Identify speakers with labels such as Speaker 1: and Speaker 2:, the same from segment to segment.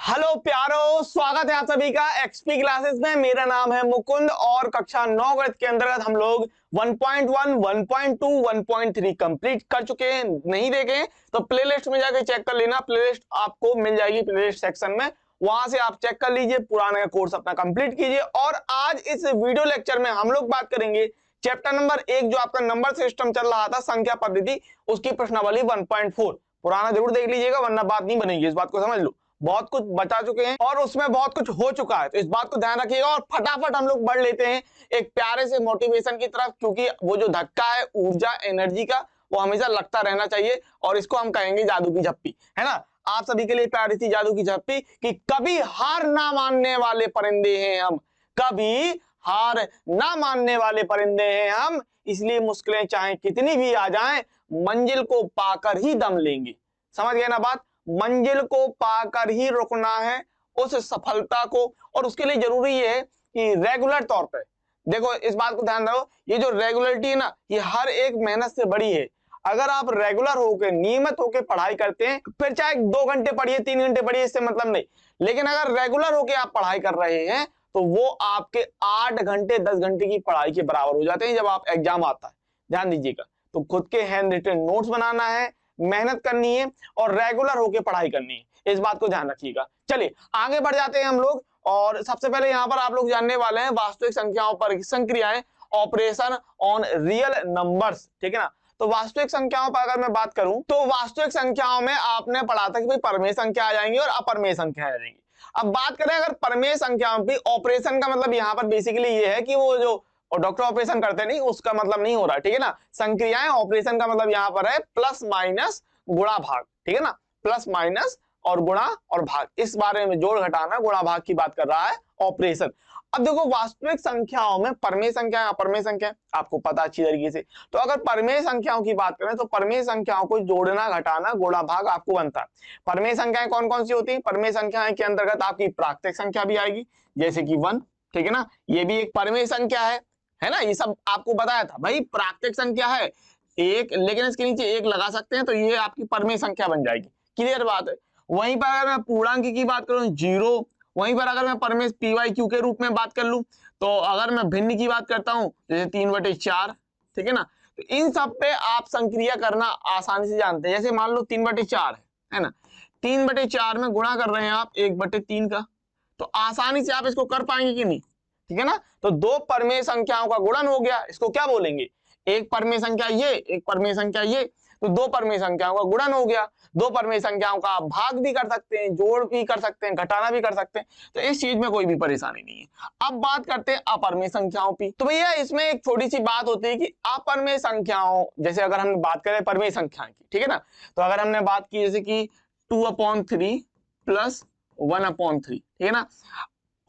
Speaker 1: Hello प्यारो, स्वागत है आप सभी का एक्सपी क्लासेस में। मेरा नाम है मुकुंद और कक्षा 9 गणित के अंतर्गत हम लोग 1.1, 1.2, 1.3 कंप्लीट कर चुके हैं। नहीं देखे तो प्लेलिस्ट में जाके चेक कर लेना। प्लेलिस्ट आपको मिल जाएगी प्लेलिस्ट सेक्शन में, वहां से आप चेक कर लीजिए, पुराने कोर्स अपना कंप्लीट कीजिए। और आज इस वीडियो लेक्चर में हम लोग बात करेंगे चैप्टर नंबर 1, जो आपका नंबर सिस्टम चल रहा था, संख्या पद्धति, उसकी प्रश्नावली 1.4। पुराना जरूर देख लीजिएगा वरना बात नहीं बनेगी, इस बात को समझ लो। बहुत कुछ बचा चुके हैं और उसमें बहुत कुछ हो चुका है, तो इस बात को ध्यान रखिएगा। और फटाफट हम लोग बढ़ लेते हैं एक प्यारे से मोटिवेशन की तरफ, क्योंकि वो जो धक्का है ऊर्जा एनर्जी का, वो हमेशा लगता रहना चाहिए। और इसको हम कहेंगे जादू की झप्पी, है ना। आप सभी के लिए प्यारी सी जादू की झप्पी कि कभी हार ना मानने वाले परिंदे हैं हम, कभी हार ना मानने वाले परिंदे हैं हम। इसलिए मुश्किलें चाहे कितनी भी आ जाएं, मंजिल को पाकर ही दम लेंगे। समझ गए ना बात। मंजिल को पाकर ही रुकना है उस सफलता को। और उसके लिए जरूरी है कि रेगुलर तौर पे देखो, इस बात को ध्यान रखो, ये जो रेगुलरिटी है ना, ये हर एक मेहनत से बड़ी है। अगर आप रेगुलर होकर नियमित होकर पढ़ाई करते हैं, फिर चाहे 2 घंटे पढ़िए, 3 घंटे पढ़िए, इससे मतलब नहीं। लेकिन अगर रेगुलर होकर आप पढ़ाई कर रहे हैं तो वो आपके 8 घंटे 10 घंटे की पढ़ाई के बराबर हो जाते हैं जब आप एग्जाम आता है। ध्यान दीजिएगा। तो खुद के हैंड रिटन नोट्स बनाना है, मेहनत करनी है और रेगुलर होकर पढ़ाई करनी है, इस बात को ध्यान रखिएगा। चलिए आगे बढ़ जाते हैं हम लोग। और सबसे पहले यहाँ पर आप लोग जानने वाले हैं वास्तविक संख्याओं पर संक्रियाएं, ऑपरेशन ऑन रियल नंबर्स, ठीक है ना। तो वास्तविक संख्याओं पर अगर मैं बात करूं तो वास्तविक संख्याओं में आपने पढ़ा था कि भाई परमेय संख्या आ जाएंगी और अपरमेय संख्या आ जाएंगी। अब बात करें अगर परमेय संख्याओं की, ऑपरेशन का मतलब यहाँ पर बेसिकली ये है कि वो जो और डॉक्टर ऑपरेशन करते नहीं, उसका मतलब नहीं हो रहा, ठीक है ना। संक्रियाएं, ऑपरेशन का मतलब यहाँ पर है प्लस माइनस गुणा भाग, ठीक है ना। प्लस माइनस और गुणा और भाग, इस बारे में जोड़ घटाना गुणा भाग की बात कर रहा है ऑपरेशन। अब देखो वास्तविक संख्याओं में परमेय संख्या अपरमेय संख्या आपको पता अच्छी तरीके से। तो अगर परमेय संख्याओं की बात करें तो परमेय संख्याओं को जोड़ना घटाना गुणा भाग आपको बनता है। परमेय संख्याएं कौन कौन सी होती है? परमेय संख्याएं के अंतर्गत आपकी प्राकृतिक संख्या भी आएगी, जैसे कि 1, ठीक है ना। ये भी एक परमेय संख्या है ना। ये सब आपको बताया था भाई, प्राकृतिक संख्या है एक, लेकिन इसके नीचे एक लगा सकते हैं तो ये आपकी परमेय संख्या बन जाएगी। क्लियर बात है। वहीं पर अगर मैं पूर्णांक की बात करूं 0, वहीं पर अगर मैं परमेय PYQ के रूप में बात कर लूं, तो अगर मैं भिन्न की बात करता हूं जैसे 3/4, ठीक है ना। तो इन सब पे आप संक्रिया करना आसानी से जानते हैं। जैसे मान लो 3/4 है ना, 3/4 में गुणा कर रहे हैं आप 1/3 का, तो आसानी से आप इसको कर पाएंगे कि नहीं, ठीक है ना। तो दो परमेय संख्याओं का गुणन हो गया, इसको क्या बोलेंगे? एक परमेय संख्या ये, एक परमेय संख्या ये, तो दो परमेय संख्याओं का गुणन हो गया। दो परमेय संख्याओं का आप भाग भी कर सकते हैं, जोड़ भी कर सकते हैं, घटाना भी कर सकते हैं, तो इस चीज में कोई भी परेशानी नहीं है। अब बात करते हैं अपरमेय संख्याओं की। तो भैया इसमें एक छोटी सी बात होती है कि अपरमेय संख्याओं, जैसे अगर हम बात करें परमेय संख्या की, ठीक है ना, तो अगर हमने बात की जैसे कि 2/3 प्लस 1/3, ठीक है ना,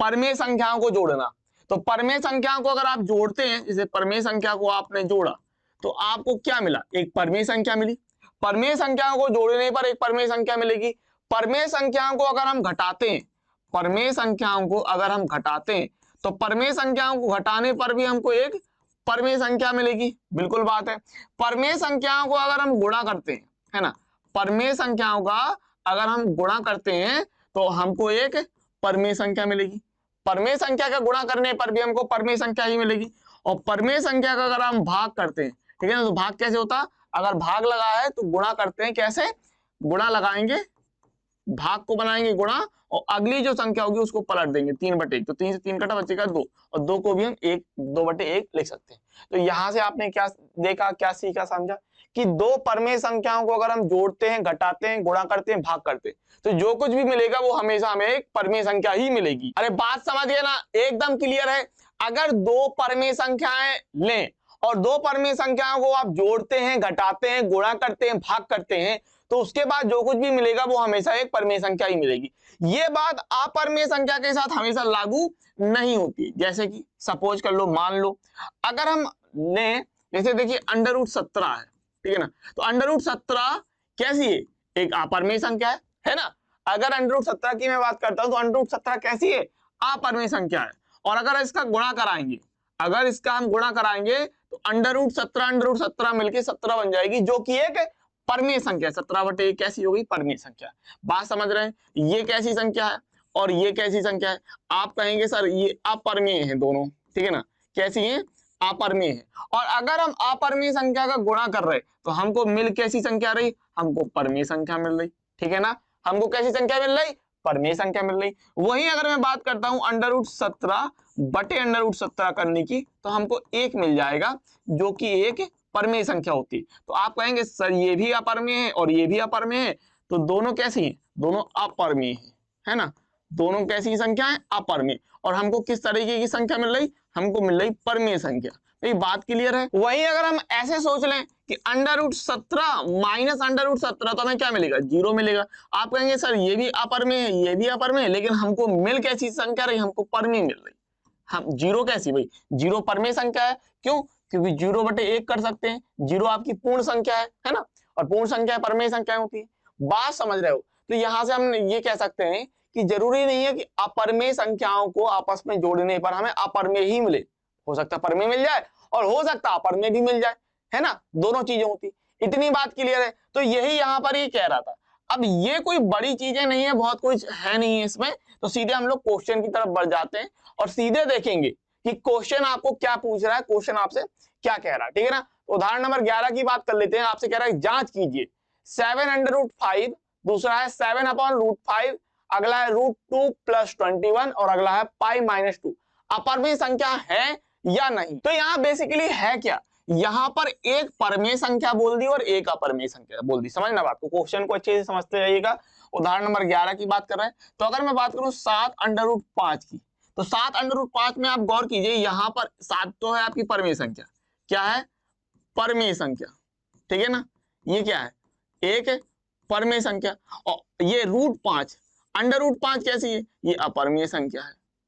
Speaker 1: परमेय संख्याओं को जोड़ना। तो परमेय संख्याओं को अगर आप जोड़ते हैं, जैसे परमेय संख्या को आपने जोड़ा तो आपको क्या मिला? एक परमेय संख्या मिली। परमेय संख्याओं को जोड़ने पर एक परमेय संख्या मिलेगी। परमेय संख्याओं को अगर हम घटाते हैं, परमेय संख्याओं को अगर हम घटाते हैं तो परमेय संख्याओं को घटाने पर भी हमको एक परमेय संख्या मिलेगी। बिल्कुल बात है। परमेय संख्याओं को अगर हम गुणा करते हैं, है ना, परमेय संख्याओं का अगर हम गुणा करते हैं तो हमको एक परमेय संख्या मिलेगी। परमेय संख्या का गुणा करने पर भी हमको परमेय संख्या ही मिलेगी। और परमेय संख्या का अगर हम भाग करते हैं, ठीक है ना, तो भाग कैसे होता? अगर भाग लगा है तो गुणा करते हैं, कैसे गुणा लगाएंगे, भाग को बनाएंगे गुणा और अगली जो संख्या होगी उसको पलट देंगे 3/1, तो 3 से 3 कटा बचेगा 2, और 2 को भी हम 2/1 लिख सकते हैं। तो यहां से आपने क्या देखा, क्या सीखा, समझा कि दो परमेय संख्याओं को अगर हम जोड़ते हैं, घटाते हैं, गुणा करते हैं, भाग करते हैं, तो जो कुछ भी मिलेगा वो हमेशा हमें एक परमेय संख्या ही मिलेगी। अरे बात समझ गए ना, एकदम क्लियर है। अगर दो परमेय संख्याएं लें और दो परमेय संख्याओं को आप जोड़ते हैं, घटाते हैं, गुणा करते हैं, भाग करते हैं, तो उसके बाद जो कुछ भी मिलेगा वो हमेशा एक परमेय संख्या ही मिलेगी। ये बात अपरमेय संख्या के साथ हमेशा लागू नहीं होती। जैसे कि सपोज कर लो, मान लो अगर हम लें, जैसे देखिए √17 है, ठीक है ना, तो √17 कैसी है? एक अपरमेय संख्या है ना। अगर √17 की मैं बात करता हूं तो √17 कैसी है? अपरमेय संख्या है। और अगर इसका गुणा कराएंगे, अगर इसका हम गुणा कराएंगे तो √17 मिलके 17 बन जाएगी, जो कि एक परमेय संख्या, 17/1 कैसी होगी, परमेय संख्या। बात समझ रहे हैं, ये कैसी संख्या है और ये कैसी संख्या है। आप कहेंगे सर ये अपरमेय है दोनों, ठीक है ना, कैसी है, अपरमेय है। और अगर हम अपरमेय संख्या का गुणा कर रहे तो हमको मिल कैसी संख्या रही, हमको परमेय संख्या मिल रही, ठीक है ना, हमको कैसी संख्या मिल रही, परमेय संख्या मिल रही। वहीं अगर मैं बात करता हूं √17 बटे √17 करने की, तो हमको 1 मिल जाएगा जो कि एक परमेय संख्या होती है। तो आप कहेंगे सर ये भी अपरमेय है और ये भी अपरमेय है, तो दोनों कैसी हैं, दोनों अपरमेय है ना, दोनों कैसी संख्या है, अपरमेय। और हमको किस तरीके की संख्या मिल रही, हमको मिल रही परमेय संख्या। तो बात क्लियर है। वहीं अगर हम ऐसे सोच लें कि √17 माइनस √17, तो हमें क्या मिलेगा, 0 मिलेगा। आप कहेंगे सर ये भी अपरमेय है ये भी अपरमेय है, लेकिन हमको मिल कैसी संख्या रही, हमको परमेय मिल रही। हम 0 कैसी भाई, 0 परमेय संख्या है, क्यों, क्योंकि 0/1 कर सकते हैं, 0 आपकी पूर्ण संख्या है ना, और पूर्ण संख्या परमेय संख्या होती है। बात समझ रहे हो। तो यहां से हम ये कह सकते हैं कि जरूरी नहीं है कि अपरमेय संख्याओं को आपस में जोड़ने पर हमें अपरमेय ही मिले, हो सकता है परमेय मिल जाए और हो सकता है अपरमेय भी मिल जाए, है ना, दोनों चीजें होती। इतनी बात क्लियर है। तो यही यहां पर ये कह रहा था। अब ये कोई बड़ी चीजें नहीं है, बहुत कुछ है नहीं है इसमें, तो सीधे हम लोग क्वेश्चन की तरफ बढ़ जाते हैं और सीधे देखेंगे कि क्वेश्चन आपको क्या पूछ रहा है, क्वेश्चन आपसे क्या कह रहा है, ठीक है ना। उदाहरण नंबर 11 की बात कर लेते हैं। आपसे कह रहा है जांच कीजिए 7/5, दूसरा है 7/5, अगला है √2 + 21 और अगला है π-2 अपरमेय संख्या है या नहीं। तो यहाँ बेसिकली है क्या, यहाँ पर एक परमेय संख्या बोल दी और एक अपरमेय संख्या बोल दी। समझना बात को, क्वेश्चन को अच्छे से समझते जाइएगा। उदाहरण नंबर 11 की बात कर रहे हैं। तो अगर मैं बात करूं 7/5 की, तो 7/5 में आप गौर कीजिए, यहाँ पर 7 तो है आपकी परमेय संख्या, क्या है, परमेय संख्या, ठीक है ना, ये क्या है, एक है परमेय संख्या। और ये √5 √5 कैसी है, ये अपरमेय संख्या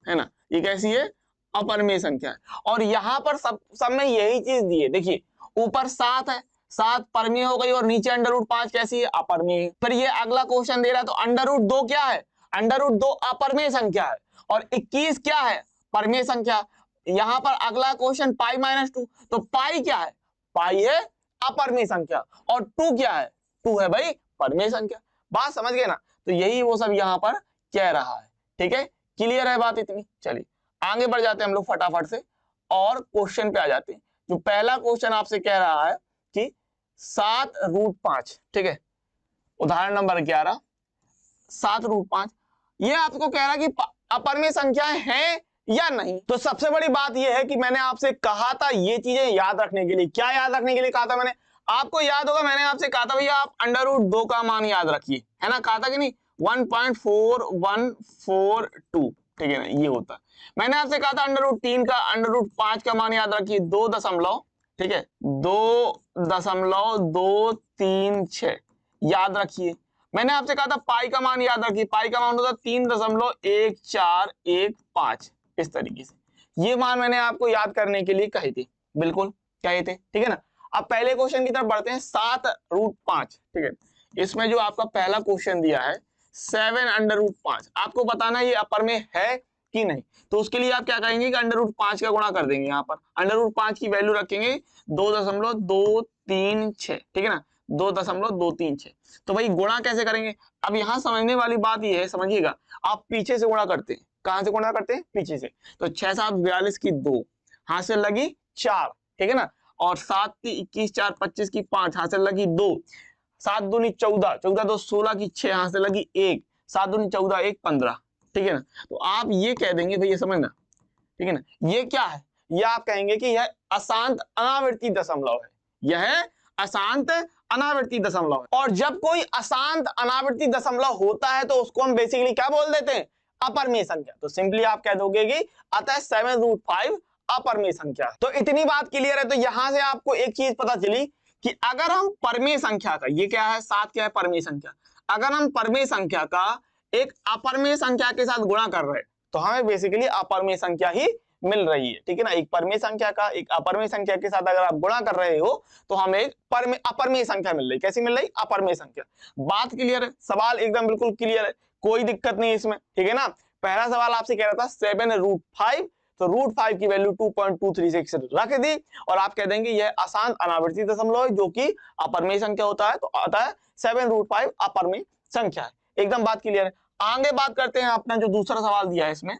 Speaker 1: है ना, ये कैसी है, अपरमेय संख्या है। और यहाँ पर सब में यही चीज दी है। देखिए ऊपर 7 है, 7 परमेय हो गई और नीचे √5 कैसी है, अपरमेय है। फिर ये अगला क्वेश्चन दे रहा है, तो √2 क्या है, √2 अपरमेय संख्या है और 21 क्या है, परमेय संख्या। यहाँ पर अगला क्वेश्चन π-2, तो पाई क्या है, पाई है अपरमेय संख्या और 2 क्या है, 2 है भाई परमेय संख्या। बात समझ गए ना। तो यही वो सब यहाँ पर कह रहा है, ठीक है, क्लियर है बात इतनी। चलिए आगे बढ़ जाते हैं हम लोग फटाफट से और क्वेश्चन पे आ जाते हैं। जो पहला क्वेश्चन आपसे कह रहा है कि 7√5, ठीक है, उदाहरण नंबर 11 7√5, ये आपको कह रहा है कि अपरमेय संख्याएं हैं या नहीं। तो सबसे बड़ी बात यह है कि मैंने आपसे कहा था ये चीजें याद रखने के लिए। क्या याद रखने के लिए कहा था मैंने, आपको याद होगा मैंने आपसे कहा था भैया आप √2 का मान याद रखिए, है ना, कहा था कि नहीं, 1.4142, ठीक है ना, ये होता है। मैंने आपसे कहा था √3 का √5 का मान याद रखिए 2 दशमलव, ठीक है, 2.236 याद रखिए। मैंने आपसे कहा था पाई का मान याद रखिए, पाई का मान होता 3.1415, इस तरीके से ये मान मैंने आपको याद करने के लिए कहे थे, बिल्कुल कहे थे, ठीक है ना। अब पहले क्वेश्चन की तरफ बढ़ते हैं, 7√5, ठीक है, इसमें जो आपका पहला क्वेश्चन दिया है 7/5, आपको बताना ये अपरमेय है कि नहीं। तो उसके लिए आप क्या करेंगे कि √5 का गुणा कर देंगे। यहाँ पर √5 की वैल्यू रखेंगे 2.236, ठीक है ना, 2.236। तो भाई गुणा कैसे करेंगे, अब यहाँ समझने वाली बात ये है, समझिएगा, आप पीछे से गुणा करते हैं। कहां से गुणा करते हैं, पीछे से। तो 6 7 42 की 2, हाथ से लगी 4, ठीक है ना, और 7 की 21 4 25 की 5, हाथ से लगी 2, 7 दूनी 14, 14 2 16 की 6, हाथ से लगी 1, 7 दूनी 14 1 15, ठीक है ना। तो आप ये कह देंगे भैया, समझना, ठीक है ना, ये क्या है, ये आप कहेंगे कि यह अशांत अनावर्ती दशमलव है, यह अशांत अनावर्ती दशमलव है। और जब कोई अशांत अनावर्ती दशमलव होता है तो उसको हम बेसिकली क्या बोल देते हैं, अपरमेय संख्या। तो सिंपली आप कह दोगे कि अतः 7√5 अपरमेय संख्या। तो इतनी बात क्लियर है। तो यहां से आपको एक चीज पता चली कि अगर हम परमेय संख्या का, ये क्या है 7 क्या है परमेय संख्या, अगर हम परमेय संख्या का एक अपरमेय संख्या के साथ गुणा कर रहे हैं तो हमें बेसिकली अपरमेय संख्या ही मिल रही है, ठीक है ना। एक परमेय संख्या का एक अपरमेय संख्या के साथ अगर आप गुणा कर रहे हो तो हमें एक अपरमेय संख्या मिल रही। कैसी मिल रही, अपरमेय संख्या। बात क्लियर है, सवाल एकदम बिल्कुल क्लियर है, कोई दिक्कत नहीं इसमें, ठीक है ना। पहला सवाल आपसे कह रहा था 7√5 तो √5 की वैल्यू 2.236 रख दी और आप कह देंगे यह अशांत अनावर्ती दशमलव है जो कि अपरमेय संख्या होता है, तो आता है 7√5 अपरमेय संख्या है। एकदम बात क्लियर है। आगे बात करते हैं अपना जो दूसरा सवाल दिया है इसमें,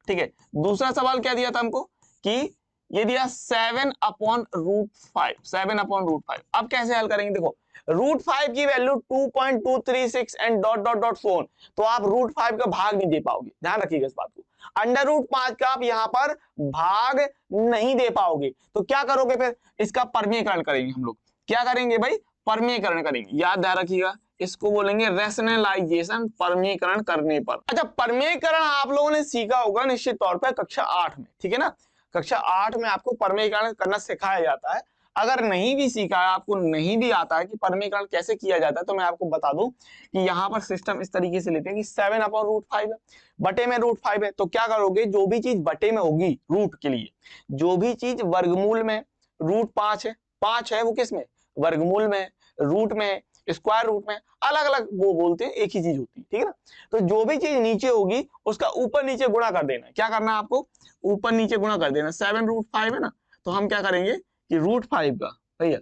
Speaker 1: ठीक है। दूसरा सवाल क्या दिया था हमको कि ये दिया 7/√5, 7/√5। अब कैसे हल करेंगे, देखो √5 की value 2.236 and dot dot dot phone, तो आप √5 का भाग नहीं दे पाओगे, ध्यान रखिएगा इस बात को। √5 का आप यहां पर भाग नहीं दे पाओगे, तो क्या करोगे फिर, इसका परमीयकरण करेंगे हम लोग। क्या करेंगे भाई, परमीयकरण करेंगे। याद ध्यान रखिएगा, इसको बोलेंगे रैशनलाइजेशन परमीयकरण करने पर। अच्छा, परमीयकरण आप लोगों ने सीखा होगा निश्चित तौर पर कक्षा 8 में, ठीक है ना। कक्षा 8 में आपको परमीयकरण करना सिखाया जाता है। अगर नहीं भी सीखा है, आपको नहीं भी आता है कि परमीयकरण कैसे किया जाता है, तो मैं आपको बता दूं कि यहाँ पर सिस्टम इस तरीके से लेते हैं कि 7/√5 है, बटे में √5 है, तो क्या करोगे, जो भी चीज बटे में होगी रूट के लिए, जो भी चीज वर्गमूल में √5 है, 5 है वो किस में, वर्गमूल में, रूट में, स्क्वायर रूट में, अलग अलग वो बोलते हैं, एक ही चीज होती है, ठीक है ना। तो जो भी चीज नीचे होगी उसका ऊपर नीचे गुणा कर देना है। क्या करना है आपको, ऊपर नीचे गुणा कर देना। 7√5 है ना, तो हम क्या करेंगे कि √5 का, भैया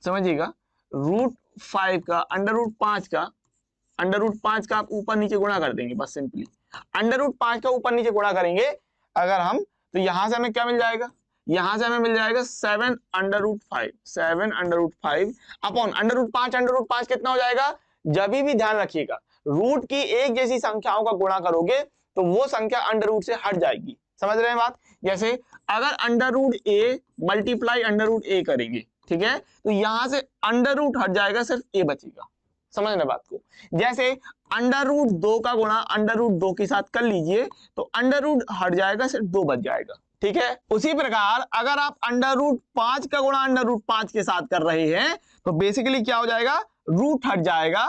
Speaker 1: समझिएगा, √5 का √5 का आप ऊपर नीचे गुणा कर देंगे, बस सिंपली √5 का ऊपर नीचे गुणा करेंगे अगर हम, तो यहां से हमें क्या मिल जाएगा, यहां से हमें मिल जाएगा 7/√5, 7/√5 अपॉन √5 कितना हो जाएगा, जब भी ध्यान रखिएगा रूट की एक जैसी संख्याओं का गुणा करोगे तो वो संख्या अंडर से हट जाएगी। समझ रहे हैं बात, जैसे अगर √a मल्टीप्लाई √a करेंगे, ठीक है, तो यहां से √ हट जाएगा, सिर्फ a बचेगा। समझना बात को, जैसे √2 का गुणा √2 के साथ कर लीजिए तो √ हट जाएगा, सिर्फ 2 बच जाएगा, ठीक है। उसी प्रकार अगर आप √5 का गुणा √5 के साथ कर रहे हैं तो बेसिकली क्या हो जाएगा, रूट हट जाएगा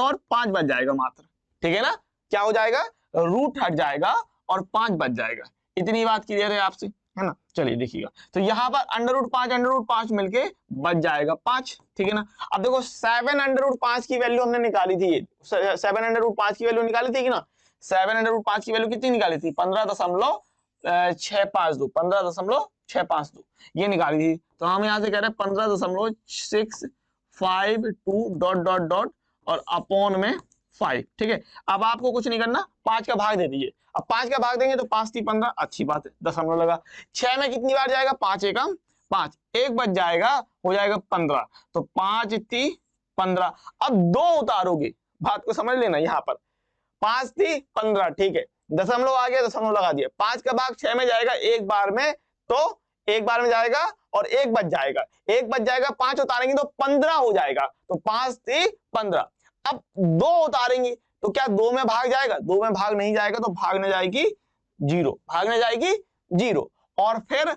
Speaker 1: और 5 बच जाएगा मात्र, ठीक है ना। क्या हो जाएगा, रूट हट जाएगा और 5 बच जाएगा। इतनी बात क्लियर है आपसे, है ना। चलिए देखिएगा, तो यहां पर √5 मिलके बच जाएगा 5, ठीक है ना। अब देखो 7/5 की वैल्यू हमने निकाली थी, 7/5 की वैल्यू निकाली थी कि ना, 7/5 की वैल्यू कितनी निकाली थी, 15.652 ये निकाली थी। तो हम यहाँ से कह रहे हैं 15.652 डॉट डॉट डॉट और अपॉन में 5, ठीक है। अब आपको कुछ नहीं करना, 5 का भाग दे दीजिए। अब 5 का भाग देंगे तो 5 3 15, अच्छी बात है, दशमलव लगा। 6 में कितनी बार जाएगा, 5 एकम 5, एक बच जाएगा, हो जाएगा 15, तो 5 3 15। अब 2 उतारोगे, बात को समझ लेना, यहाँ पर 5 3 15, ठीक है, दशमलव आ गया, दशमलव लगा दिया। 5 का भाग 6 में जाएगा एक बार में, तो एक बार में जाएगा और एक बच जाएगा, 5 उतारेंगे तो 15 हो जाएगा, तो 5 3 15। अब 2 उतारेंगे तो क्या 2 में भाग जाएगा, 2 में भाग नहीं जाएगा, तो भागने जाएगी 0, और फिर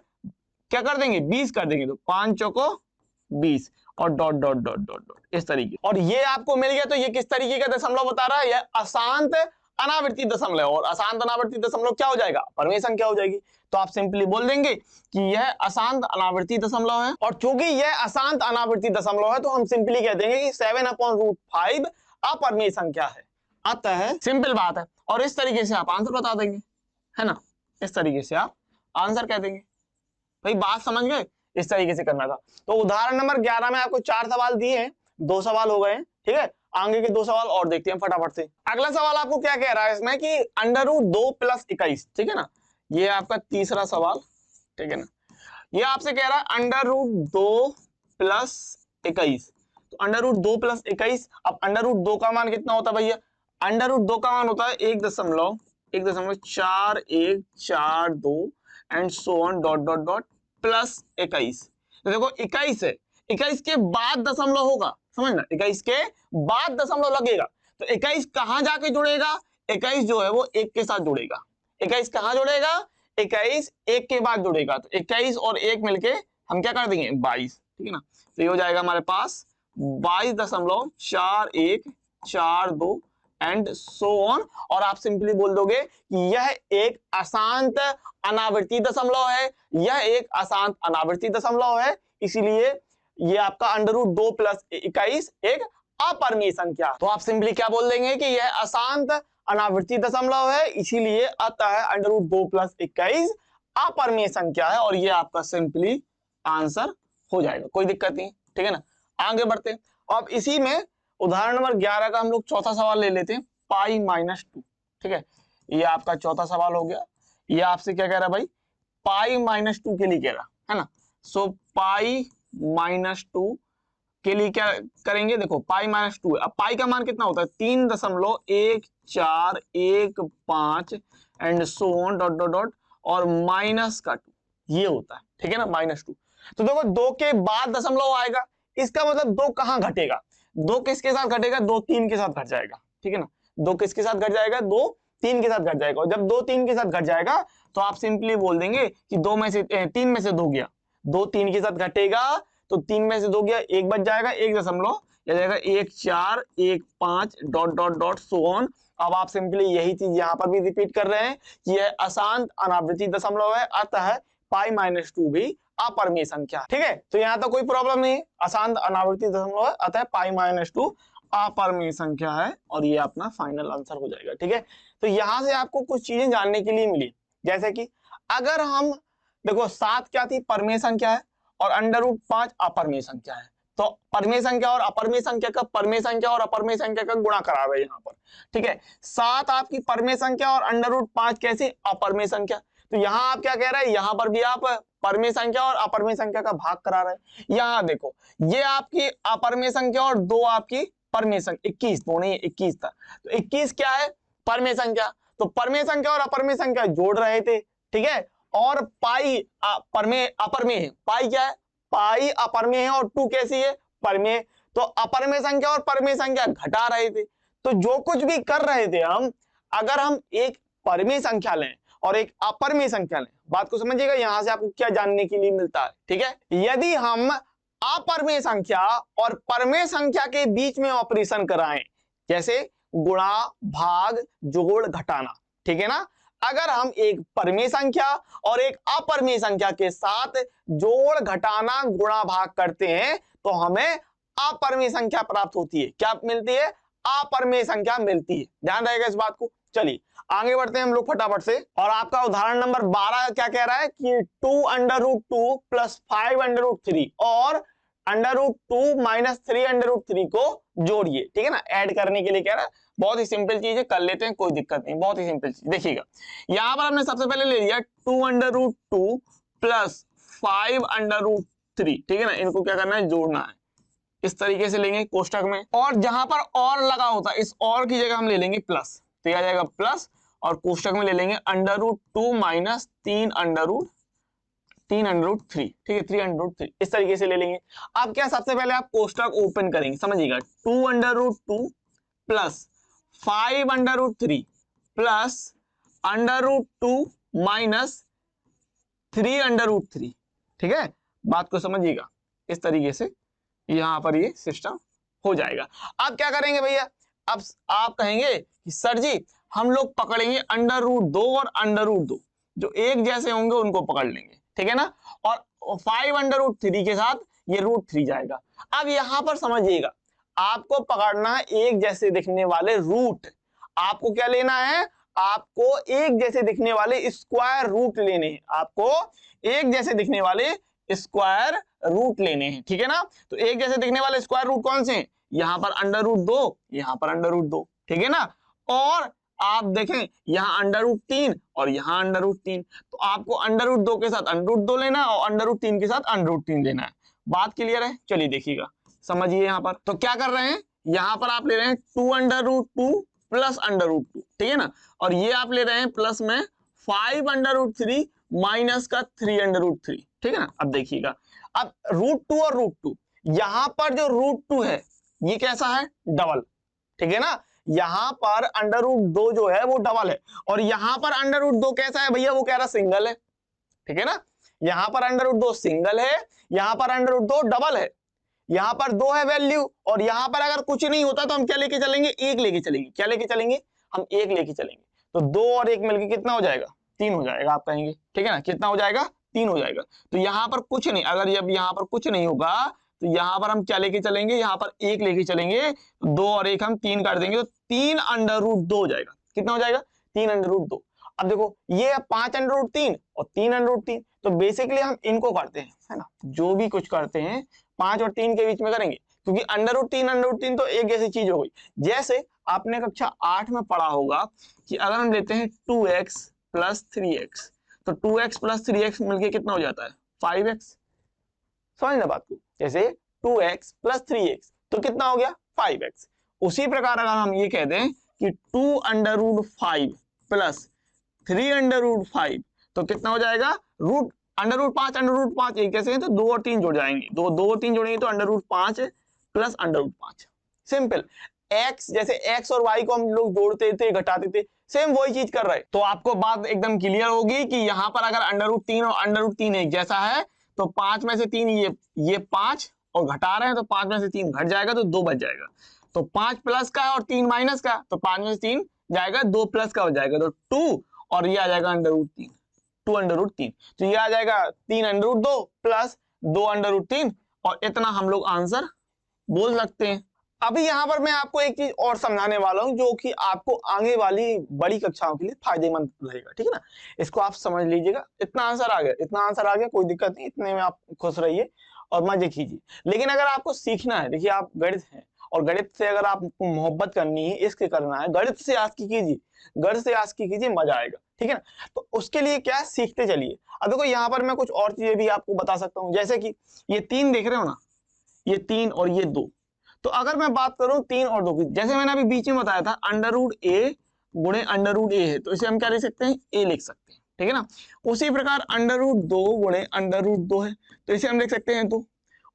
Speaker 1: क्या कर देंगे, 20 कर देंगे, तो 5 चौको 20 और dot dot dot dot dot इस तरीके। और ये आपको मिल गया, तो ये किस तरीके का दशमलव बता रहा है, यह अशांत अनावर्ती दशमलव, और अशांत अनावर्ती दशमलव क्या हो जाएगा, परमेय संख्या हो जाएगी। तो आप सिंपली बोल देंगे कि यह अशांत अनावर्ती दशमलव है, और चूंकि यह अशांत अनावर्ती दशमलव है तो हम सिंपली कह देंगे कि 7/√5 अपरमेय संख्या है। अतः सिंपल बात है, और इस तरीके से आप आंसर बता देंगे, है ना, इस तरीके से आप आंसर कह देंगे। भाई बात समझ गए, इस तरीके से करना था। तो उदाहरण नंबर 11 में आपको 4 सवाल दिए हैं, 2 सवाल हो गए हैं, ठीक है। आगे के 2 सवाल और देखते हैं फटाफट से। अगला सवाल आपको क्या कह रहा है इसमें कि √2 + 21, ठीक है ना, ये आपका तीसरा सवाल, ठीक है ना। ये आपसे कह रहा है √2 + 21, तो √2 + 21, अब √2 का मान कितना होता है भैया, √2 का मान होता है 1.4142 and so on dot dot dot plus 21। तो देखो 21 है, 21 के बाद दशमलव होगा, समझना, 21 के बाद दशमलव लगेगा, तो 21 कहां जाके जुड़ेगा, 21 जो है वो 1 के साथ जुड़ेगा। 21 कहां जुड़ेगा, 21 1 के बाद जुड़ेगा, तो 21 और 1 मिलके हम क्या कर देंगे 22, ठीक है ना। तो ये हो जाएगा हमारे पास 22.4142 एंड सो ऑन, और आप सिंपली बोल दोगे कि यह एक अशांत अनावर्ती दशमलव है, यह एक अशांत अनावर्ती दशमलव है, इसीलिए ये आपका √2 + 21 एक अपरमेय संख्या। तो आप सिंपली क्या बोल देंगे कि यह अशांत अनावृत्ति दशमलव है, इसीलिए आता है अंडर रूट 2 प्लस 21 अपरिमेय संख्या है, और ये आपका सिंपली आंसर हो जाएगा, कोई दिक्कत नहीं, ठीक है ना। आगे बढ़ते हैं। अब इसी में उदाहरण नंबर 11 का हम लोग चौथा सवाल ले लेते हैं, पाई माइनस 2, ठीक है। ये आपका चौथा सवाल हो गया। ये आपसे क्या कह रहा है भाई, पाई माइनस 2 के लिए कह रहा है ना। सो पाई माइनस 2 के लिए क्या करेंगे, देखो पाई माइनस 2 है। अब पाई का मान कितना होता है, 3.1415 and so on dot dot dot और माइनस का 2, ये होता है, ठीक है ना, माइनस 2। तो देखो 2 के बाद दशमलव आएगा, इसका मतलब 2 कहां घटेगा, 2 किसके साथ घटेगा, 2 3 के साथ घट जाएगा, ठीक है ना। 2 किसके साथ घट जाएगा, 2 3 के साथ घट जाएगा। और जब 2 3 के साथ घट जाएगा तो आप सिंपली बोल देंगे कि 2 में से 3 में से 2 गया, 2 3 के साथ घटेगा तो 3 में से 2 गया, 1 बच जाएगा, 1 दशमलव जाएगा 1 4 1 5 dot dot dot so on. अब आप सिंपली यही चीज यहाँ पर भी रिपीट कर रहे हैं कि यह अशांत अनावृत्ति दशमलव है, अतः है पाई माइनस 2 भी अपरिमेय संख्या, ठीक है। तो यहाँ तो कोई प्रॉब्लम नहीं, अशांत अनावृत्ति दशमलव है, अतः पाई माइनस 2 अपरिमेय संख्या है, और ये अपना फाइनल आंसर हो जाएगा, ठीक है। तो यहाँ से आपको कुछ चीजें जानने के लिए मिली, जैसे कि अगर हम देखो 7 क्या थी, परिमेय संख्या है, और अंडर रूट 5 अपरिमेय संख्या है। तो परिमेय संख्या और अपरिमेय संख्या का परिमेय संख्या और अपरिमेय संख्या का गुणा करा रहे हैं यहाँ पर, ठीक है। 7 आपकी परिमेय संख्या और अंडर रूट 5 कैसे अपरिमेय संख्या। तो यहाँ आप क्या कह रहे हैं, यहाँ पर भी आप परिमेय संख्या और अपरिमेय संख्या का भाग करा रहे हैं। यहाँ देखो ये आपकी अपरिमेय संख्या और 2 आपकी परिमेय संख्या, 21 तो नहीं 21 था, तो 21 क्या है, परिमेय संख्या। तो परिमेय संख्या और अपरिमेय संख्या जोड़ रहे थे, ठीक है। और पाई अपरिमेय है, पाई क्या है, पाई अपरिमेय है, और 2 कैसी है, परिमेय। तो अपरिमेय संख्या और परिमेय संख्या घटा रहे थे। तो जो कुछ भी कर रहे थे हम, अगर हम एक परिमेय संख्या लें और एक अपरिमेय संख्या लें, बात को समझिएगा, यहां से आपको क्या जानने के लिए मिलता है, ठीक है। यदि हम अपरिमेय संख्या और परिमेय संख्या के बीच में ऑपरेशन कराएं, जैसे गुणा भाग जोड़ घटाना, ठीक है ना। अगर हम एक परिमेय संख्या और एक अपरिमेय संख्या के साथ जोड़ घटाना गुणा भाग करते हैं तो हमें अपरिमेय संख्या प्राप्त होती है। क्या मिलती है, अपरिमेय संख्या मिलती है, ध्यान रहेगा इस बात को। चलिए आगे बढ़ते हैं हम लोग फटाफट से। और आपका उदाहरण नंबर 12 क्या कह रहा है कि 2 under root 2 plus 5 under root 3 और under root 2 minus 3 under root 3 को जोड़िए, ठीक है ना। ऐड करने के लिए कह रहा है, बहुत ही सिंपल चीज है, कर लेते हैं, कोई दिक्कत नहीं, बहुत ही सिंपल चीज। देखिएगा यहां पर हमने सबसे पहले ले लिया 2 under root 2 plus 5 under root 3, ठीक है ना। इनको क्या करना है, जोड़ना है, इस तरीके से लेंगे कोष्टक में, और जहां पर और लगा होता है इस और की जगह हम ले लेंगे प्लस, तो आ जाएगा प्लस, और कोष्टक में ले लेंगे under root 2 minus 3 under root 3, ठीक है, 3 अंडर रूट 3, इस तरीके से ले लेंगे। अब क्या, सबसे पहले आप कोष्टक ओपन करेंगे, समझिएगा, 2 under root 2 plus 5 under root 3 plus under root 2 minus 3 under root 3, ठीक है। बात को समझिएगा, इस तरीके से यहां पर ये सिस्टम हो जाएगा। अब क्या करेंगे भैया, अब आप कहेंगे कि सर जी हम लोग पकड़ेंगे अंडर रूट 2 और अंडर रूट 2, जो एक जैसे होंगे उनको पकड़ लेंगे, ठीक है ना। और 5 अंडर रूट 3 के साथ ये रूट 3 जाएगा। अब यहां पर समझिएगा, आपको पकड़ना है एक जैसे दिखने वाले रूट, आपको क्या लेना है, आपको एक जैसे दिखने वाले स्क्वायर रूट लेने हैं, आपको एक जैसे दिखने वाले स्क्वायर रूट लेने हैं, ठीक है ना। तो एक जैसे दिखने वाले स्क्वायर रूट कौन से हैं, यहां पर अंडर रूट 2, यहां पर अंडर रूट 2, ठीक है ना। और आप देखें यहाँ अंडर रूट 3 और यहाँ अंडर रूट 3, तो आपको अंडर रूट 2 के साथ अंडर रूट 2 लेना है और अंडर रूट 3 के साथ अंडर रूट 3 लेना है। बात क्लियर है, चलिए देखिएगा, समझिए यहाँ पर तो क्या कर रहे हैं, यहाँ पर आप ले रहे हैं 2 under root 2 plus under root 2, ठीक है ना। और ये आप ले रहे हैं प्लस में 5 अंडर रूट 3 माइनस का 3 अंडर रूट 3, ठीक है ना। अब देखिएगा, अब रूट 2 और रूट 2, यहाँ पर जो रूट 2 है ये कैसा है, डबल, ठीक है ना। यहां पर अंडर रूट 2 जो है वो डबल है, और यहां पर अंडर रूट 2 कैसा है भैया, वो कह रहा सिंगल है, ठीक है ना। यहां पर अंडर रूट 2 सिंगल है, यहां पर अंडर रूट 2 डबल है, यहां पर 2 है वैल्यू, और यहां पर अगर कुछ नहीं होता तो हम क्या लेके चलेंगे, 1 लेके चलेंगे। क्या लेके चलेंगे, हम 1 लेके चलेंगे। तो 2 और 1 मिलकर कितना हो जाएगा, 3 हो जाएगा, आप कहेंगे, ठीक है ना। कितना हो जाएगा, 3 हो जाएगा। तो यहां पर कुछ नहीं, अगर जब यहां पर कुछ नहीं होगा तो यहां पर हम क्या लेके चलेंगे, यहां पर 1 लेके चलेंगे, 2 और 1 हम 3 कर देंगे, तो 3 अंडर रूट 2 हो जाएगा, कितना हो जाएगा 3√2। अब देखो ये 5√3 और 3√3, तो बेसिकली हम इनको करते हैं, है ना, जो भी कुछ करते हैं 5 और 3 के बीच में करेंगे, क्योंकि √3 तो एक ऐसी चीज हो गई। जैसे आपने कक्षा 8 में पढ़ा होगा कि अगर हम लेते हैं 2x + 3x, तो 2x + 3x मिलके कितना हो जाता है 5x। समझ ना बात को, जैसे 2x + 3x तो कितना हो गया 5x। उसी प्रकार अगर हम ये कह दें कि 2√5 + 3√5 तो कितना हो जाएगा √5 एक कैसे है, तो 2 और 3 जुड़ जाएंगे, 2 और 3 जोड़ेंगे तो √5 + √5। सिंपल। x, जैसे x और y को हम लोग जोड़ते थे घटाते थे, सेम वही चीज कर रहे हैं। तो आपको बात एकदम क्लियर होगी कि यहाँ पर अगर √3 और √3 एक जैसा है तो 5 में से 3 ये 5 और घटा रहे हैं तो 5 में से 3 घट जाएगा तो 2 बच जाएगा। तो 5 प्लस का और 3 माइनस का, तो 5 में से 3 जाएगा, 2 प्लस का हो जाएगा तो 2 और ये आ जाएगा √3, 2√3। तो ये आ जाएगा 3√2 प्लस 2√3 और इतना हम लोग आंसर बोल सकते हैं। अभी यहाँ पर मैं आपको एक चीज और समझाने वाला हूँ जो कि आपको आगे वाली बड़ी कक्षाओं के लिए फायदेमंद रहेगा, ठीक है ना। इसको आप समझ लीजिएगा। इतना आंसर आ गया, कोई दिक्कत नहीं, इतने में आप खुश रहिए और मजे कीजिए। लेकिन अगर आपको सीखना है, देखिए आप गणित है और गणित से अगर आपको मोहब्बत करनी है, इश्क करना है, गणित से आस्की कीजिए, मजा आएगा, ठीक है ना। तो उसके लिए क्या सीखते चलिए। अब देखो यहाँ पर मैं कुछ और चीजें भी आपको बता सकता हूँ, जैसे कि ये 3 देख रहे हो ना, ये 3 और ये 2। तो अगर मैं बात करूं 3 और 2 की, जैसे मैंने अभी बीच में बताया था √a गुणे √a है, तो इसे हम क्या लिख सकते हैं a लिख सकते हैं, ठीक है ना। उसी प्रकार √2 गुणे √2 है तो इसे हम लिख सकते हैं 2।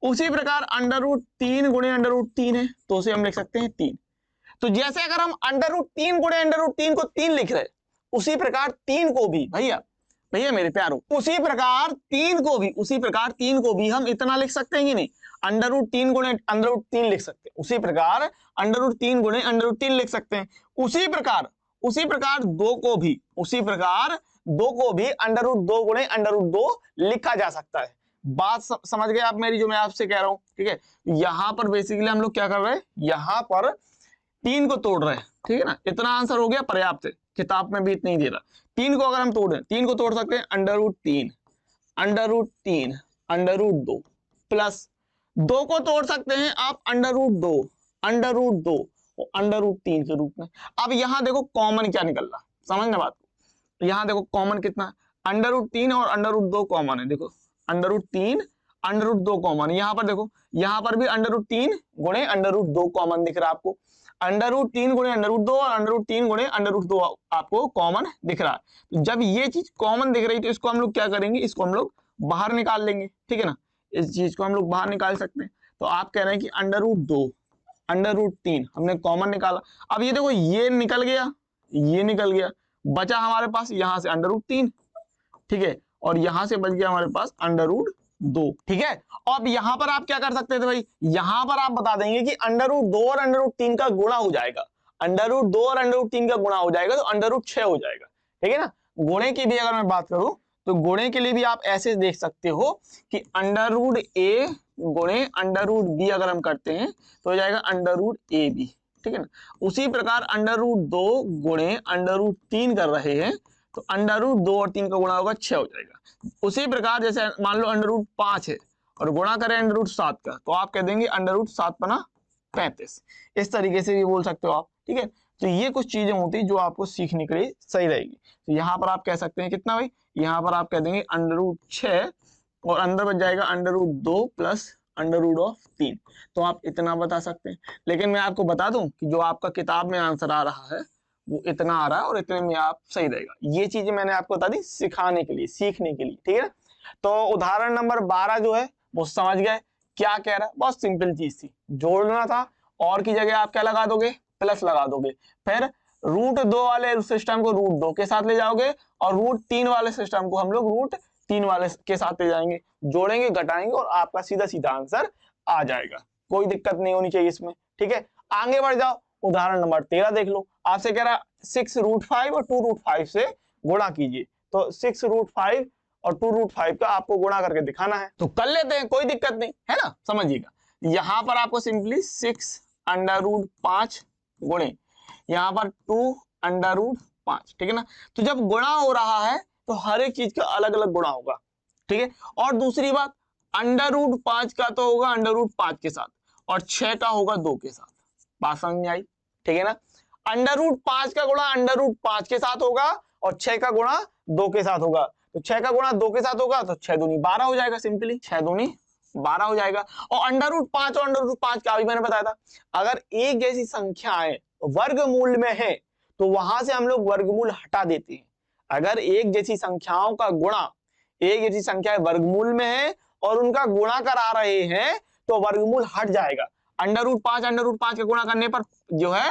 Speaker 1: उसी प्रकार √3 गुणे √3 है तो उसे हम लिख सकते हैं 3। तो जैसे अगर हम √3 गुणे √3 को 3 लिख रहे, उसी प्रकार 3 को भी भैया मेरे प्यारों, उसी प्रकार 3 को भी हम इतना लिख सकते हैं कि नहीं, √3 गुणे √3 लिख सकते हैं। उसी प्रकार √3 गुणे √3 लिख सकते हैं। उसी प्रकार 2 को भी √2 गुणे √2 लिखा जा सकता है। बात समझ गए आप मेरी, जो मैं आपसे कह रहा हूं, ठीक है। यहां पर बेसिकली हम लोग क्या कर रहे हैं, यहां पर 3 को तोड़ रहे हैं, ठीक है ना। इतना आंसर हो गया पर्याप्त है, किताब में भी इतना ही दे रहा। 3 को अगर हम तोड़ें, 3 को तोड़ सकते हैं √3 √2 प्लस 2 को तोड़ सकते हैं आप √2 √3 के रूप में। अब यहां देखो कॉमन क्या निकल रहा, समझना बात को। यहां देखो कॉमन कितना, √3 और √2 कॉमन है। देखो √3 √2 कॉमन, यहाँ पर देखो, यहाँ पर भी √3 गुणे √2 कॉमन दिख रहा है आपको। √3 गुणे √2 और √3 गुणे √2 आपको कॉमन दिख रहा है। तो जब ये चीज कॉमन दिख रही तो इसको हम लोग क्या करेंगे, इसको हम लोग बाहर निकाल लेंगे, ठीक है ना। इस चीज को हम लोग बाहर निकाल सकते हैं। तो आप कह रहे हैं कि √2 √3 हमने कॉमन निकाला। अब ये देखो ये निकल गया, बचा हमारे पास यहाँ से √3, ठीक है, और यहां से बच गया हमारे पास √2, ठीक है। अब यहां पर आप क्या कर सकते थे भाई, यहां पर आप बता देंगे कि √2 और √3 का गुणा हो जाएगा, √2 और √3 का गुणा हो जाएगा तो √6 हो जाएगा, ठीक है ना। गुणे की भी अगर मैं बात करूं तो गुणे के लिए भी आप ऐसे देख सकते हो कि √a गुणे √b अगर हम करते हैं तो हो जाएगा √ab, ठीक है ना। उसी प्रकार √2 गुणे √3 कर रहे हैं तो √2 और 3 का गुणा होगा 6 हो जाएगा। उसी प्रकार जैसे मान लो √5 है और गुणा करें √7 का, तो आप कह देंगे √7 × 35। इस तरीके से भी बोल सकते हो आप, ठीक है। तो ये कुछ चीजें होती है जो आपको सीखने के लिए सही रहेगी। तो यहाँ पर आप कह सकते हैं कितना भाई, यहाँ पर आप कह देंगे √6 और अंदर बच जाएगा √2 प्लस √3। तो आप इतना बता सकते हैं। लेकिन मैं आपको बता दूं कि जो आपका किताब में आंसर आ रहा है वो इतना आ रहा है और इतने में आप सही रहेगा। ये चीजें मैंने आपको बता दी सिखाने के लिए, सीखने के लिए, ठीक है। तो उदाहरण नंबर 12 जो है वो समझ गए क्या कह रहा है, बहुत सिंपल चीज थी, जोड़ना था और की जगह आप क्या लगा दोगे, प्लस लगा दोगे। फिर √2 वाले सिस्टम को √2 के साथ ले जाओगे और √3 वाले सिस्टम को हम लोग √3 वाले के साथ ले जाएंगे, जोड़ेंगे घटाएंगे और आपका सीधा सीधा आंसर आ जाएगा। कोई दिक्कत नहीं होनी चाहिए इसमें, ठीक है। आगे बढ़ जाओ, उदाहरण नंबर 13 देख लो। आपसे कह रहा 6√5 और 2√5 से गुणा कीजिए। तो 6√5 और 2√5 का आपको गुणा करके दिखाना है, तो कर लेते हैं, कोई दिक्कत नहीं है ना। समझिएगा, यहां पर आपको सिंपली 6√5 गुणे यहाँ पर √5, ठीक है ना। तो जब गुणा हो रहा है तो हर एक चीज का अलग अलग गुणा होगा, ठीक है। और दूसरी बात, √5 का तो होगा √5 के साथ, और 6 का होगा 2 के साथ। बात समझ में आई, ठीक है ना। √5 का गुणा √5 के साथ होगा और 6 का गुणा 2 के साथ होगा। तो 6 का गुणा 2 के साथ होगा तो 6 दूनी 12 हो जाएगा, सिंपली 6 दूनी 12 हो जाएगा। और √5 और √5 का भी मैंने बताया था, अगर एक जैसी संख्याएं वर्गमूल में है तो वहां से हम लोग वर्गमूल हटा देते हैं। अगर एक जैसी संख्याओं का गुणा, एक जैसी संख्याएं वर्गमूल में है और उनका गुणा करा रहे हैं तो वर्गमूल हट जाएगा। √5 का गुणा करने पर जो है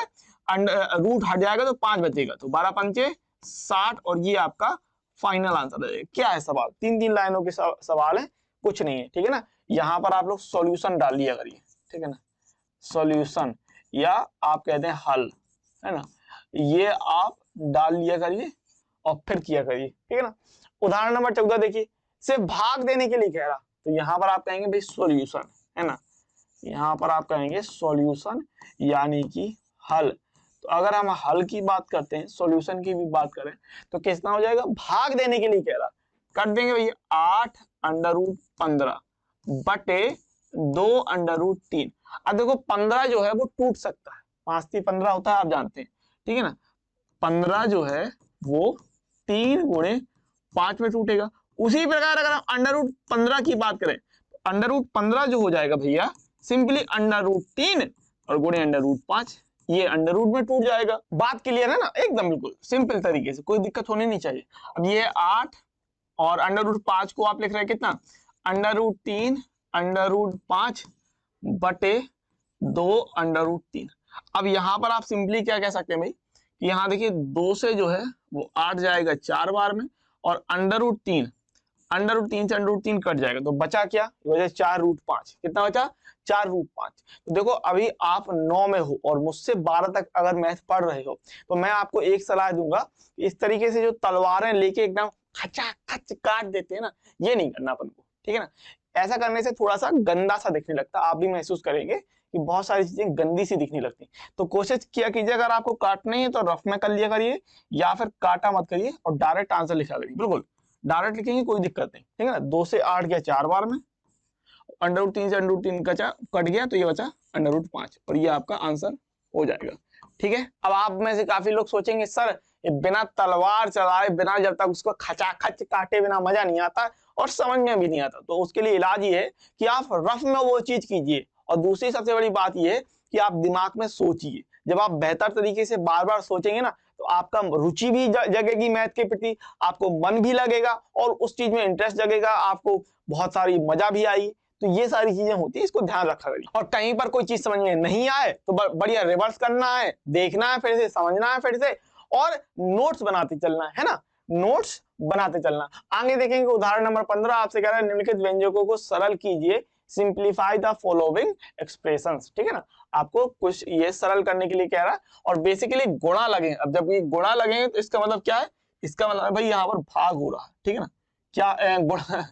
Speaker 1: रूट हट जाएगा तो 5 बचेगा, तो 12 पंचे 60, और ये आपका फाइनल आंसर है। क्या है सवाल, 3 लाइनों के सवाल है, कुछ नहीं है, ठीक है ना। यहाँ पर आप लोग सॉल्यूशन डाल लिया करिए, ठीक है ना, सॉल्यूशन या आप कहते हैं हल, है ना, ये आप डाल लिया करिए और फिर किया करिए, ठीक है ना। उदाहरण नंबर 14 देखिए, से भाग देने के लिए कह रहा, तो यहाँ पर आप कहेंगे भाई सॉल्यूशन, है ना, यहाँ पर आप कहेंगे सॉल्यूशन यानी कि हल। तो अगर हम हल की बात करते हैं, सॉल्यूशन की भी बात करें तो कितना हो जाएगा, भाग देने के लिए कह रहा, कर देंगे भैया 8 √15 बटे 2 √3। अब देखो 15 जो है वो टूट सकता है, 5 3 15 होता है, आप जानते हैं, ठीक है ना। 15 जो है वो 3 × 5 में टूटेगा। उसी प्रकार अगर हम √15 की बात करें तो √15 जो हो जाएगा भैया सिंपली √3 और गुणे √5, ये √ में टूट जाएगा। बात क्लियर है ना, एकदम बिल्कुल सिंपल तरीके से, कोई दिक्कत होनी नहीं चाहिए। अब ये 8 और √5 को आप लिख रहे हैं कितना, √3 √5 बटे 2 √3। अब यहाँ पर आप सिंपली क्या कह सकते हैं भाई, कि यहाँ देखिए 2 से जो है वो 8 जाएगा 4 बार में, और √3 से √3 कट जाएगा तो बचा क्या, वजह 4√5, कितना बचा 4√5। तो देखो अभी आप 9 में हो और मुझसे 12 तक अगर मैथ पढ़ रहे हो तो मैं आपको एक सलाह दूंगा, इस तरीके से जो तलवारें लेके एकदम खचा खच काट देते हैं ना, ये नहीं करना अपन को, ठीक है ना। ऐसा करने से थोड़ा सा गंदा सा दिखने लगता है, आप भी महसूस करेंगे कि बहुत सारी चीजें गंदी सी दिखने लगती। तो कोशिश किया कीजिए, अगर आपको काटनी है तो रफ में कर लिया करिए, या फिर काटा मत करिए और डायरेक्ट आंसर लिखा करिए। बिल्कुल डायरेक्ट लिखेंगे कोई दिक्कत नहीं, ठीक है ना। 2 से 8 गया 4 बार में, √3 से √3 कट गया तो ये बचा √5, और ये आपका आंसर हो जाएगा, ठीक है। अब आप में से काफी लोग सोचेंगे सर ये बिना तलवार चलाए, बिना जब तक उसको खचाखच काटे बिना मजा नहीं आता और समझ में भी नहीं आता। तो उसके लिए इलाज ये है कि आप रफ में वो चीज कीजिए, और दूसरी सबसे बड़ी बात ये है कि आप दिमाग में सोचिए। जब आप बेहतर तरीके से बार बार सोचेंगे ना तो आपका रुचि भी जगेगी मैथ के प्रति, आपको मन भी लगेगा और उस चीज में इंटरेस्ट जगेगा, आपको बहुत सारी मजा भी आएगी। तो ये सारी चीजें होती है, इसको ध्यान रखा करिए। और कहीं पर कोई चीज समझ में नहीं आए तो बढ़िया रिवर्स करना है, देखना है, फिर से समझना है, फिर से और नोट्स बनाते चलना है ना, नोट्स बनाते चलना। आगे देखेंगे उदाहरण नंबर 15 आपसे कह रहा है निम्नलिखित व्यंजकों को सरल कीजिए, सिंप्लीफाई द फॉलोइंग एक्सप्रेशंस, ठीक है ना। आपको कुछ ये सरल करने के लिए कह रहा है, और बेसिकली गुणा लगे। अब जब ये गुणा लगेंगे तो इसका मतलब क्या है, इसका मतलब भाई यहाँ पर भाग हो रहा है, ठीक है ना। क्या गुणा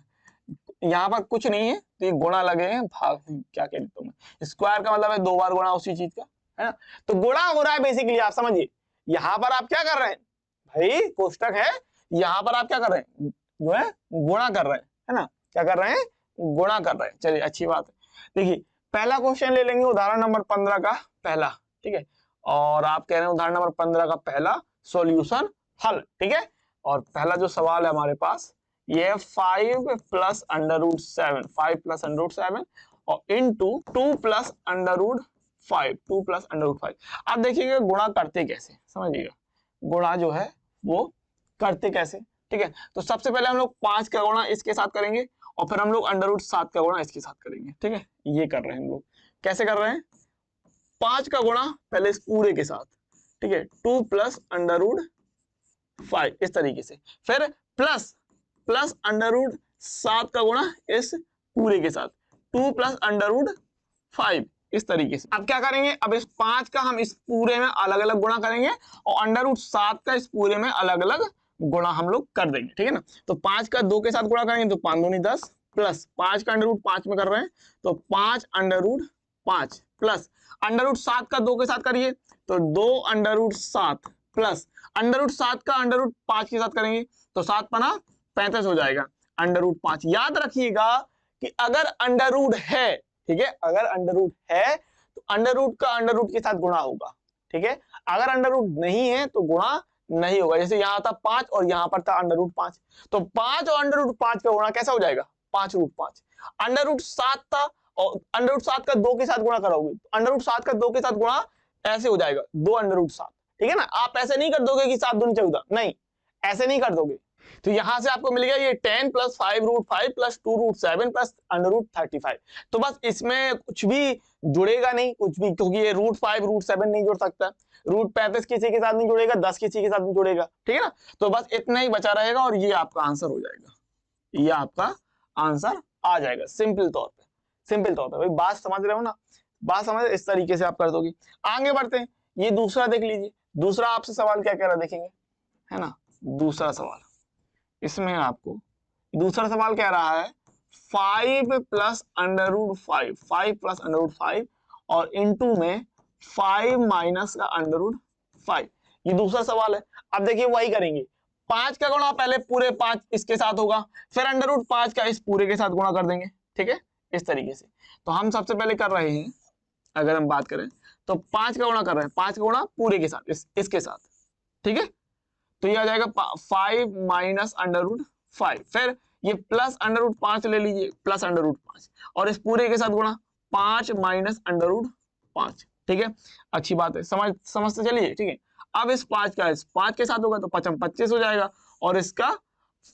Speaker 1: यहाँ पर कुछ नहीं है तो ये गुणा लगे हैं, भाग क्या कह देता हूँ मैं, स्क्वायर का मतलब है 2 बार गुणा उसी चीज का, है ना। तो गुणा हो रहा है बेसिकली, आप समझिए। यहाँ पर आप क्या कर रहे हैं भाई, कोष्टक है, यहाँ पर आप क्या कर रहे हैं, जो है गुणा कर रहे हैं, है ना, क्या कर रहे हैं, गुणा कर रहे हैं। चलिए अच्छी बात है। देखिए पहला क्वेश्चन ले लेंगे उदाहरण नंबर 15 का पहला, ठीक है, और आप कह रहे हैं उदाहरण नंबर 15 का पहला सॉल्यूशन हल, ठीक है। और पहला जो सवाल है हमारे पास ये 5 + √7, 5 + √7 और इनटू 2 + √5, 2 + √5। आप देखिएगा गुणा करते कैसे, समझिएगा गुणा जो है वो करते कैसे, ठीक है। तो सबसे पहले हम लोग 5 का गुणा इसके साथ करेंगे और फिर हम लोग √7 का गुणा इसके साथ करेंगे, ठीक है। ये कर रहे हैं हम लोग, कैसे कर रहे हैं, 5 का गुणा पहले इस पूरे के साथ, ठीक है, 2 + √5 इस तरीके से, फिर प्लस √7 का गुणा इस पूरे के साथ, 2 + √5 इस तरीके से। अब क्या करेंगे, अब इस 5 का हम इस पूरे में अलग अलग गुणा करेंगे और √7 का इस पूरे में अलग अलग गुणा हम लोग कर देंगे, ठीक है ना। तो 5 का 2 के साथ गुणा करेंगे तो 5 दूनी 10, प्लस 5 का √5 में कर रहे हैं तो 5 √5 प्लस √7 का 2 के साथ करिए तो 2 √7 प्लस अंडर रूट 7 का अंडर रूट 5 के साथ करेंगे तो 7 पना 35 हो जाएगा, अंडर रूट 5। याद रखिएगा कि अगर अंडर रूट है, ठीक है, अगर अंडर रूट है तो अंडर रूट का अंडर रूट के साथ गुणा होगा, ठीक है। अगर अंडर रूट नहीं है तो गुणा नहीं होगा। जैसे यहाँ था 5 और यहाँ पर था अंडर रूट 5, तो 5 और अंडर रूट 5 का गुणा कैसा हो जाएगा, 5 रूट 5। अंडर रूट 7 था और अंडर रूट 7 का 2 के साथ गुणा कराओगे तो अंडर रूट 7 का 2 के साथ गुणा ऐसे हो जाएगा 2 अंडर रूट 7, ठीक है ना। आप ऐसे नहीं कर दोगे कि 7 दूनी 14, नहीं, ऐसे नहीं कर दोगे। तो यहां से आपको मिल गया ये 10 plus 5 root 5 plus 2 root 7 plus under root 35। तो बस इसमें कुछ भी जुड़ेगा नहीं, कुछ भी, क्योंकि ये रूट 5 रूट 7 नहीं जुड़ सकता, रूट 35 किसी के साथ नहीं जुड़ेगा, 10 किसी के साथ नहीं जुड़ेगा, ठीक है ना। तो बस इतना ही बचा रहेगा और ये आपका आंसर हो जाएगा, ये आपका आंसर आ जाएगा सिंपल तौर पे। सिंपल तौर पे भाई बात समझ रहे हो ना, बात समझ, इस तरीके से आप कर दोगे। आगे बढ़ते हैं, ये दूसरा देख लीजिए, दूसरा आपसे सवाल क्या कह रहा है देखेंगे, है ना। दूसरा सवाल, इसमें आपको दूसरा सवाल कह रहा है 5 plus under root 5, 5 plus under root 5 और इनटू में 5 माइनस का अंडर रूट 5, ये दूसरा सवाल है। अब देखिए वही करेंगे, 5 का गुणा पहले पूरे 5 इसके साथ होगा, फिर अंडर रूट 5 का इस पूरे के साथ गुणा कर देंगे, ठीक है, इस तरीके से। तो हम सबसे पहले कर रहे हैं, अगर हम बात करें तो 5 का गुणा कर रहे हैं, 5 का गुणा पूरे के साथ इसके साथ, ठीक है। तो ये आ जाएगा 5 माइनस अंडर रूट 5, फिर ये प्लस अंडर रूट 5 ले लीजिए, प्लस अंडर रूट 5 और इस पूरे के साथ गुणा 5 माइनस अंडर रूट 5, ठीक है। अच्छी बात है, समझते चलिए, ठीक है। अब इस 5 का इस 5 के साथ होगा तो 5 25 हो जाएगा और इसका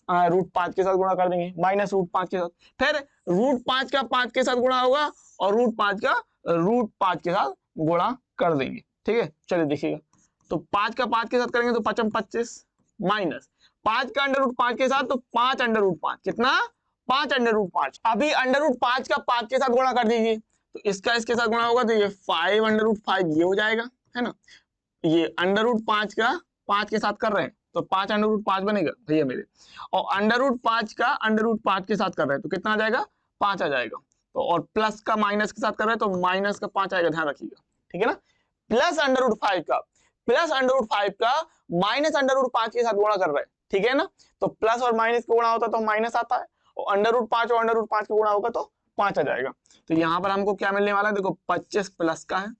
Speaker 1: रूट 5 के साथ गुणा कर देंगे, माइनस रूट 5 के साथ, फिर रूट 5 का 5 के साथ गुणा होगा और रूट 5 का रूट 5 के साथ गुणा कर देंगे, ठीक है। चलिए देखिएगा, तो 5 का 5 के साथ करेंगे तो 5 25 माइनस 5 का अंडर रूट 5 के साथ तो 5 अंडर रूट 5, कितना, 5 अंडर रूट 5। अभी अंडर रूट 5 का 5 के साथ गुणा कर दीजिए तो इसका इसके साथ गुणा होगा तो ये 5 अंडर रूट 5 ये हो जाएगा, है ना। ये अंडर रूट 5 का 5 के साथ कर रहे हैं तो 5 अंडर रूट 5 बनेगा भैया मेरे, और अंडर रूट 5 का अंडर रूट 5 के साथ कर रहे हैं तो कितना आ जाएगा, 5 आ जाएगा। तो और प्लस का माइनस के साथ कर रहे हैं तो माइनस का 5 आएगा, ध्यान रखिएगा, ठीक है ना। प्लस अंडर रूट 5 का माइनस अंडर रूट 5 के साथ गुणा कर रहे हैं, ठीक है ना। तो प्लस और माइनस का गुणा होता है तो माइनस आता है, और अंडर रूट 5 और अंडर रूट 5 का गुणा होगा तो 5 आ जाएगा। तो यहाँ पर हमको क्या मिलने वाला है, देखो 25 प्लस का है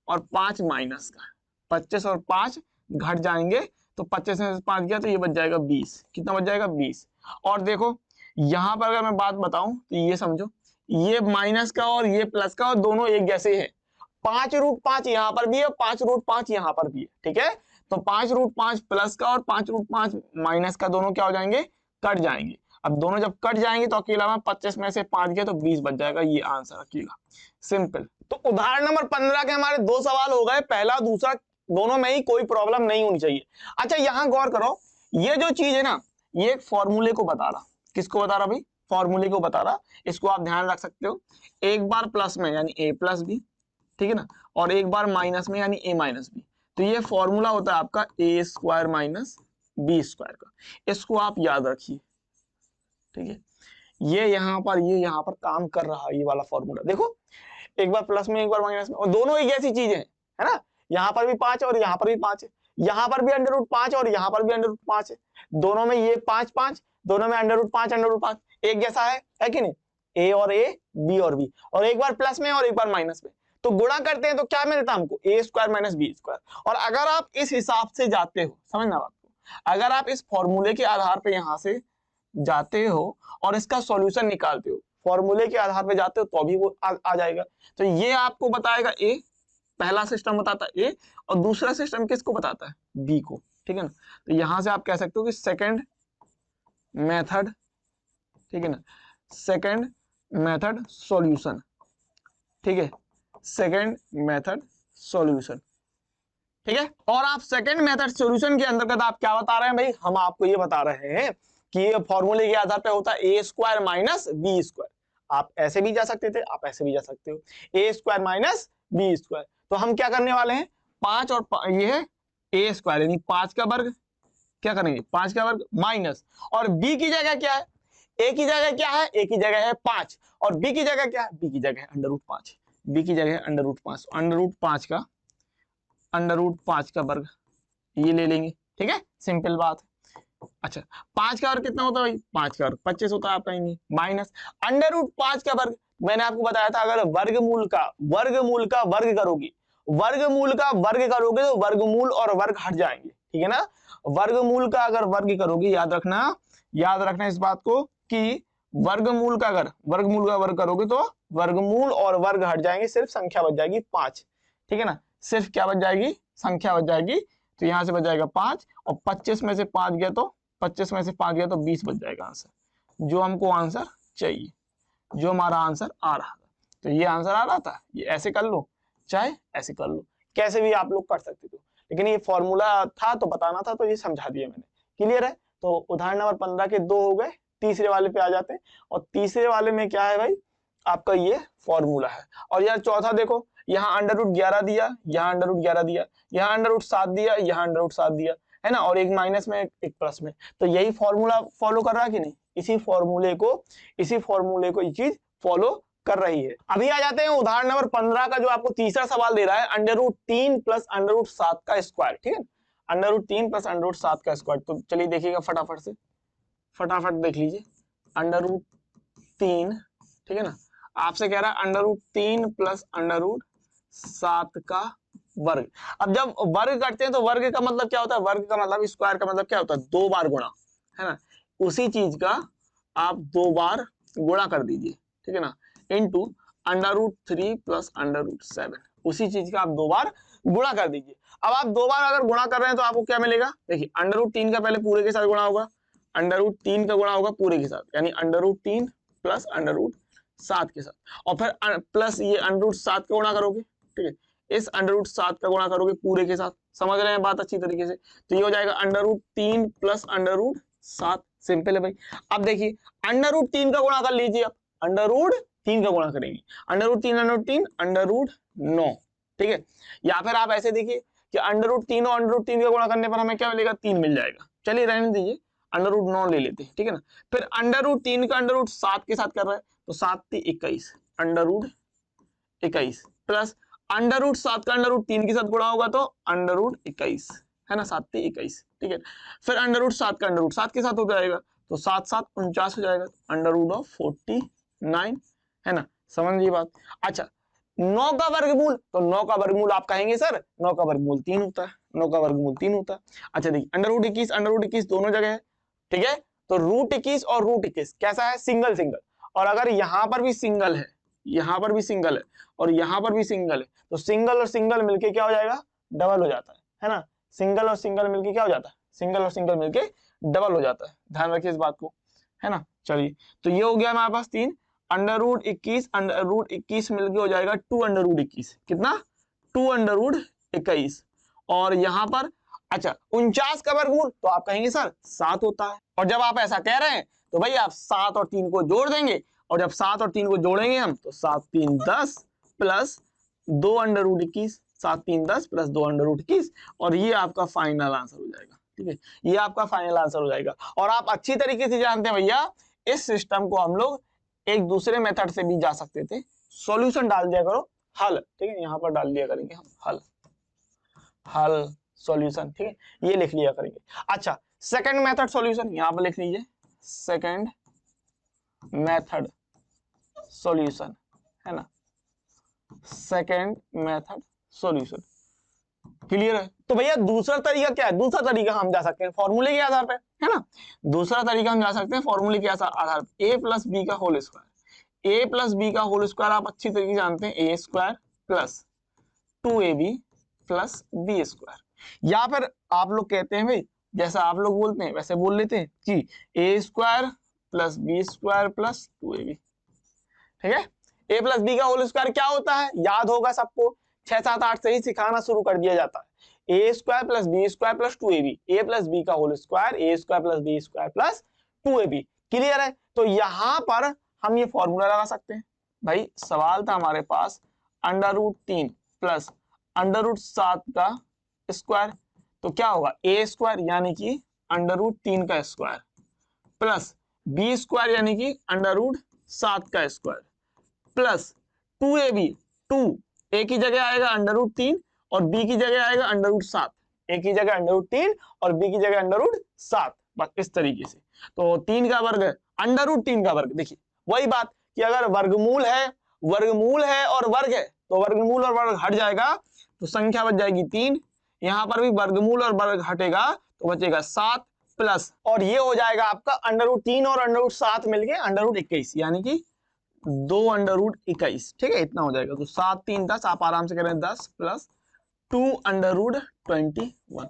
Speaker 1: और 5 माइनस का है, 25 और 5 घट जाएंगे तो 25 में से 5 गया तो ये बच जाएगा 20, कितना बच जाएगा 20। और देखो यहाँ पर अगर मैं बात बताऊं तो ये समझो, ये माइनस का और ये प्लस का और दोनों एक जैसे हैं, 5 रूट 5 यहाँ पर भी है, 5 रूट 5 यहाँ पर भी है, ठीक है। तो 5 रूट 5 प्लस का और 5 रूट 5 माइनस का दोनों क्या हो जाएंगे, कट जाएंगे। अब दोनों जब कट जाएंगे तो अकेला में 25 में से 5 गया तो 20 बच जाएगा, ये आंसर रखिएगा, सिंपल। तो उदाहरण नंबर 15 के हमारे 2 सवाल हो गए, पहला दूसरा, दोनों में ही कोई प्रॉब्लम नहीं होनी चाहिए। अच्छा यहाँ गौर करो, ये जो चीज है ना, ये एक फॉर्मूले को बता रहा, किसको बता रहा भाई, फॉर्मूले को बता रहा। इसको आप ध्यान रख सकते हो, एक बार प्लस में यानी a प्लस बी, ठीक है ना, और एक बार माइनस में यानी a माइनस बी। तो ये फॉर्मूला होता है आपका a square minus B square का, इसको आप याद रखिए, ठीक है। ये यहाँ पर काम कर रहा है, ये वाला फॉर्मूला देखो, एक बार प्लस में एक बार माइनस में, और दोनों एक जैसी चीजें है ना। यहाँ पर भी 5 और यहाँ पर भी 5 है, यहाँ पर भी अंडर रूट 5 और यहाँ पर भी अंडर रूट 5 है, दोनों में ये 5 5, दोनों में अंडर रूट 5 एक जैसा है कि नहीं, a और a, b और b, और एक बार प्लस में और एक बार माइनस में, तो गुणा करते हैं तो क्या मिलता है हमको, a square minus B square. और अगर आप इस हिसाब से जाते हो, समझना बात को, अगर आप इस फॉर्मूले के आधार पे यहाँ से जाते हो और इसका सॉल्यूशन निकालते हो, फॉर्मूले के आधार पे जाते हो तो भी वो आ जाएगा। तो ये आपको बताएगा a, पहला सिस्टम बताता है a, और दूसरा सिस्टम किसको बताता है, b को, ठीक है ना। तो यहां से आप कह सकते हो कि सेकंड मेथड, ठीक है ना, सेकंड मेथड सॉल्यूशन, ठीक है, सेकंड मेथड सॉल्यूशन, ठीक है। और आप सेकंड मेथड सॉल्यूशन के अंतर्गत आप क्या बता रहे हैं भाई, हम आपको ये बता रहे हैं कि ये फॉर्मूले के आधार पे होता है a square minus B square. आप ऐसे भी जा सकते थे, आप ऐसे भी जा सकते हो, a square minus B square. तो हम क्या करने वाले हैं, 5 और ये है a स्क्वायर यानी 5 का वर्ग, क्या करेंगे 5 का वर्ग माइनस, और b की जगह क्या है, a की जगह क्या है, a की जगह है 5, और b की जगह क्या है, b की जगह है अंडर रूट 5, b की जगह है अंडर रूट 5, अंडर रूट 5 का वर्ग ये ले लेंगे, ठीक है, सिंपल बात है। अच्छा 5 का वर्ग कितना होता है भाई, 5 का वर्ग 25 होता है, आप कहेंगे माइनस अंडर रूट 5 का वर्ग। मैंने आपको बताया था अगर वर्गमूल का वर्ग करोगे, वर्गमूल का वर्ग करोगे तो वर्गमूल और वर्ग हट जाएंगे, ठीक है ना। वर्गमूल का अगर वर्ग करोगे, याद रखना इस बात को कि वर्गमूल का वर्ग करोगे तो वर्गमूल और वर्ग हट जाएंगे, सिर्फ संख्या बच जाएगी 5, ठीक है ना। सिर्फ क्या बच जाएगी, संख्या बच जाएगी। तो यहां से बच जाएगा 5 और 25 में से 5 गया तो 20 बच जाएगा आंसर, जो हमको आंसर चाहिए, जो हमारा आंसर आ रहा था। तो ये आंसर आ रहा था, ये ऐसे कर लो चाहे ऐसे कर लो, कैसे भी आप लोग कर सकते थे, लेकिन ये फॉर्मूला था तो बताना था, तो ये समझा दिया मैंने। क्लियर है। तो उदाहरण नंबर 15 के 2 हो गए, तीसरे वाले पे आ जाते हैं। और तीसरे वाले में क्या है भाई, आपका ये फॉर्मूला है। और यार चौथा देखो, यहाँ अंडर रूट 11 दिया, यहाँ अंडर रूट 11 दिया, यहाँ अंडर रूट 7 दिया, यहाँ अंडर रूट 7 दिया, है ना, और एक माइनस में एक प्लस में। तो यही फॉर्मूला फॉलो कर रहा है कि नहीं, इसी फॉर्मूले को ये चीज फॉलो कर रही है। अभी आ जाते हैं उदाहरण नंबर 15 का, जो आपको तीसरा सवाल दे रहा है, under root 3 plus under root 7 का स्क्वायर, ठीक है, under root 3 plus under root 7 का स्क्वायर। तो चलिए देखिएगा फटाफट देख लीजिए, अंडर रूट 3, ठीक है ना, आपसे कह रहा है under root 3 plus under root 7 का वर्ग। अब जब वर्ग करते हैं तो वर्ग का मतलब क्या होता है, वर्ग का मतलब, स्क्वायर का मतलब क्या होता है, 2 बार गुणा, है ना। उसी चीज का आप 2 बार गुणा कर दीजिए, ठीक है ना, into under root 3 plus under root 7, उसी चीज का आप 2 बार गुणा कर दीजिए। अब आप 2 बार अगर गुणा कर रहे हैं तो आपको क्या मिलेगा, देखिए अंडर रूट 3 का पहले पूरे के साथ गुणा होगा, अंडर रूट 3 का गुणा होगा पूरे के साथ, यानी under root 3 plus under root 7 के साथ, और फिर प्लस ये अंडर रूट 7 का गुणा करोगे, ठीक है, इस अंडर रूट 7 का गुणा करोगे पूरे के साथ। समझ रहे हैं बात अच्छी तरीके से। तो ये हो जाएगा under root 3 plus under root 7, simple है भाई। अब देखिए अंडर रूट 3 का गुणा कर लीजिए, आप अंडर रूट 3 का गुणा करेंगे, अंडर रूट 3 अंडर रूट 9, ठीक है। या फिर आप ऐसे देखिए कि अंडर रूट 3 और अंडर रूट 3 का गुणा करने पर हमें क्या मिलेगा, 3 मिल जाएगा। चलिए रहने दीजिए, अंडर रूट 9 ले लेते हैं, ठीक है ना। फिर अंडर रूट 3 का अंडर रूट 7 के साथ कर रहा है, तो 7 3 21, under root 21 plus under root 7 का अंडर रूट 3 के साथ गुणा होगा तो अंडर रूट 21, है ना, 7 3 21, ठीक है। फिर अंडर रूट 7 का अंडर रूट 7 के साथ हो जाएगा, तो 7 7 49 हो जाएगा, अंडर रूट ऑफ 49, है ना, समझिए बात। अच्छा 9 का वर्गमूल, तो 9 का वर्गमूल आप कहेंगे सर 9 का वर्गमूल 3 होता है, 9 का वर्गमूल 3 होता है। अच्छा देखिए अंडर रूट 21 दोनों जगह है, ठीक है। तो रूट 21 और रूट 21 कैसा है, सिंगल सिंगल, और अगर यहां पर भी सिंगल है, यहां पर भी सिंगल है, और यहां पर भी सिंगल है, तो सिंगल और सिंगल मिलके क्या हो जाएगा, डबल हो जाता है ना। सिंगल और सिंगल मिलके क्या हो जाता है, सिंगल और सिंगल मिलके डबल हो जाता है, ध्यान रखिए इस बात को, है ना। चलिए तो ये हो गया हमारे पास 3, अंडर रूट 21 मिलके हो जाएगा 2 अंडर रूट 21, कितना 2 अंडर रूट 21, और यहां पर अच्छा 49 का वर्गमूल, तो आप कहेंगे सर 7 होता है। और जब आप ऐसा कह रहे हैं तो भाई आप 7 और 3 को जोड़ देंगे, और जब 7 और 3 को जोड़ेंगे हम तो 7 3 10 plus 2 under root 21, 7 3 10 plus 2 under root 21, और ये आपका फाइनल आंसर हो जाएगा, ठीक है, ये आपका फाइनल आंसर हो जाएगा। और आप अच्छी तरीके से जानते हैं भैया, इस सिस्टम को हम लोग एक दूसरे मेथड से भी जा सकते थे, सॉल्यूशन डाल दिया करो, हल, ठीक है, यहां पर डाल दिया करेंगे हम हल सॉल्यूशन, ठीक है, ये लिख लिया करेंगे। अच्छा सेकंड मेथड सॉल्यूशन यहां पर लिख लीजिए, सेकंड मेथड सॉल्यूशन, है ना, सेकंड मेथड सॉल्यूशन, क्लियर है। तो भैया दूसरा तरीका क्या है, दूसरा तरीका हम जा सकते हैं फॉर्मूले के आधार पे, है ना, दूसरा तरीका हम जा सकते हैं फॉर्मूले के आधार पे, a प्लस बी का whole square, a plus B का होल स्क्वायर आप अच्छी तरीके से जानते हैं, a square plus 2ab plus B square, या फिर आप लोग कहते हैं भाई जैसा आप लोग बोलते हैं वैसे बोल लेते हैं कि a square plus B square plus 2ab, ठीक है। a प्लस बी का होल स्क्वायर क्या होता है, याद होगा सबको, 6 7 8 से ही सिखाना शुरू कर दिया जाता है, a square plus B square plus 2ab, a plus B का whole square a square plus B square plus 2ab, clear है। तो यहां पर हम ये फॉर्मूला लगा सकते हैं भाई, सवाल था हमारे पास under root 3 plus under root 7 का स्क्वायर, तो क्या होगा a स्क्वायर यानी कि अंडर रूट 3 का स्क्वायर प्लस बी स्क्वायर यानी कि अंडर रूट 7 का स्क्वायर प्लस 2ab, 2 a की जगह आएगा अंडर रूट 3 और b की जगह आएगा अंडर रूट 7, ए की जगह √3 और बी की जगह √7, बस इस तरीके से। तो 3 का वर्ग √3 का वर्ग, देखिए वही बात कि अगर वर्गमूल है और वर्ग है तो वर्गमूल और वर्ग हट जाएगा तो संख्या बच जाएगी 3। यहाँ पर भी वर्गमूल और वर्ग हटेगा तो बचेगा 7 प्लस, और ये हो जाएगा आपका √3 और √7 मिलके √21, यानी कि 2 √21, ठीक है, इतना हो जाएगा। तो 7 3 10, आप आराम से करें 10 प्लस 2 √21,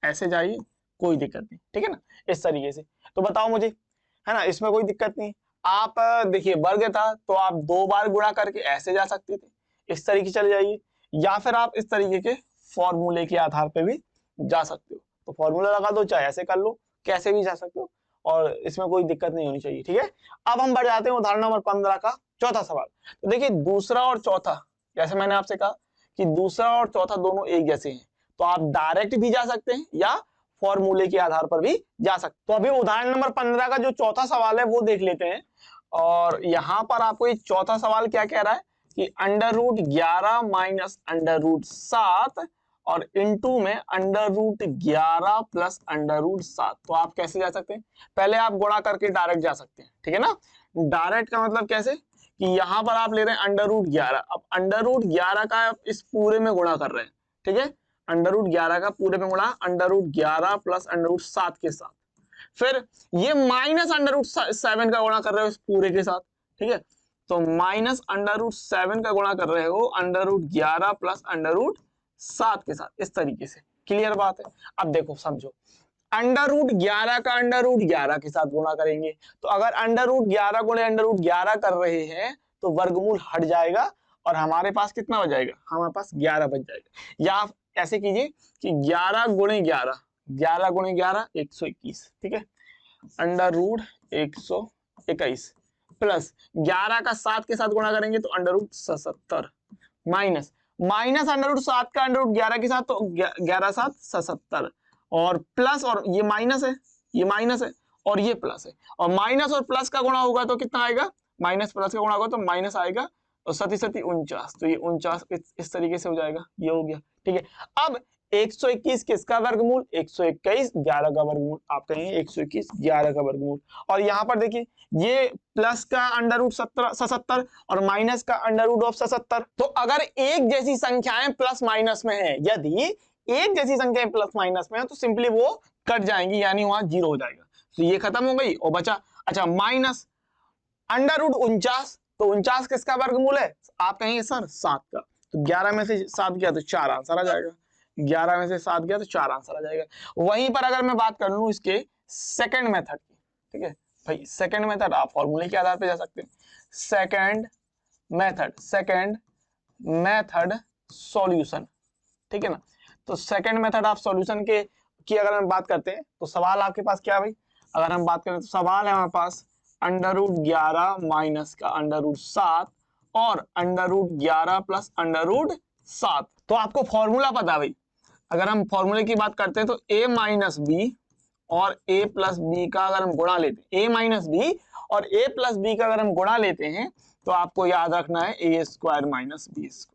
Speaker 1: ऐसे जाइए, कोई दिक्कत नहीं, ठीक है ना, इस तरीके से। तो बताओ मुझे, है ना, इसमें कोई दिक्कत नहीं। आप देखिए वर्ग था तो आप 2 बार गुणा करके ऐसे जा सकते थे, इस तरीके चले जाइए, या फिर आप इस तरीके के फॉर्मूले के आधार पे भी जा सकते हो। तो फॉर्मूला लगा दो, चाहे ऐसे कर लो, कैसे भी जा सकते हो, और इसमें कोई दिक्कत नहीं होनी चाहिए, ठीक है। अब हम बढ़ जाते हैं उदाहरण नंबर 15 का चौथा सवाल। तो देखिए दूसरा और चौथा, जैसे मैंने आपसे कहा कि दूसरा और चौथा दोनों एक जैसे हैं, तो आप डायरेक्ट भी जा सकते हैं या फॉर्मूले के आधार पर भी जा सकते। तो अभी उदाहरण नंबर 15 का जो चौथा सवाल है वो देख लेते हैं। और यहाँ पर आपको ये चौथा सवाल क्या कह रहा है कि √11 माइनस √7 और इनटू में √11 प्लस √7। तो आप कैसे जा सकते हैं, पहले आप गुणा करके डायरेक्ट जा सकते हैं, ठीक है ना। डायरेक्ट का मतलब कैसे कि यहाँ पर आप ले रहे हैं √11, अब √11 का आप इस पूरे में गुणा कर रहे हैं, ठीक है, √11 का पूरे में गुणा √11 प्लस √7 के साथ, फिर ये माइनस √7 का गुणा कर रहे हो इस पूरे के साथ, ठीक है, तो माइनस √7 का गुणा कर रहे हो √11 प्लस √7 के साथ, इस तरीके से। क्लियर बात है। अब देखो समझो, √11 का √11 के साथ गुणा करेंगे, तो अगर √11 गुणे √11 कर रहे हैं तो वर्गमूल हट जाएगा और हमारे पास कितना बच जाएगा, हमारे पास 11 बच जाएगा। या ऐसे कीजिए कि 11 गुणे 11, 11 गुणे 11 121, ठीक है, √121 प्लस 11 का 7 के साथ गुणा करेंगे तो √77 माइनस √7 का √11 के साथ, तो 11 7 77, और प्लस, और ये माइनस है, ये माइनस है और ये प्लस है, और माइनस और प्लस का गुणा होगा तो कितना आएगा, माइनस प्लस का गुणा होगा तो माइनस आएगा, और 7 7 49, तो ये 49 इस तरीके से हो जाएगा, ये हो गया, ठीक है। अब 121 किसका वर्गमूल, 121 11 का वर्गमूल, आप कहेंगे 121 11 का वर्गमूल। और यहाँ पर देखिए ये प्लस का √77 और माइनस का √77। तो अगर एक जैसी संख्याएं प्लस माइनस में है, यदि एक जैसी संख्याएं प्लस माइनस में है तो सिंपली वो कट जाएंगी, यानी वहां 0 हो जाएगा, तो ये खत्म हो गई और बचा, अच्छा माइनस √49, तो 49 किसका वर्गमूल है, आप कहेंगे सर 7 का, तो 11 में से 7 गया तो 4 आंसर आ जाएगा, 11 में से 7 गया तो 4 आंसर आ जाएगा। वहीं पर अगर मैं बात कर लूं इसके सेकंड मेथड की, ठीक है भाई, सेकंड मेथड आप फॉर्मूले के आधार पे जा सकते हैं, सेकंड मेथड सॉल्यूशन, ठीक है ना। तो सेकंड मेथड आप सॉल्यूशन के की अगर हम बात करते हैं तो सवाल आपके पास क्या है भाई, अगर हम बात करें तो सवाल है हमारे पास √11 माइनस का √7 और √11 प्लस √7। तो आपको फॉर्मूला पता है भाई, अगर हम फॉर्मूले की बात करते हैं तो a माइनस बी और a प्लस बी का अगर हम गुणा लेते हैं, a माइनस बी और a प्लस बी का अगर हम गुणा लेते हैं तो आपको याद रखना है a² माइनस b²,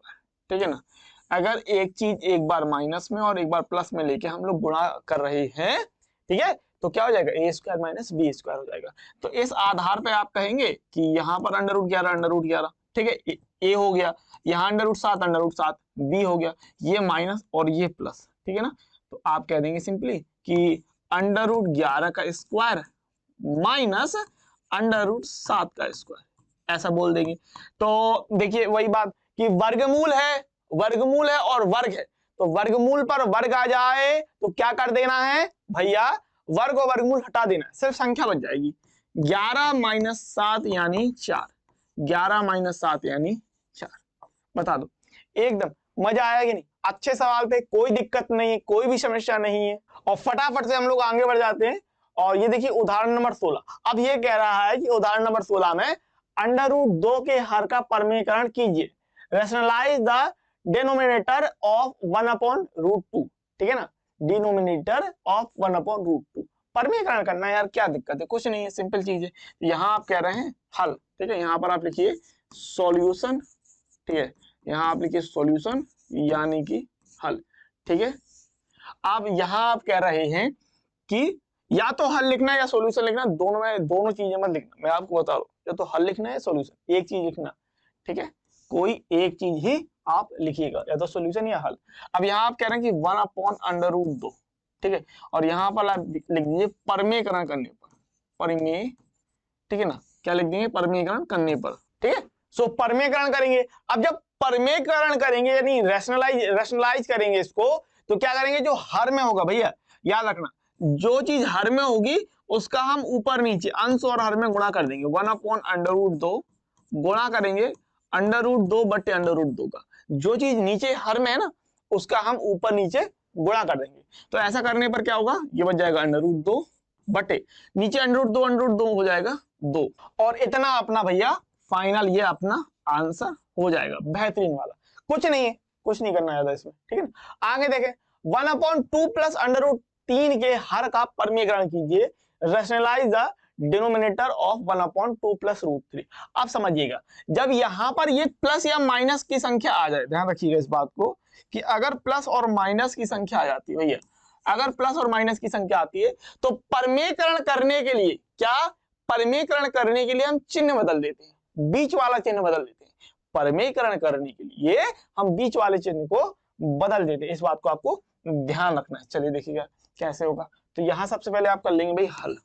Speaker 1: ठीक है ना। अगर एक चीज एक बार माइनस में और एक बार प्लस में लेके हम लोग गुणा कर रहे हैं, ठीक है, तो क्या हो जाएगा, a² माइनस b² हो जाएगा। तो इस आधार पे आप कहेंगे कि यहाँ पर √11, ठीक है, a हो गया, यहाँ √7 b हो गया, ये माइनस और ये प्लस, ठीक है ना। तो आप कह देंगे सिंपली कि √11 का स्क्वायर माइनस √7 का स्क्वायर, ऐसा बोल देंगे। तो देखिए वही बात कि वर्गमूल है और वर्ग है, तो वर्गमूल पर वर्ग आ जाए तो क्या कर देना है भैया, वर्ग और वर्गमूल हटा देना है, सिर्फ संख्या बच जाएगी। 11 माइनस 7 यानी 4, 11 माइनस 7 यानी 4, बता दो, एकदम मजा आया कि नहीं। अच्छे सवाल थे, कोई दिक्कत नहीं है, कोई भी समस्या नहीं है, और फटाफट से हम लोग आगे बढ़ जाते हैं। और ये देखिए उदाहरण नंबर 16, अब ये कह रहा है कि उदाहरण नंबर 16 में √2 के हर का परमीकरण कीजिए, रैशनलाइज द डिनोमिनेटर ऑफ 1/√2, ठीक है ना, डिनोमिनेटर ऑफ 1/√2 परमीकरण करना है यार, क्या दिक्कत है, कुछ नहीं है, सिंपल चीज है। यहाँ आप कह रहे हैं हल, ठीक है, यहाँ पर आप लिखिए सॉल्यूशन, ठीक है, यहाँ आप लिखिए सॉल्यूशन यानी कि हल, ठीक है। आप यहाँ आप कह रहे हैं कि या तो हल लिखना है या सॉल्यूशन लिखना, दोनों चीजें मत लिखना, मैं आपको बता रहा हूँ, या तो हल लिखना है या सॉल्यूशन, एक चीज लिखना, ठीक है, कोई एक चीज ही आप लिखिएगा, या तो सॉल्यूशन या हल। अब यहाँ आप कह रहे हैं कि 1/√2, ठीक है, और यहाँ पर आप लिख दीजिए परमेकरण करने पर, ठीक है ना, क्या लिख देंगे, परमेकरण करने पर, ठीक है। सो परमेकरण करेंगे, अब जब परमेकरण करेंगे यानी रैशनलाइज करेंगे इसको, तो क्या करेंगे, जो हर में होगा भैया याद रखना, जो चीज हर में होगी उसका हम ऊपर नीचे अंश और हर में गुणा कर देंगे, 1/√2 गुणा करेंगे √2 बटे √2 का, जो चीज नीचे हर में है ना उसका हम ऊपर नीचे गुणा कर देंगे। तो ऐसा करने पर क्या होगा, ये बच जाएगा √2 बटे नीचे √2 हो जाएगा 2, और इतना अपना भैया फाइनल ये अपना आंसर हो जाएगा, बेहतरीन वाला, कुछ नहीं है, कुछ नहीं करना ज्यादा इसमें, ठीक है ना। आगे देखें, 1/2 प्लस √3 के हर का परमीकरण कीजिए, rationalize the denominator of 1/2 plus √3। आप समझिएगा, जब यहां पर ये प्लस या माइनस की संख्या आ जाए, ध्यान रखिएगा इस बात को कि अगर प्लस और माइनस की संख्या आ जाती है भैया, अगर प्लस और माइनस की संख्या आती है तो परमीकरण करने के लिए क्या, परमीकरण करने के लिए हम चिन्ह बदल देते हैं, बीच वाला चिन्ह बदल देते हैं, परमीकरण करने के लिए हम बीच वाले चिन्ह को बदल देते हैं, इस बात को आपको ध्यान रखना है। चलिए देखिएगा कैसे होगा, तो यहां सबसे पहले आप कर लेंगे भाई हल,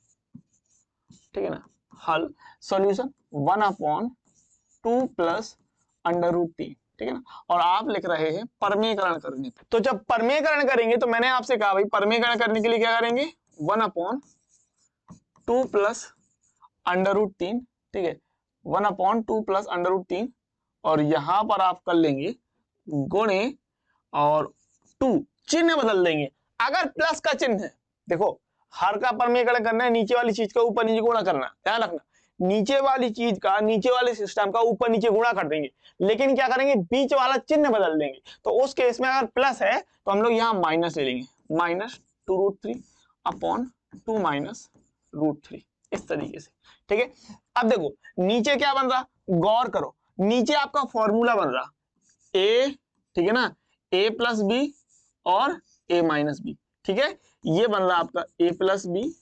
Speaker 1: ठीक है ना, हल सॉल्यूशन 1/2 प्लस √3, ठीक है ना, और आप लिख रहे हैं परमीकरण करने। तो जब परमीकरण करेंगे तो मैंने आपसे कहा भाई परमीकरण करने के लिए क्या करेंगे, 1/2 प्लस √3, ठीक है, 1/2 प्लस √3, और यहां पर आप कर लेंगे गुणे और 2, चिन्ह बदल देंगे। अगर प्लस का चिन्ह है, देखो हर का परमीकरण करना है, नीचे वाली चीज का ऊपर नीचे गुणा करना, ध्यान रखना, नीचे वाली चीज का नीचे वाले सिस्टम का ऊपर नीचे गुणा कर देंगे, लेकिन क्या करेंगे, बीच वाला चिन्ह बदल देंगे। तो उस केस में अगर प्लस है तो हम लोग यहाँ माइनस ले लेंगे, -2√3/2 माइनस √3, इस तरीके से, ठीक है। अब देखो नीचे क्या बन रहा, गौर करो, नीचे आपका फॉर्मूला बन रहा a, ठीक है ना, a प्लस बी और a माइनस बी, ठीक है, ये बन रहा आपका a प्लस बी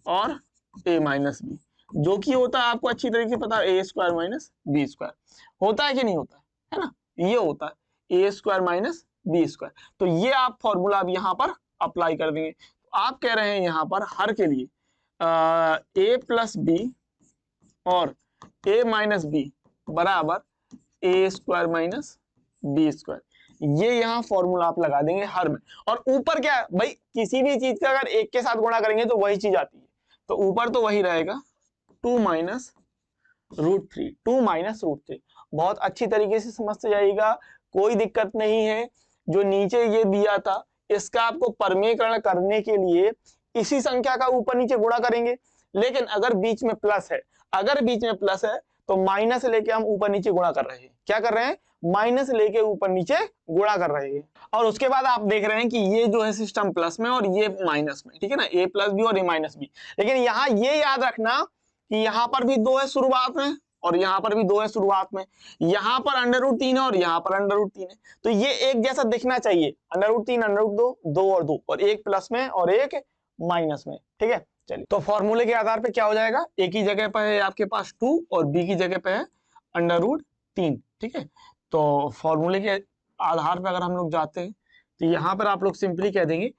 Speaker 1: और a माइनस बी, जो कि होता है आपको अच्छी तरीके से पता है a² माइनस b², होता है कि नहीं होता है ना, ये होता है a² माइनस b²। तो ये आप फॉर्मूला अब यहाँ पर अप्लाई कर देंगे। तो आप कह रहे हैं यहाँ पर हर के लिए a प्लस बी और a माइनस बी बराबर a² माइनस b², ये यहाँ फॉर्मूला आप लगा देंगे हर में। और ऊपर क्या भाई, किसी भी चीज का अगर एक के साथ गुणा करेंगे तो वही चीज आती है, तो ऊपर तो वही रहेगा 2 माइनस √3, बहुत अच्छी तरीके से समझते जाइएगा, कोई दिक्कत नहीं है। जो नीचे ये दिया था इसका आपको परमीकरण करने के लिए इसी संख्या का ऊपर नीचे गुणा करेंगे, लेकिन अगर बीच में प्लस है, अगर बीच में प्लस है तो माइनस लेके हम ऊपर नीचे गुणा कर रहे हैं, क्या कर रहे हैं, माइनस लेके ऊपर नीचे गुणा कर रहे हैं। और उसके बाद आप देख रहे हैं कि ये जो है सिस्टम प्लस में और ये माइनस में, ठीक है ना, a प्लस बी और a माइनस बी। लेकिन यहाँ ये याद रखना कि यहाँ पर भी 2 है शुरुआत में और यहाँ पर भी 2 है शुरुआत में, यहाँ पर √3 है और यहाँ पर √3 है, तो ये एक जैसा दिखना चाहिए, √3 √2, 2 और 2, और एक प्लस में और एक माइनस में, ठीक है। चलिए तो फॉर्मूले के आधार पे क्या हो जाएगा, एक ही जगह पर है आपके पास 2 और बी की जगह पे है √3, ठीक है। तो फॉर्मूले के आधार पर अगर हम लोग जाते हैं तो यहाँ पर आप लोग सिंपली कह देंगे,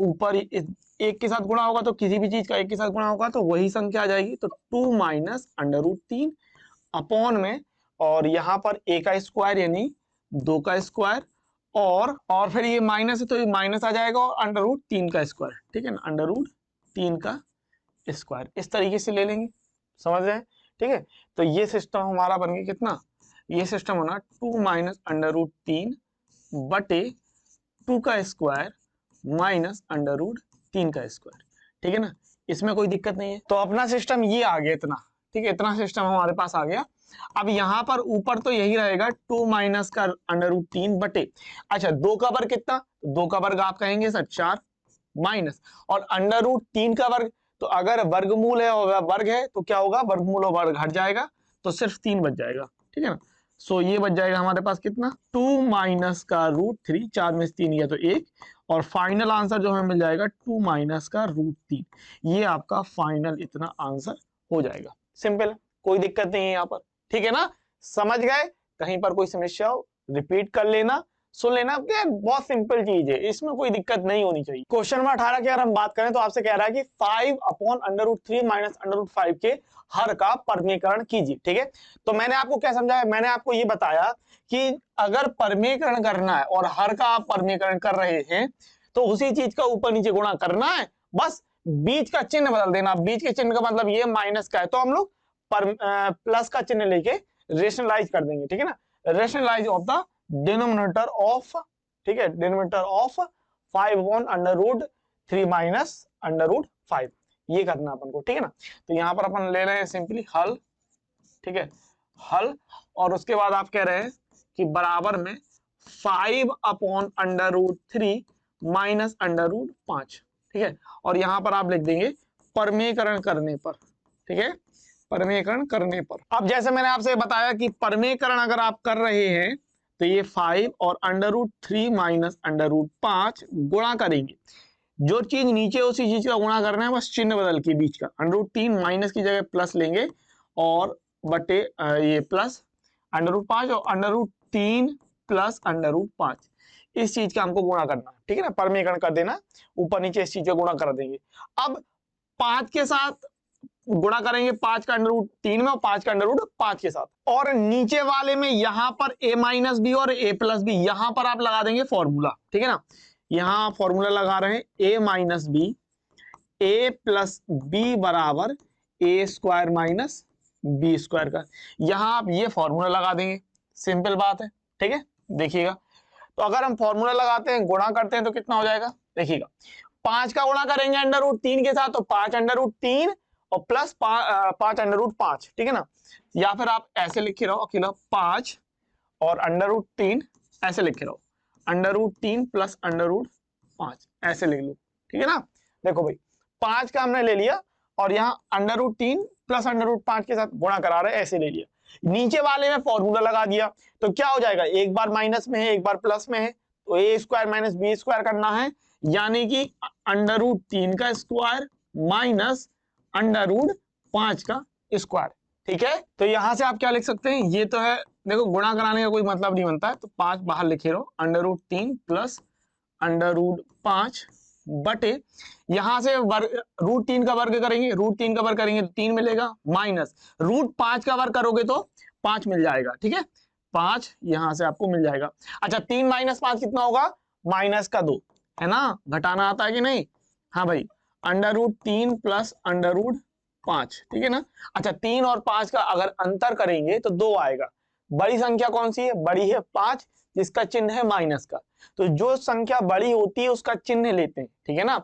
Speaker 1: ऊपर एक के साथ गुणा होगा तो किसी भी चीज का एक के साथ गुणा होगा तो वही संख्या आ जाएगी, तो 2 माइनस √3 अपॉन में, और यहाँ पर a का स्क्वायर यानी 2 का स्क्वायर, और फिर ये माइनस है तो ये माइनस आ जाएगा और √3 का स्क्वायर, ठीक है ना, √3 का स्क्वायर, इस तरीके से ले लेंगे, समझ रहे हैं, ठीक है। तो ये सिस्टम हमारा बन गया कितना, ये सिस्टम होना 2 माइनस √3 बटे 2 का स्क्वायर माइनस √3 का स्क्वायर, ठीक है ना, इसमें कोई दिक्कत नहीं है। तो अपना सिस्टम ये आ गया इतना, ठीक है, इतना सिस्टम हमारे पास आ गया। अब यहाँ पर ऊपर तो यही रहेगा 2 माइनस का √3 बटे, अच्छा 2 का वर्ग कितना, 2 का वर्ग आप कहेंगे सर 4 माइनस, और √3 का वर्ग, तो अगर वर्गमूल है और वर्ग है तो क्या होगा, वर्गमूल और वर्ग हट जाएगा तो सिर्फ 3 बच जाएगा, ठीक है ना। सो ये बच जाएगा हमारे पास कितना, 2 माइनस का √3, 4 में से 3 गया तो 1, और फाइनल आंसर जो हमें मिल जाएगा 2 माइनस का √3। ये आपका फाइनल इतना आंसर हो जाएगा। सिंपल, कोई दिक्कत नहीं है यहाँ पर, ठीक है ना, समझ गए। कहीं पर कोई समस्या हो रिपीट कर लेना, सुन लेना, बहुत सिंपल चीज है, इसमें कोई दिक्कत नहीं होनी चाहिए। क्वेश्चन नंबर 18 की अगर हम बात करें तो आपसे कह रहा है कि 5/√3 माइनस √5 के हर का परमीकरण कीजिए, ठीक है। तो मैंने आपको क्या समझाया, मैंने आपको ये बताया कि अगर परमीकरण करना है और हर का आप परमीकरण कर रहे हैं तो उसी चीज का ऊपर नीचे गुणा करना है, बस बीच का चिन्ह बदल देना। बीच के चिन्ह का मतलब ये माइनस का है तो हम लोग प्लस का चिन्ह लेके रेशनलाइज कर देंगे, ठीक है ना, rationalize of the denominator of, ठीक है, डिनोमिनेटर ऑफ 5/√3 माइनस √5, ये करना अपन को, ठीक है ना। तो यहां पर अपन ले रहे हैं सिंपली हल, ठीक है, हल, और उसके बाद आप कह रहे हैं कि बराबर में 5/√3 माइनस √5, ठीक है, और यहां पर आप लिख देंगे परमीकरण करने पर, ठीक है, परमीकरण करने पर। अब जैसे मैंने आपसे बताया कि परमीकरण अगर आप कर रहे हैं तो ये 5 और √3 माइनस √5 गुणा करेंगे, जो चीज नीचे उसी चीज का गुणा करना है, बस चिन्ह बदल के बीच का, √3 माइनस की जगह प्लस लेंगे और बटे ये प्लस √5 और √3 प्लस √5, इस चीज का हमको गुणा करना, ठीक है ना, परमीकरण कर देना, ऊपर नीचे इस चीज का गुणा कर देंगे। अब 5 के साथ गुणा करेंगे, 5 का √3 में और 5 का √5 के साथ, और नीचे वाले में यहां पर a माइनस बी और a प्लस बी, यहां पर आप लगा देंगे फॉर्मूला, ठीक है ना, यहां फॉर्मूला लगा रहे हैं a minus B, a plus B बराबर a square minus B square का, यहां आप ये फॉर्मूला लगा देंगे, सिंपल बात है, ठीक है। देखिएगा, तो अगर हम फॉर्मूला लगाते हैं, गुणा करते हैं तो कितना हो जाएगा, देखिएगा, 5 का गुणा करेंगे √3 के साथ तो 5/3 और प्लस 5/5, ठीक है ना, या फिर आप ऐसे लिखे रहो अकेला 5 और √3 ऐसे लिखे रहो, √3 प्लस √5 ऐसे लिख लो, ठीक है ना। देखो भाई, 5 का हमने ले लिया और यहाँ √3 प्लस √5 के साथ गुणा करा रहे, ऐसे ले लिया, नीचे वाले में फॉर्मूला लगा दिया, तो क्या हो जाएगा, एक बार माइनस में है एक बार प्लस में है, तो a square minus B square करना है, यानी कि √3 का स्क्वायर माइनस √5 का स्क्वायर, ठीक है। तो यहां से आप क्या लिख सकते हैं, ये तो है, देखो गुणा कराने का कोई मतलब नहीं बनता है, तो 5 बाहर लिखे रहो, √3 प्लस √5 बटे, यहां से √3 का वर्ग करेंगे, √3 का वर्ग करेंगे तो 3 मिलेगा, माइनस √5 का वर्ग करोगे तो 5 मिल जाएगा, ठीक है, 5 यहां से आपको मिल जाएगा। अच्छा, 3 माइनस 5 कितना होगा, माइनस का 2, है ना, घटाना आता है कि नहीं, हाँ भाई, √3 प्लस √5, ठीक है ना। अच्छा, 3 और 5 का अगर अंतर करेंगे तो 2 आएगा, बड़ी संख्या कौन सी है, बड़ी है 5, जिसका चिन्ह है माइनस का, तो जो संख्या बड़ी होती है उसका चिन्ह लेते हैं, ठीक है ना,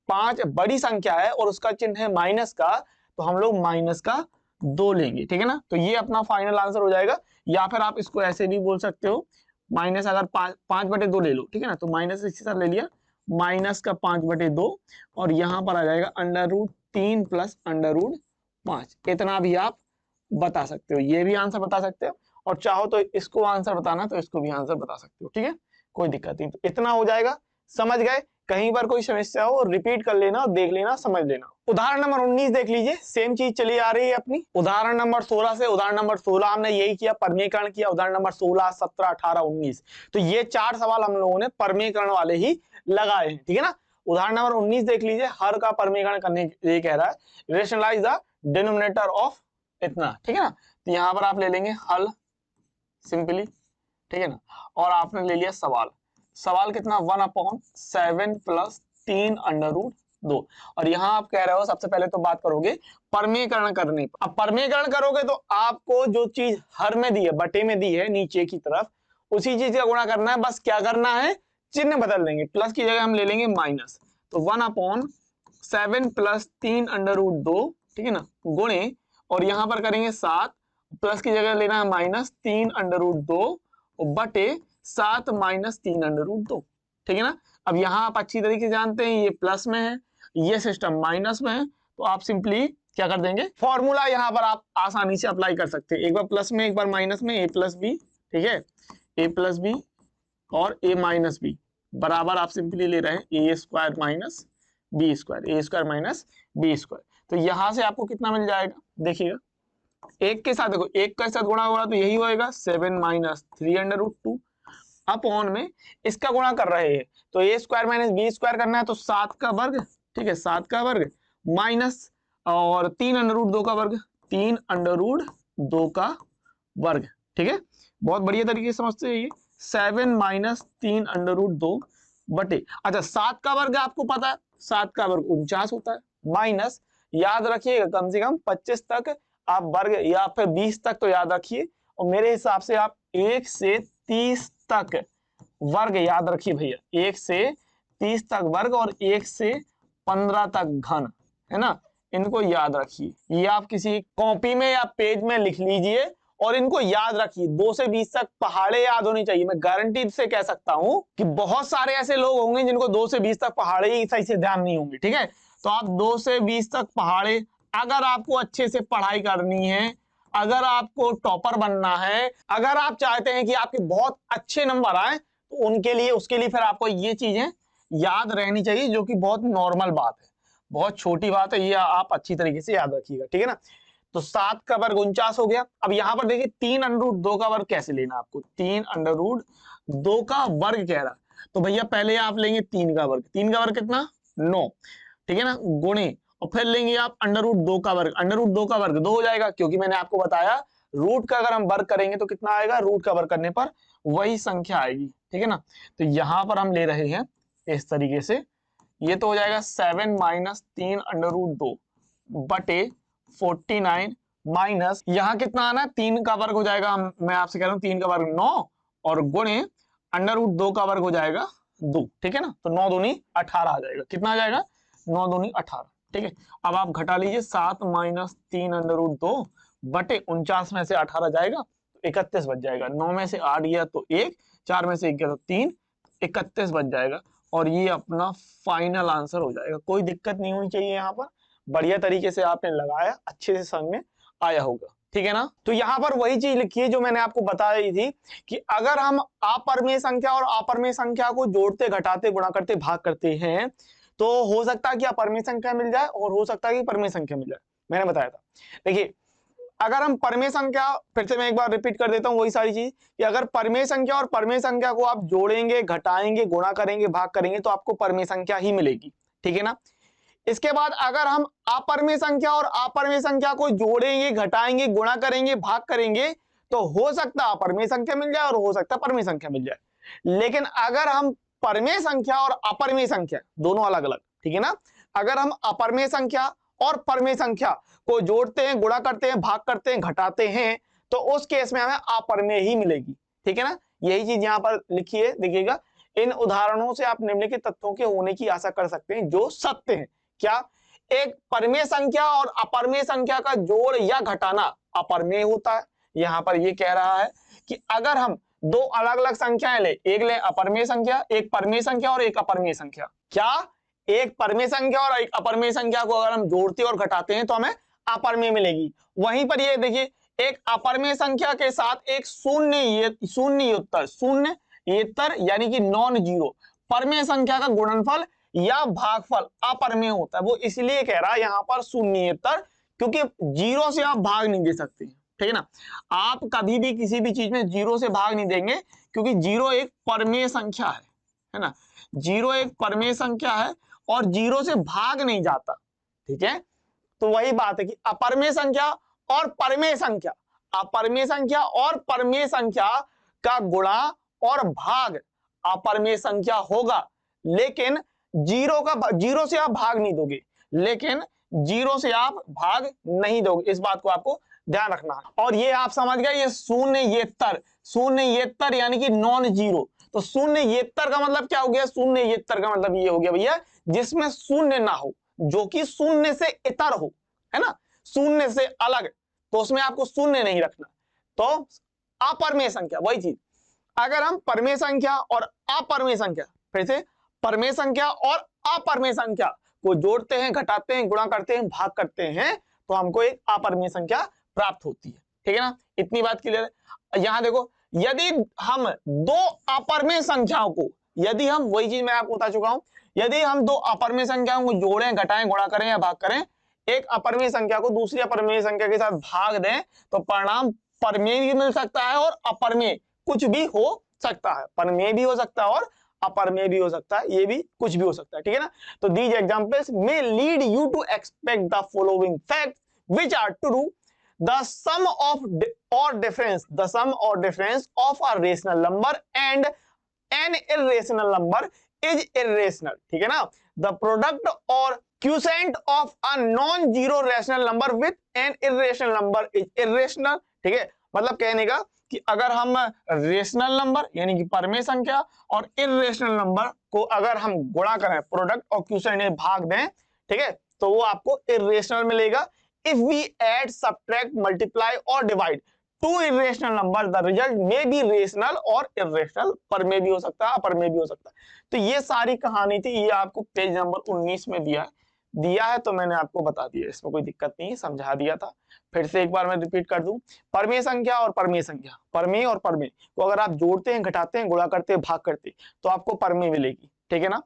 Speaker 1: 5 बड़ी संख्या है और उसका चिन्ह है माइनस का, तो हम लोग माइनस का 2 लेंगे, ठीक है ना। तो ये अपना फाइनल आंसर हो जाएगा, या फिर आप इसको ऐसे भी बोल सकते हो, माइनस अगर 5/2 ले लो, ठीक है ना, तो माइनस इसी तरह ले लिया, माइनस का 5/2 और यहां पर आ जाएगा √3 प्लस √5, इतना भी आप बता सकते हो, ये भी आंसर बता सकते हो, और चाहो तो इसको आंसर बताना तो इसको भी आंसर बता सकते हो, ठीक है, कोई दिक्कत नहीं। तो इतना हो जाएगा, समझ गए, कहीं पर कोई समस्या हो रिपीट कर लेना, देख लेना, समझ लेना। उदाहरण नंबर 19 देख लीजिए, सेम चीज चली आ रही है अपनी उदाहरण नंबर 16 से। उदाहरण नंबर 16 हमने यही किया, परमीकरण किया, उदाहरण नंबर 16, 17, 18, 19, तो ये 4 सवाल हम लोगों ने परमीकरण वाले ही लगाए हैं, ठीक है ना। उदाहरण नंबर 19 देख लीजिए, हर का परमीकरण करने ये कह रहा है, रेशनलाइज द डिनोमिनेटर ऑफ इतना, ठीक है ना, तो यहाँ पर आप ले लेंगे हल सिंपली, ठीक है ना, और आपने ले लिया सवाल, सवाल कितना 1/7 प्लस 3/√2, और यहाँ आप कह रहे हो सबसे पहले तो बात करोगे परमीकरण करने। अब परमीकरण करोगे तो आपको जो चीज हर में दी है, बटे में दी है नीचे की तरफ, उसी चीज का गुणा करना है, बस क्या करना है, चिन्ह बदल देंगे, प्लस की जगह हम ले लेंगे माइनस, तो 1/7 प्लस 3/√2, ठीक है ना, गुणे, और यहां पर करेंगे 7, प्लस की जगह लेना है माइनस 3/√2 बटे 7 माइनस 3/√2, ठीक है ना। अब यहाँ आप अच्छी तरीके से जानते हैं ये प्लस में है, ये सिस्टम माइनस में है, तो आप सिंपली क्या कर देंगे, फॉर्मूला यहाँ पर आप आसानी से अप्लाई कर सकते हैं, एक बार प्लस में एक बार माइनस में, a प्लस बी, ठीक है, a प्लस बी और a माइनस बी बराबर आप सिंपली ले रहे हैं ए square minus B square, a square minus B square. तो यहां से आपको कितना मिल जाएगा, देखिएगा एक के साथ, देखो एक के साथ गुणा होगा तो यही होएगा 7 माइनस 3√2 अपॉन में इसका गुणा कर रहे हैं तो A square minus B square करना है तो 7 का वर्ग, ठीक है 7 का वर्ग माइनस और 3√2 का वर्ग, 3√2 का वर्ग, ठीक है। बहुत बढ़िया तरीके से समझते हैं ये 7 माइनस 3√2 बटे, अच्छा 7 का वर्ग आपको पता है 7 का वर्ग 49 होता है, माइनस याद रखिएगा कम से कम 25 तक आप वर्ग या फिर 20 तक तो याद रखिए, और मेरे हिसाब से आप 1 से 30 तक वर्ग याद रखिए भैया, 1 से 30 तक वर्ग और 1 से 15 तक घन, है ना, इनको याद रखिए। ये आप किसी कॉपी में या पेज में लिख लीजिए और इनको याद रखिए। 2 से 20 तक पहाड़े याद होनी चाहिए। मैं गारंटी से कह सकता हूं कि बहुत सारे ऐसे लोग होंगे जिनको 2 से 20 तक पहाड़े ही सही से ध्यान नहीं होंगे, ठीक है। तो आप 2 से 20 तक पहाड़े, अगर आपको अच्छे से पढ़ाई करनी है, अगर आपको टॉपर बनना है, अगर आप चाहते हैं कि आपके बहुत अच्छे नंबर आए तो उनके लिए, उसके लिए फिर आपको ये चीजें याद रहनी चाहिए, जो कि बहुत नॉर्मल बात है, बहुत छोटी बात है, ये आप अच्छी तरीके से याद रखिएगा, ठीक है ना। तो 7 का वर्ग 49 हो गया। अब यहां पर देखिए 3√2 का वर्ग कैसे लेना आपको, 3√2 का वर्ग कह रहा, तो भैया पहले आप लेंगे 3 का वर्ग, 3 का वर्ग कितना 9, ठीक है ना, गुणे और फिर लेंगे आप √2 का वर्ग, √2 का वर्ग 2 हो जाएगा, क्योंकि मैंने आपको बताया रूट का अगर हम वर्ग करेंगे तो कितना आएगा, रूट का वर्ग करने पर वही संख्या आएगी, ठीक है ना। तो यहां पर हम ले रहे हैं इस तरीके से, ये तो हो जाएगा 7 माइनस 3√2 बटे 49 माइनस यहाँ कितना आना, 3 का वर्ग हो जाएगा, मैं आपसे कह रहा हूं 3 का वर्ग 9 और गुणे √2 का वर्ग हो जाएगा 2, ठीक है ना। तो 9 दूनी 18 आ जाएगा, कितना आ जाएगा 9 दूनी 18, ठीक है। अब आप घटा लीजिए 7 माइनस 3√2 बटे 49 में से 18 जाएगा तो 31 बच जाएगा, 9 में से 8 गया तो 1, 4 में से 1 गया तो 3, 31 बच जाएगा और ये अपना फाइनल आंसर हो जाएगा। कोई दिक्कत नहीं होनी चाहिए, यहाँ पर बढ़िया तरीके से आपने लगाया, अच्छे से समझ में आया होगा, ठीक है ना। तो यहाँ पर वही चीज लिखी है जो मैंने आपको बताई थी कि अगर हम अपरिमेय संख्या और अपरिमेय संख्या को जोड़ते, घटाते, गुणा करते, भाग करते हैं तो हो सकता है कि अपरिमेय संख्या मिल जाए और हो सकता है कि परिमेय संख्या मिल जाए, मैंने बताया था। देखिए अगर हम परिमेय संख्या, फिर से मैं एक बार रिपीट कर देता हूं वही सारी चीज, कि अगर परिमेय संख्या और परिमेय संख्या को आप जोड़ेंगे, घटाएंगे, गुणा करेंगे, भाग करेंगे तो आपको परिमेय संख्या ही मिलेगी, ठीक है ना। इसके बाद अगर हम अपरिमेय संख्या और अपरिमेय संख्या को जोड़ेंगे, घटाएंगे, गुणा करेंगे, भाग करेंगे तो हो सकता है अपरिमेय संख्या मिल जाए और हो सकता है परिमेय संख्या मिल जाए। लेकिन अगर हम परिमेय संख्या और अपरिमेय संख्या दोनों अलग अलग, ठीक है ना, अगर हम अपरिमेय संख्या और परिमेय संख्या को जोड़ते हैं, गुणा करते हैं, भाग करते हैं, घटाते हैं तो उस केस में हमें अपरिमेय ही मिलेगी, ठीक है ना। यही चीज यहां पर लिखी है, देखिएगा। इन उदाहरणों से आप निम्नलिखित तथ्यों के होने की आशा कर सकते हैं जो सत्य हैं। क्या, एक परिमेय संख्या और अपरिमेय संख्या का जोड़ या घटाना अपरिमेय होता है। यहां पर यह कह रहा है कि अगर हम दो अलग अलग संख्याएं ले, एक ले अपरिमेय संख्या, एक परिमेय संख्या और एक अपरिमेय संख्या, क्या एक परिमेय संख्या और एक अपरिमेय संख्या को अगर हम जोड़ते और घटाते हैं तो हमें अपरिमेय मिलेगी। वहीं पर ये देखिए एक अपरिमेय संख्या के साथ एक शून्येतर यानी कि नॉन जीरो परिमेय संख्या का गुणनफल या भागफल अपरिमेय होता है। वो इसलिए कह रहा है यहां पर शून्येतर, क्योंकि जीरो से आप भाग नहीं दे सकते, ठीक है ना। आप कभी भी किसी भी चीज में जीरो से भाग नहीं देंगे क्योंकि जीरो एक परिमेय संख्या है ना, जीरो एक परिमेय संख्या है और जीरो से भाग नहीं जाता, ठीक है। तो वही बात है कि अपरिमेय संख्या और परिमेय संख्या, अपरिमेय संख्या और परिमेय संख्या का गुणा और भाग अपरिमेय संख्या होगा, लेकिन जीरो से आप भाग नहीं दोगे, लेकिन जीरो से आप भाग नहीं दोगे, इस बात को आपको ध्यान रखना है। और ये आप समझ गए, ये शून्येतर यानी कि नॉन जीरो। तो शून्येतर का मतलब क्या हो गया, शून्येतर का मतलब ये हो गया भैया जिसमें शून्य ना हो, जो कि शून्य से इतर हो, है ना, शून्य से अलग, तो उसमें आपको शून्य नहीं रखना। तो अपरिमेय संख्या वही चीज, अगर हम परिमेय संख्या और अपरिमेय संख्या, फिर से परिमेय संख्या और अपरिमेय संख्या को जोड़ते हैं, घटाते हैं, गुणा करते हैं, भाग करते हैं तो हमको एक अपरिमेय संख्या प्राप्त होती है, ठीक है ना। इतनी बात क्लियर है। यहां देखो, यदि हम दो अपरिमेय संख्याओं को यदि हम, वही चीज मैं आपको बता चुका हूं, यदि हम दो अपरिमेय संख्याओं को जोड़ें, घटाएं, गुणा करें या भाग करें, एक अपरिमेय संख्या को दूसरी अपरिमेय संख्या के साथ भाग दें, तो परिणाम परिमेय भी मिल सकता है और अपरिमेय कुछ भी हो सकता है। परिमेय भी हो सकता है और अपरिमेय भी हो सकता है, ये भी कुछ भी हो सकता है, ठीक है ना। तो these examples may lead you to expect the following fact which are true. The sum or difference of a rational number and an irrational number is irrational, ठीक है ना। The product or quotient of a non-zero rational number with an irrational number is irrational, ठीक है। मतलब कहने का कि अगर हम रेशनल नंबर यानी कि परमेय संख्या और इर्रेशनल नंबर को अगर हम गुणा करें, प्रोडक्ट और क्वोशिएंट में भाग दें, ठीक है, तो वो आपको इर्रेशनल मिलेगा। If we add, subtract, multiply or divide two irrational numbers, the result may be rational और irrational, परमेय भी हो सकता है, अपरमेय भी हो सकता है। तो ये सारी कहानी थी, ये आपको पेज नंबर 19 में दिया है तो मैंने आपको बता दिया, इसमें कोई दिक्कत नहीं है, समझा दिया था। फिर से एक बार मैं रिपीट कर दूं, परमेय संख्या और परमेय संख्या, परमेय और परमेय को अगर आप जोड़ते हैं, घटाते हैं, गुणा करते हैं, भाग करते हैं, तो आपको परमेय मिलेगी, ठीक है ना।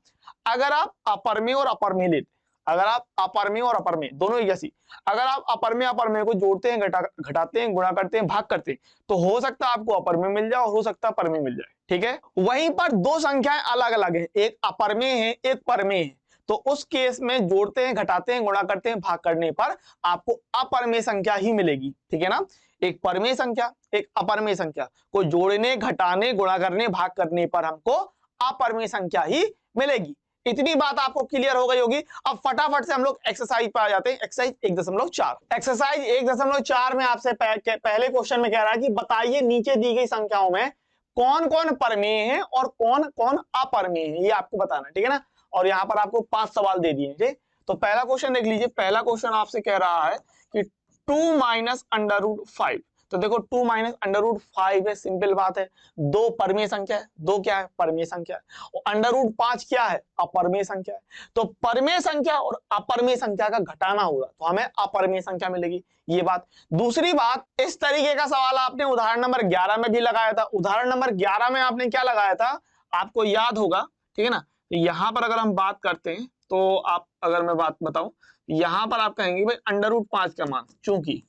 Speaker 1: अगर आप अपरमेय और अपरमेय लेते, अगर आप अपरमेय और अपरमेय दोनों जैसी, अगर आप अपरमेय अपरमेय को जोड़ते हैं, घटाते हैं, गुणा करते हैं, भाग करते हैं, तो हो सकता है आपको अपरमेय मिल जाए और हो सकता है परमेय मिल जाए, ठीक है। वहीं पर दो संख्याएं अलग अलग है, एक अपरमेय है, एक परमेय है, तो उस केस में जोड़ते हैं, घटाते हैं, गुणा करते हैं, भाग करने पर आपको अपरमेय संख्या ही मिलेगी, ठीक है ना। एक परमेय संख्या, एक अपरमेय संख्या को जोड़ने, घटाने, गुणा करने, भाग करने पर हमको अपरमेय संख्या ही मिलेगी। इतनी बात आपको क्लियर हो गई होगी। अब फटाफट से हम लोग एक्सरसाइज पर आ जाते हैं। एक्सरसाइज 1.4, एक्सरसाइज 1.4 में आपसे पहले क्वेश्चन में कह रहा है कि बताइए नीचे दी गई संख्याओं में कौन कौन परमेय है और कौन कौन अपरमेय है, ये आपको बताना, ठीक है ना। और यहाँ पर आपको 5 सवाल दे दिए, ठीक। तो पहला क्वेश्चन देख लीजिए। पहला क्वेश्चन आपसे कह रहा है कि 2 माइनस √5, तो देखो 2 माइनस √5 है, सिंपल बात है। दो परमेय संख्या है, दो क्या है, परमेय संख्या है, और √5 क्या है, अपरमेय संख्या है। तो परमेय संख्या और अपरमेय संख्या का घटाना होगा तो हमें अपरमेय संख्या मिलेगी, ये बात। दूसरी बात, इस तरीके का सवाल आपने उदाहरण नंबर 11 में भी लगाया था। उदाहरण नंबर 11 में आपने क्या लगाया था, आपको याद होगा, ठीक है ना। तो यहां पर अगर हम बात करते हैं तो आप, अगर मैं बात बताऊं, यहां पर आप कहेंगे भाई √5 का मान, चूंकि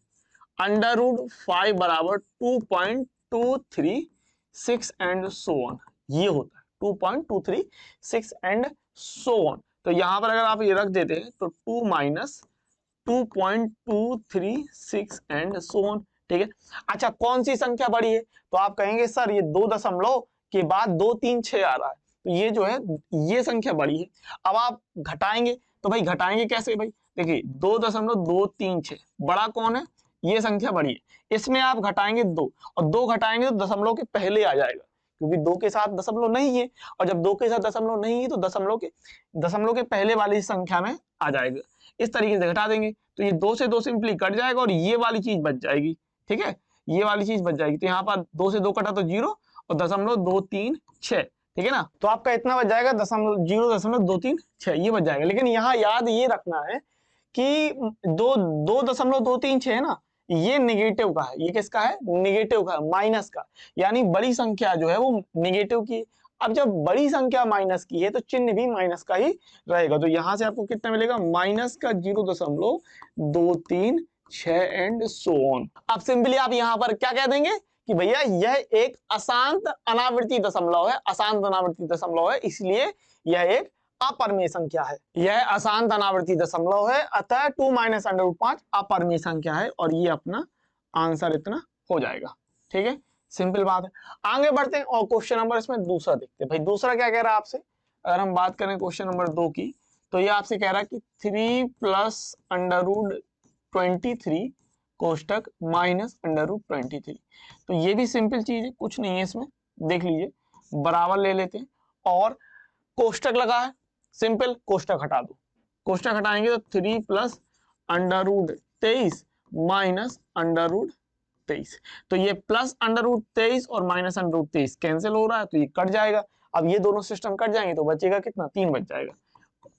Speaker 1: √5 बराबर 2.236 एंड सो ऑन, ये होता है 2.236 एंड सो ऑन। तो यहां पर अगर आप ये रख देते हैं तो 2 माइनस 2.236 एंड सो ऑन, ठीक है। अच्छा, कौन सी संख्या बड़ी है, तो आप कहेंगे सर ये 2 दशमलव के बाद 236 आ रहा है, तो ये जो है ये संख्या बड़ी है। अब आप घटाएंगे, तो भाई घटाएंगे कैसे, भाई देखिए 2.236 बड़ा कौन है, ये संख्या बड़ी है, इसमें आप घटाएंगे 2, और 2 घटाएंगे तो दशमलव के पहले आ जाएगा, क्योंकि 2 के साथ दशमलव नहीं है, और जब 2 के साथ दशमलव नहीं है तो दशमलव के पहले वाली संख्या में आ जाएगा। इस तरीके से घटा देंगे तो ये 2 से 2 सिंपली कट जाएगा और ये वाली चीज बच जाएगी, ठीक है, ये वाली चीज बच जाएगी। तो यहाँ पर 2 से 2 कटा तो 0 और 0.236, ठीक है ना। तो आपका इतना बच जाएगा 0.236, ये बच जाएगा। लेकिन यहाँ याद ये रखना है कि 2.236 है ना, ये निगेटिव का है, ये किसका है, निगेटिव का, माइनस का, यानी बड़ी संख्या जो है वो निगेटिव की। अब जब बड़ी संख्या माइनस की है तो चिन्ह भी माइनस का ही रहेगा। तो यहां से आपको कितना मिलेगा, माइनस का 0.236 एंड सो ऑन। अब सिंपली आप यहां पर क्या कह देंगे कि भैया यह एक अशांत अनावृत्ति दशमलव है, अशांत अनावृत्ति दशमलव है, इसलिए यह एक अपरमेय संख्या है, यह अशांत अनावृत्ति दशमलव है, अतः 2 माइनस √5 अपरमेय संख्या है, और ये अपना आंसर इतना हो जाएगा, ठीक है, सिंपल बात है। आगे बढ़ते हैं और क्वेश्चन नंबर इसमें दूसरा देखते हैं। भाई दूसरा क्या कह रहा है आपसे, अगर हम बात करें क्वेश्चन नंबर 2 की, तो ये आपसे कह रहा है कि 3 + √23 कोष्टक माइनस √23। तो ये भी सिंपल चीज है, कुछ नहीं है इसमें, देख लीजिए, बराबर ले लेते हैं और कोष्टक लगा है, सिंपल कोष्टक हटा दो, कोष्टक हटाएंगे तो 3 + √23 माइनस √23, तो ये प्लस √23 और माइनस √23 कैंसिल हो रहा है तो ये कट जाएगा। अब ये दोनों सिस्टम कट जाएंगे तो बचेगा कितना, 3 बच जाएगा,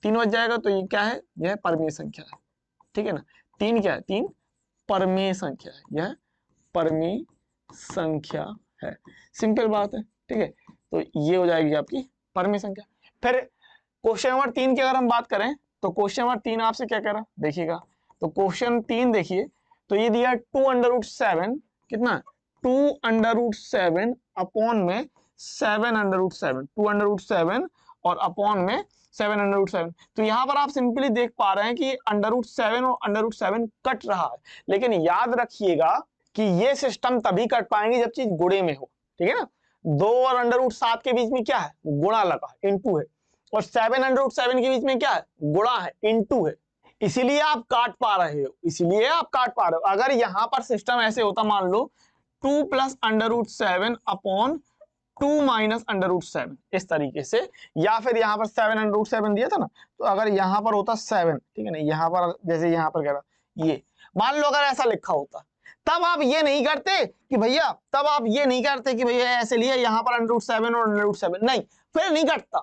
Speaker 1: 3 बच जाएगा। तो ये क्या है, यह परमेय संख्या है, ठीक है ना। 3 क्या है, 3 परमेय संख्या है, यह परमेय संख्या है, सिंपल बात है, ठीक है। तो ये हो जाएगी आपकी परमेय संख्या। फिर क्वेश्चन नंबर 3 की अगर हम बात करें तो क्वेश्चन नंबर 3 आपसे क्या कह रहा है देखिएगा। तो क्वेश्चन 3 देखिए, तो ये दिया 2√7 कितना 2√7 अपॉन में 7√7 2√7 और अपॉन में 7√7। तो यहां पर आप सिंपली देख पा रहे हैं कि √7 और √7 कट रहा है, लेकिन याद रखिएगा कि ये सिस्टम तभी कट पाएंगे जब चीज गुणे में हो, ठीक है ना। 2 और √7 के बीच में क्या है, गुणा लगा है, इनटू है, और 7√7 के बीच में क्या है, गुणा है, इनटू है, इसीलिए आप काट पा रहे हो, इसीलिए आप काट पा रहे हो। अगर यहां पर सिस्टम ऐसे होता, मान लो 2 + √7 अपॉन 2 - √7 इस तरीके से, या फिर यहां पर 7√7 दिया था ना, तो अगर यहां पर होता 7, ठीक है ना, यहां पर जैसे यहां पर कह रहा ये, मान लो अगर ऐसा लिखा होता, तब आप ये नहीं करते कि भैया, तब आप ये नहीं करते कि भैया ऐसे लिया यहां पर √7 और √7, नहीं, फिर नहीं कटता,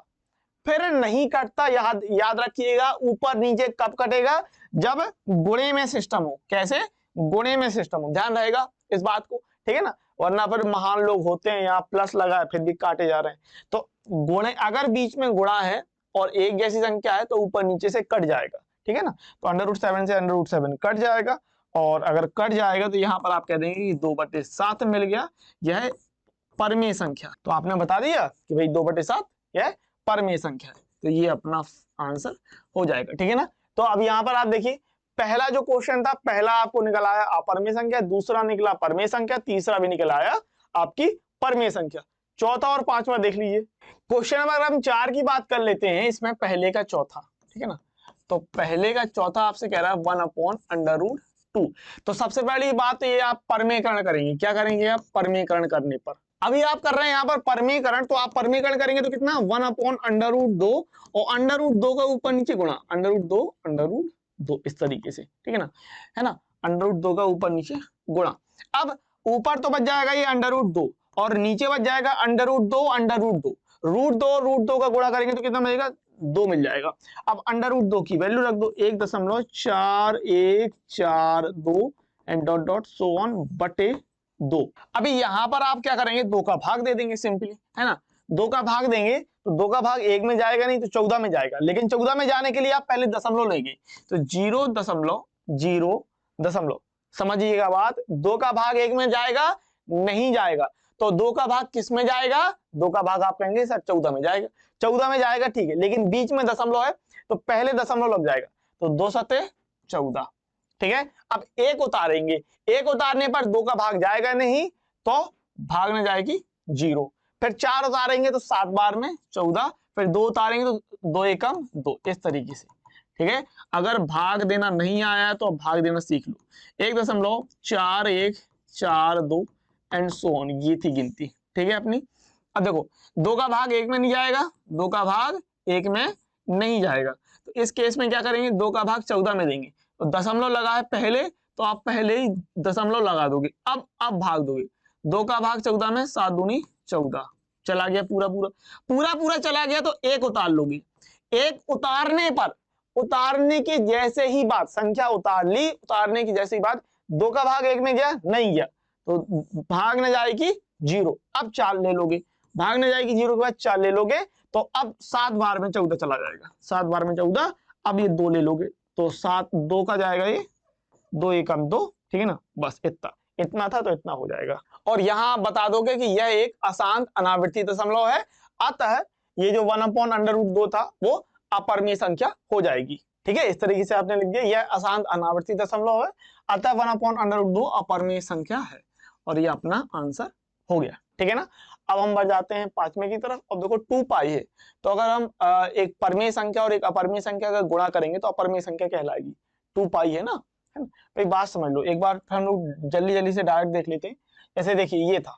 Speaker 1: फिर नहीं कटता। याद रखिएगा, ऊपर नीचे कब कटेगा, जब गुणे में सिस्टम हो। कैसे, गुणे में सिस्टम हो, ध्यान रहेगा इस बात को, ठीक है ना। वरना फिर महान लोग होते हैं यहाँ प्लस लगा है फिर भी काटे जा रहे हैं। तो गुणे, अगर बीच में गुणा है और एक जैसी संख्या है तो ऊपर नीचे से कट जाएगा, ठीक है ना। तो √7 से √7 कट जाएगा, और अगर कट जाएगा तो यहाँ पर आप कह देंगे कि 2/7 मिल गया, यह परमेय संख्या। तो आपने बता दिया कि भाई 2/7 यह परमेय संख्या है, तो ये अपना आंसर हो जाएगा, ठीक है ना। तो अब यहाँ पर आप देखिए, पहला जो क्वेश्चन था, पहला आपको निकल आया अपरमेय संख्या, दूसरा निकला परमेय संख्या, तीसरा भी निकल आया आपकी परमेय संख्या, चौथा और पांचवा देख लीजिए। क्वेश्चन नंबर हम 4 की बात कर लेते हैं, इसमें पहले का चौथा, ठीक है ना। तो पहले का चौथा आपसे कह रहा है 1/√2। तो सबसे पहली बात ये आप परमेयकरण करेंगे, क्या करेंगे आप, परमेयकरण करने पर, अभी आप कर रहे हैं यहाँ पर परमेयकरण, तो आप परमेयकरण करेंगे तो कितना 1/√2 और √2 का ऊपर नीचे गुणा, √2 इस तरीके से, ठीक है ना, √2 का ऊपर नीचे गुणा। अब ऊपर तो बच जाएगा ये √2 और नीचे बच जाएगा √2 √2 का गुणा करेंगे तो कितना मिलेगा, 2 मिल जाएगा। अब √2 की वैल्यू रख दो 1.4142 and dot dot so on बटे 2। अभी यहां पर आप क्या करेंगे, 2 का भाग दे देंगे सिंपली, है ना। 2 का भाग देंगे तो 2 का भाग 1 में जाएगा नहीं तो 14 में जाएगा, लेकिन 14 में जाने के लिए आप पहले दशमलव लेंगे, तो 0.0 समझिएगा बात, 2 का भाग 1 में जाएगा नहीं जाएगा, तो 2 का भाग किस में जाएगा, 2 का भाग आप कहेंगे सर 14 में जाएगा, 14 में जाएगा, ठीक है, लेकिन बीच में दशमलव है तो पहले दशमलव लग जाएगा, तो 2 सते 14, ठीक है। अब 1 उतारेंगे, 1 उतारने पर 2 का भाग जाएगा नहीं तो भाग में जाएगी 0, फिर 4 उतारेंगे तो 7 बार में 14, फिर 2 उतारेंगे तो 2 एकम 2, इस तरीके से, ठीक है। अगर भाग देना नहीं आया तो भाग देना सीख लो, 1.4142 एंड सो ऑन, ये थी गिनती, ठीक है अपनी। अब देखो 2 का भाग 1 में नहीं जाएगा, 2 का भाग 1 में नहीं जाएगा, तो इस केस में क्या करेंगे, 2 का भाग 14 में देंगे, तो दशमलव लगा है पहले तो आप पहले ही दशमलव लगा दोगे, अब भाग दोगे, 2 का भाग 14 में 7 दूनी 14 चला गया, पूरा चला गया, तो 1 उतार लोगे, 1 उतारने पर, उतारने की जैसे ही बात, संख्या उतार ली, उतारने की जैसी बात, 2 का भाग 1 में गया नहीं गया तो भाग न जाएगी 0, अब 4 ले लोगे, भाग न जाएगी 0 के बाद 4 ले लोगे, तो अब 7 बार में 14 चला जाएगा, 7 बार में 14, अब ये 2 ले लोगे तो 7 2 का जाएगा, ये 2 एकम 2, ठीक है ना, बस इतना था तो इतना हो जाएगा। और यहां बता दोगे कि यह एक अशांत अनावृत्ति दशमलव है, अतः ये जो 1/√2 था वो अपरमेय संख्या हो जाएगी, ठीक है। इस तरीके से आपने लिख दिया, यह अशांत अनावृत्ति दशमलव है, अतः 1/√2 अपरमेय संख्या है, और ये अपना आंसर हो गया, ठीक है ना। अब हम बढ़ जाते हैं 5वें की तरफ। अब देखो 2 पाई है, तो अगर हम एक परमेय संख्या और एक अपरमेय संख्या का गुणा करेंगे तो अपरमेय संख्या कहलाएगी, 2 पाई है ना, है ना। तो एक बात समझ लो, एक बार हम लोग जल्दी से डायरेक्ट देख लेते हैं। ऐसे देखिए ये था,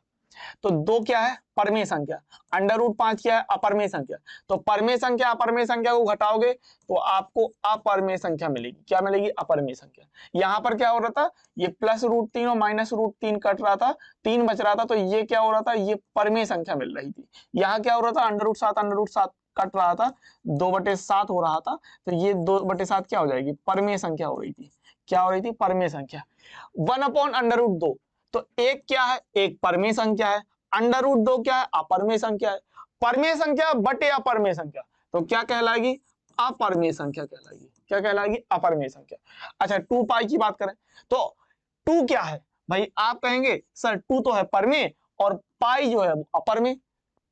Speaker 1: तो 2 क्या है, परमेय संख्या, √5 क्या है, अपरमेय संख्या, तो परमेय संख्या अपरमेय संख्या को घटाओगे तो आपको अपरमेय संख्या मिलेगी, क्या मिलेगी, अपरमेय संख्या। यहाँ पर क्या हो रहा था, ये +√3 और -√3 कट रहा था, 3 बच रहा था, तो ये क्या हो रहा था, ये परमेय संख्या मिल रही थी। यहाँ क्या हो रहा था, √7 कट रहा था, 2/7 हो रहा था, तो ये 2/7 क्या हो जाएगी, परमेय संख्या हो रही थी, क्या हो रही थी, परमेय संख्या। 1/√2, तो एक क्या है, एक परमेय संख्या है, √2 क्या है, अपरमेय संख्या है, परमेय संख्या बटे अपरमेय संख्या तो क्या कहलाएगी? अपरमेय संख्या कहलाएगी। क्या कहलाएगी? अपरमेय संख्या। अच्छा 2 पाई की बात करें तो 2 क्या है भाई? आप कहेंगे सर 2 तो है परमेय और पाई जो है अपरमेय।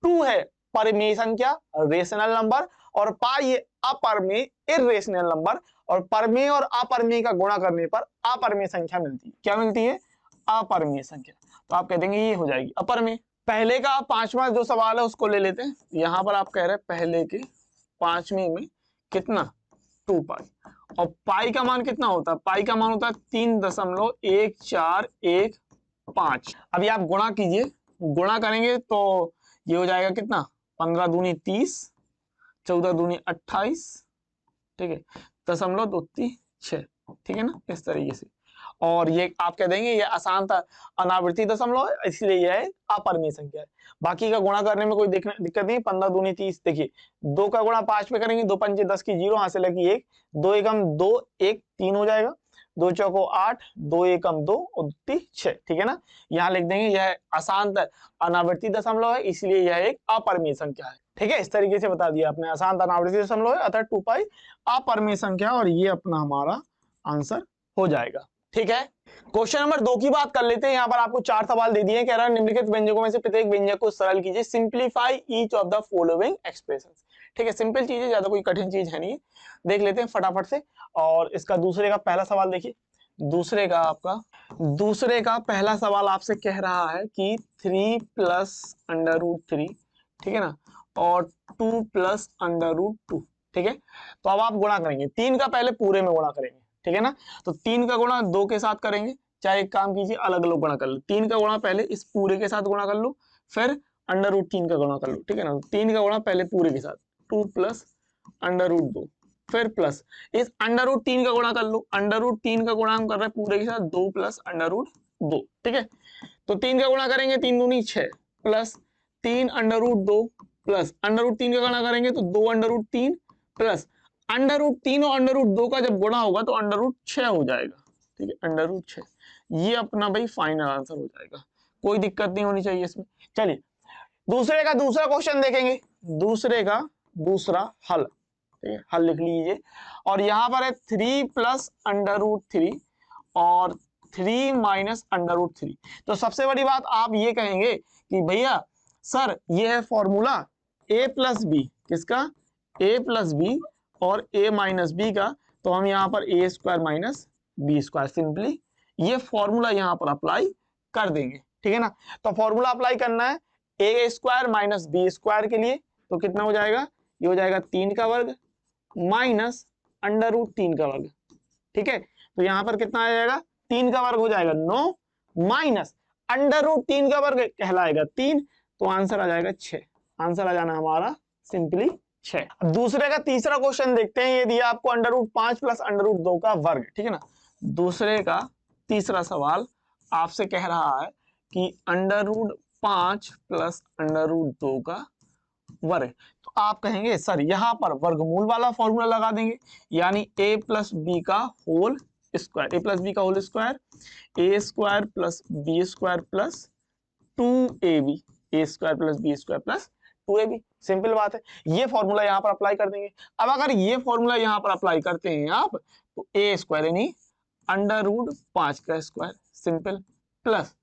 Speaker 1: 2 है परमेय संख्या रेशनल नंबर और पाई है अपरमेय इर्रेशनल नंबर, और परमेय और अपरमेय का गुणा करने पर अपरमेय संख्या मिलती है। क्या मिलती है? अपरमेय संख्या। तो आप कह देंगे ये हो जाएगी अपरमेय। पहले का 5वां जो सवाल है उसको ले लेते हैं। यहां पर आप कह रहे हैं पहले के 5वें में कितना? 2 पाई, और पाई का मान कितना होता है? पाई का मान होता है 3.1415। अभी आप गुणा कीजिए, गुणा करेंगे तो ये हो जाएगा कितना? 15 दूनी 30, 14 दूनी 28, ठीक है, 0.26, ठीक है ना, इस तरीके से। और ये आप कह देंगे ये आसान था, अनावृत्ति दशमलव है इसलिए यह है अपरमेय संख्या है। बाकी का गुणा करने में कोई दिक्कत नहीं। 15 दूनी 30, देखिए 2 का गुणा 5 पे करेंगे, 2 पंचे 10 की 0, हासिल है कि 1, 2 एकम 2, 1 3 हो जाएगा, 2 चौको 8, 2 एकम 2 और 3 6, ठीक है ना। यहाँ लिख देंगे यह आसान अनावृत्ति दशमलव है इसलिए यह एक अपरमेय संख्या है, ठीक है। इस तरीके से बता दिया आपने, आसान अनावृत्ति दशमलव है अतः 2 पाई अपरमेय संख्या, और ये अपना हमारा आंसर हो जाएगा, ठीक है। क्वेश्चन नंबर 2 की बात कर लेते हैं। यहाँ पर आपको 4 सवाल दे दिए, कह रहा है निम्नलिखित व्यंजकों में से प्रत्येक व्यंजक को सरल कीजिए, simplify each of the following expressions. ठीक है, सिंपल चीज है, ज्यादा कोई कठिन चीज है नहीं। देख लेते हैं फटाफट से। और इसका दूसरे का पहला सवाल देखिए। दूसरे का पहला सवाल आपसे कह रहा है कि 3 + √3, ठीक है ना, और 2 + √2, ठीक है। तो अब आप गुणा करेंगे, 3 का पहले पूरे में गुणा करेंगे, ठीक है ना। तो 3 का गुणा 2 के साथ करेंगे, चाहे एक काम कीजिए अलग अलग गुणा कर लो। 3 का गुणा पहले इस पूरे के साथ गुणा कर लो, फिर √3 का गुणा कर लो, ठीक है ना। 3 का गुणा पहले पूरे के साथ, 2 + √2, फिर प्लस इस √3 का गुणा कर लो। √3 का गुणा हम कर रहे हैं पूरे के साथ, 2 + √2, ठीक है। तो 3 का गुणा करेंगे, 3 दूनी 6, प्लस 3 √2 प्लस √3 का गुणा करेंगे तो 2 √3 प्लस √3 और √2 का जब गुणा होगा तो √6 हो जाएगा, ठीक है, √6। ये अपना भाई फाइनल आंसर हो जाएगा, कोई दिक्कत नहीं होनी चाहिए इसमें। चलिए दूसरे का दूसरा क्वेश्चन देखेंगे। दूसरे का दूसरा हल, ठीक है, हल लिख लीजिए। और यहां पर है 3 + √3 और 3 - √3। तो सबसे बड़ी बात आप ये कहेंगे कि भैया सर ये है फॉर्मूला a + b, किसका? a + b और a - b का। तो हम यहाँ पर a² - b², सिंपली ये फॉर्मूला यहाँ पर अप्लाई कर देंगे, ठीक है ना। तो फॉर्मूला अप्लाई करना है a² - b² के लिए, तो कितना हो जाएगा? ये हो जाएगा 3 का वर्ग माइनस √3 का वर्ग, ठीक है। तो यहां पर कितना आ जाएगा? 3 का वर्ग हो जाएगा 9 माइनस √3 का वर्ग कहलाएगा 3, तो आंसर आ जाएगा 6। आंसर आ जाना हमारा सिंपली 6। अब दूसरे का तीसरा क्वेश्चन देखते हैं। ये दिया आपको √5 + √2 का वर्ग, ठीक है ना। दूसरे का तीसरा सवाल आपसे कह रहा है कि √5 + √2 का वर्ग। तो आप कहेंगे सर यहाँ पर वर्गमूल वाला फॉर्मूला लगा देंगे, यानी a + b का होल स्क्वायर, a + b का whole square, a² + b² + 2ab, a² + b² + 2ab। Simple बात है, ये फॉर्मूला यहाँ पर अप्लाई कर देंगे। अब अगर ये फॉर्मूला यहाँ पर अप्लाई करते हैं आप, तो a² यानी √5 का स्क्वायर, सिंपल, प्लस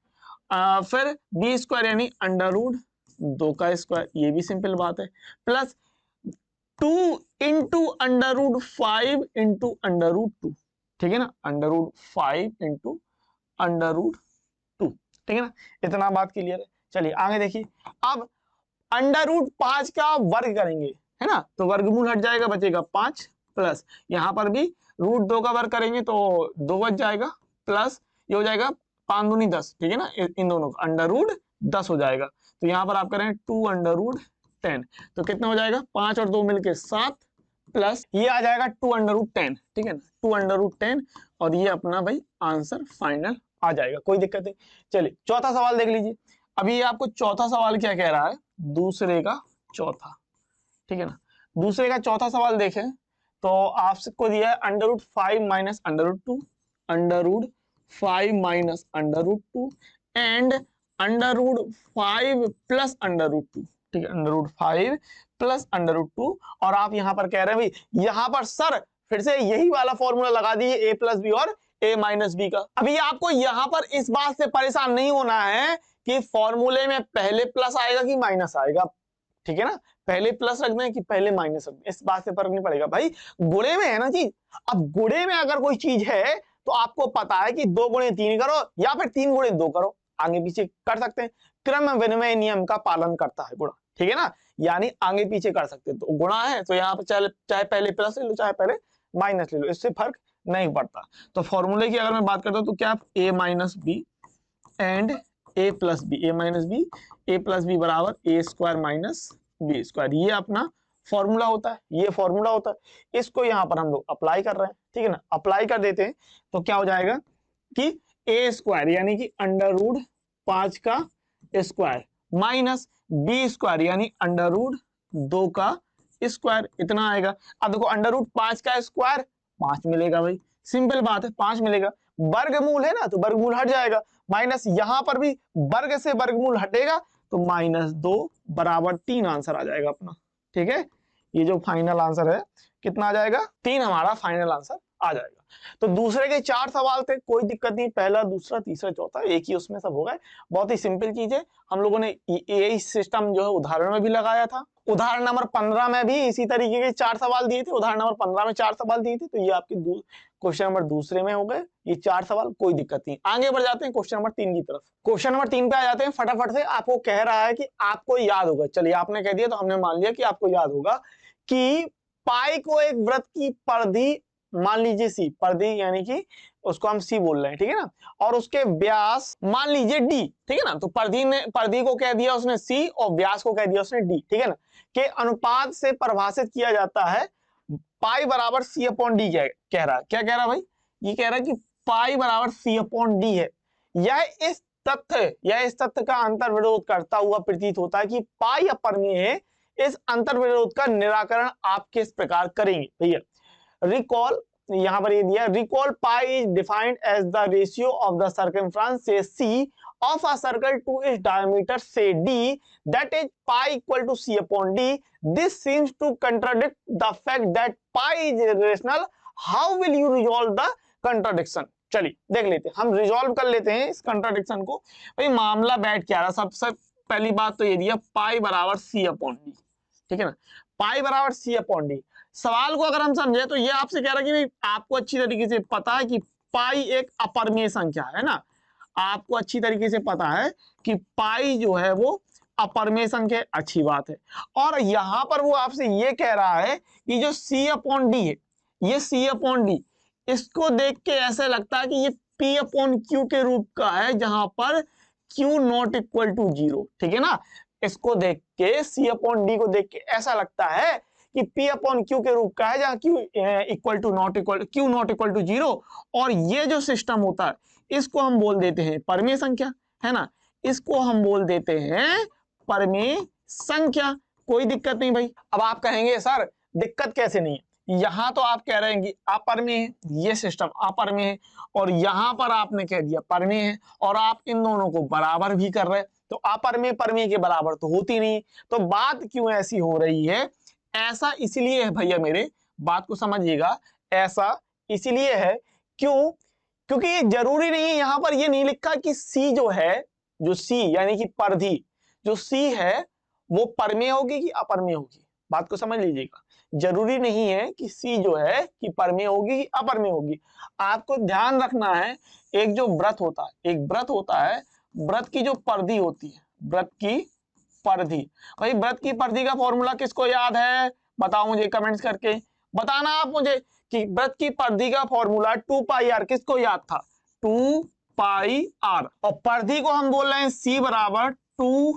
Speaker 1: फिर b² यानी √2 का स्क्वायर, ये भी सिंपल बात है, प्लस 2 × √5 × √2, ठीक है ना, √5 × √2, ठीक है ना। इतना बात क्लियर है। चलिए आगे देखिए। अब √5 का वर्ग करेंगे, है ना, तो वर्गमूल हट जाएगा, बचेगा 5, प्लस यहां पर भी √2 का वर्ग करेंगे तो 2 बच जाएगा, प्लस ये हो जाएगा 5 दूनी 10, ठीक है ना, इन दोनों का √10 हो जाएगा। तो यहाँ पर आप करें 2 √10, तो कितना हो जाएगा? 5 और 2 मिलके 7, प्लस ये आ जाएगा 2 √10, ठीक है ना, 2 √10, और ये अपना भाई आंसर फाइनल आ जाएगा, कोई दिक्कत नहीं। चलिए चौथा सवाल देख लीजिए। अभी आपको चौथा सवाल क्या कह रहा है? दूसरे का चौथा, ठीक है ना। दूसरे का चौथा सवाल देखें तो आपको दिया है √5 - √2, √5 - √2 एंड √5 + √2, ठीक है, √5 प्लस √2। और आप यहां पर कह रहे हैं भाई यहां पर सर फिर से यही वाला फॉर्मूला लगा दीजिए a प्लस बी और a माइनस बी का। अभी आपको यहां पर इस बात से परेशान नहीं होना है कि फॉर्मूले में पहले प्लस आएगा कि माइनस आएगा, ठीक है ना, पहले प्लस रख दें कि पहले माइनस रख दें, इस बात से फर्क नहीं पड़ेगा भाई, गुणे में है ना चीज। अब गुणे में अगर कोई चीज है तो आपको पता है कि 2 गुणे 3 करो या फिर 3 गुणे 2 करो, आगे पीछे कर सकते हैं, क्रम विनिमय नियम का पालन करता है गुणा, ठीक है ना, यानी आगे पीछे कर सकते हैं। तो गुणा है तो यहाँ पर चाहे पहले प्लस ले लो चाहे पहले माइनस ले लो, इससे फर्क नहीं पड़ता। तो फॉर्मूले की अगर मैं बात करता हूँ तो क्या a minus B and a plus B, a minus B a plus B बराबर a² माइनस b², ये अपना फॉर्मूला होता है, ये फॉर्मूला होता है। इसको यहाँ पर हम लोग अप्लाई कर रहे हैं, ठीक है ना, अप्लाई कर देते हैं तो क्या हो जाएगा कि a² यानी कि √5 का स्क्वायर माइनस b² यानी √2 का स्क्वायर, इतना आएगा। अब देखो √5 का स्क्वायर 5 मिलेगा भाई, सिंपल बात है 5 मिलेगा, वर्गमूल है ना तो वर्गमूल हट जाएगा, माइनस यहां पर भी वर्ग से वर्गमूल हटेगा तो -2 बराबर 3 आंसर आ जाएगा अपना, ठीक है। ये जो फाइनल आंसर है कितना आ जाएगा, 3 हमारा फाइनल आंसर आ जाएगा। तो दूसरे के 4 सवाल थे, कोई दिक्कत नहीं, पहला दूसरा तीसरा चौथा एक ही उसमें सब हो गए, बहुत ही सिंपल चीज है। हम लोगों ने यही सिस्टम जो है उदाहरण में भी लगाया था, उदाहरण नंबर 15 में भी इसी तरीके के 4 सवाल दिए थे, उदाहरण नंबर 15 में 4 सवाल दिए थे, तो ये आपके क्वेश्चन नंबर दूसरे में हो गए ये 4 सवाल, कोई दिक्कत नहीं। आगे बढ़ जाते हैं क्वेश्चन नंबर 3 की तरफ। क्वेश्चन नंबर 3 पे आ जाते हैं फटाफट से। आपको कह रहा है कि आपको याद होगा, चलिए आपने कह दिया तो हमने मान लिया कि आपको याद होगा कि पाई को एक वृत्त की परिधि मान लीजिए सी, परिधि यानी कि उसको हम सी बोल रहे हैं, ठीक है ना, और उसके व्यास मान लीजिए डी, ठीक है ना, तो परिधि को कह दिया उसने सी और व्यास को कह दिया उसने डी, ठीक है ना, के अनुपात से परिभाषित किया जाता है पाई बराबर सी अपॉन डी। कह रहा है, क्या कह रहा है भाई, ये कह रहा है कि पाई बराबर सी अपॉन डी है। यह इस तथ्य का अंतर विरोध करता हुआ प्रतीत होता है कि पाई अपरिमेय है। इस अंतर विरोध का निराकरण आप किस प्रकार करेंगे भैया। रिकॉल, यहां पर ये दिया, recall pi is defined as the ratio of the circumference say C of a circle to its diameter say d, that is pi equal to c upon d. This seems to contradict the fact that pi is irrational. How will you resolve the contradiction? चलिए देख लेते हैं, हम resolve कर लेते हैं इस contradiction को। भाई मामला बैठ क्या रहा, सबसे पहली बात तो ये दिया पाई बराबर सी अपॉन डी, ठीक है ना, पाई बराबर सी अपॉन डी। सवाल को अगर हम समझे तो ये आपसे कह रहा है कि भाई आपको अच्छी तरीके से पता है कि पाई एक अपरिमेय संख्या है ना, आपको अच्छी तरीके से पता है कि पाई जो है वो अपरिमेय संख्या, अच्छी बात है। और यहां पर वो आपसे ये कह रहा है कि जो सी अपॉन डी है, ये सी अपॉन डी, इसको देख के ऐसे लगता है कि ये पी अपॉन क्यू के रूप का है, जहां पर क्यू नॉट इक्वल टू 0, ठीक है ना। इसको देख के सी अपॉन डी को देख के ऐसा लगता है कि पी अपॉन क्यू के रूप का है, जहां Q equal to not equal to 0। और ये जो सिस्टम होता है इसको हम बोल देते हैं परिमेय संख्या, है ना, इसको हम बोल देते हैं परिमेय संख्या, कोई दिक्कत नहीं भाई। अब आप कहेंगे सर दिक्कत कैसे नहीं है, यहां तो आप कह रहे हैं कि अपरिमेय है, ये सिस्टम अपरिमेय है, और यहां पर आपने कह दिया परिमेय है, और आप इन दोनों को बराबर भी कर रहे हैं, तो अपरिमेय परिमेय के बराबर तो होती नहीं। तो बात क्यों ऐसी हो रही है, ऐसा इसलिए है भैया, मेरे बात को समझिएगा, ऐसा इसलिए है क्यों, क्योंकि ये जरूरी नहीं है, यहां पर ये नहीं लिखा कि सी जो है, जो सी यानी कि परिधि जो सी है वो परिमेय होगी कि अपरिमेय होगी, बात को समझ लीजिएगा। जरूरी नहीं है कि सी जो है कि परिमेय होगी कि अपरिमेय होगी। आपको ध्यान रखना है, एक जो व्रत होता है, एक व्रत होता है, व्रत की जो परिधि होती है, व्रत की परिधि, भाई व्रत की परिधि का फॉर्मूला किसको याद है, बताओ मुझे कमेंट्स करके, बताना आप मुझे कि व्रत की परिधि का फॉर्मूला 2 पाई आर किसको याद था, 2 पाई आर, और परिधि को हम बोल रहे हैं सी बराबर 2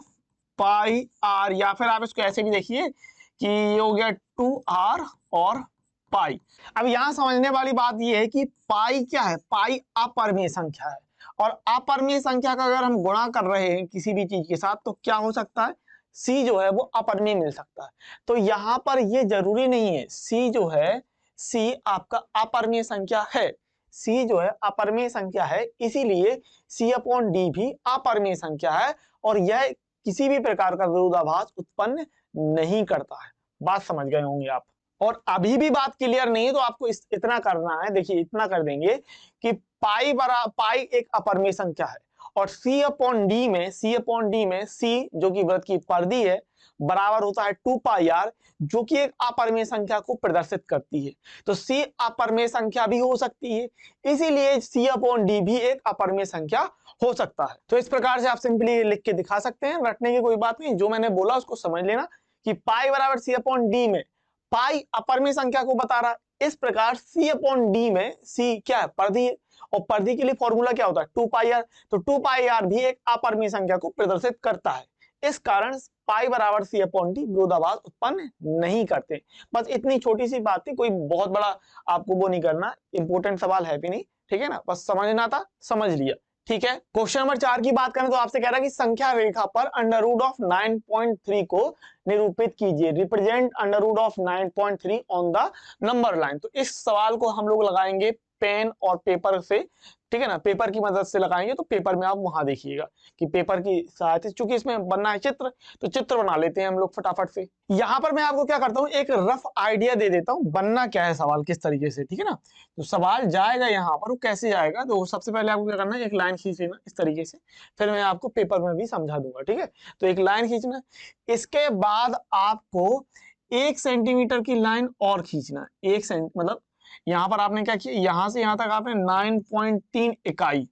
Speaker 1: पाई आर, या फिर आप इसको ऐसे भी देखिए कि ये हो गया 2 आर और पाई। अब यहां समझने वाली बात ये है कि पाई क्या है, पाई अपरिमेय संख्या है, और अपरिमेय संख्या का अगर हम गुणा कर रहे हैं किसी भी चीज के साथ तो क्या हो सकता है, सी जो है वो अपरिमेय मिल सकता है। तो यहां पर ये जरूरी नहीं है, सी जो है, सी आपका अपरिमेय संख्या है, सी जो है अपरिमेय संख्या है, इसीलिए सी अपॉन डी भी अपरिमेय संख्या है, और यह किसी भी प्रकार का विरोधाभास उत्पन्न नहीं करता है। बात समझ गए होंगे आप। और अभी भी बात क्लियर नहीं है तो आपको इतना करना है, देखिए इतना कर देंगे कि पाई एक अपरिमेय संख्या है और C अपॉन डी में C जो कि वृत्त की परिधि है बराबर होता है 2 पाई आर, जो कि एक अपरिमेय संख्या को प्रदर्शित करती है। तो C अपरिमेय संख्या भी हो सकती है, इसीलिए C अपॉन डी भी एक अपरिमेय संख्या हो सकता है। तो इस प्रकार से आप सिंपली लिख के दिखा सकते हैं, रटने की कोई बात नहीं, जो मैंने बोला उसको समझ लेना कि पाई बराबर C अपॉन डी में पाई अपरिमेय संख्या को बता रहा है। इस प्रकार C अपॉन डी में C क्या है, परिधि है, और परिधि के लिए फॉर्मूला क्या होता है 2 पाई आर। तो 2 पाई आर भी एक अपरिमेय संख्या को प्रदर्शित करता है। इस कारण पाई बराबर C अपॉन डी विरोधाभास उत्पन्न नहीं करते। बस इतनी छोटी सी बात थी, कोई बहुत बड़ा आपको वो नहीं करना, इंपोर्टेंट सवाल है भी नहीं, ठीक है ना, बस समझना था, समझ लिया, ठीक है। क्वेश्चन नंबर 4 की बात करें तो आपसे कह रहा है कि संख्या रेखा पर अंडर रूट ऑफ 9.3 को निरूपित कीजिए, represent under root of 9.3 on the number line. तो इस सवाल को हम लोग लगाएंगे पेन और पेपर से, ठीक है ना, पेपर की मदद से लगाएंगे। तो पेपर में आप वहां देखिएगा कि पेपर की सहायता, चूंकि इसमें बनना है चित्र, तो चित्र बना लेते हैं हम लोग फटाफट से। यहाँ पर मैं आपको क्या करता हूँ, एक रफ आइडिया दे देता हूँ बनना क्या है सवाल किस तरीके से, ठीक है ना। तो सवाल जाएगा यहाँ पर, वो कैसे जाएगा, तो सबसे पहले आपको क्या करना है, एक लाइन खींच लेना इस तरीके से, फिर मैं आपको पेपर में भी समझा दूंगा, ठीक है। तो एक लाइन खींचना, इसके बाद आपको 1 सेंटीमीटर की लाइन और खींचना है। 1 सेंट मतलब यहाँ पर आपने क्या किया, यहां से यहां तक आपने 9.3 इकाई।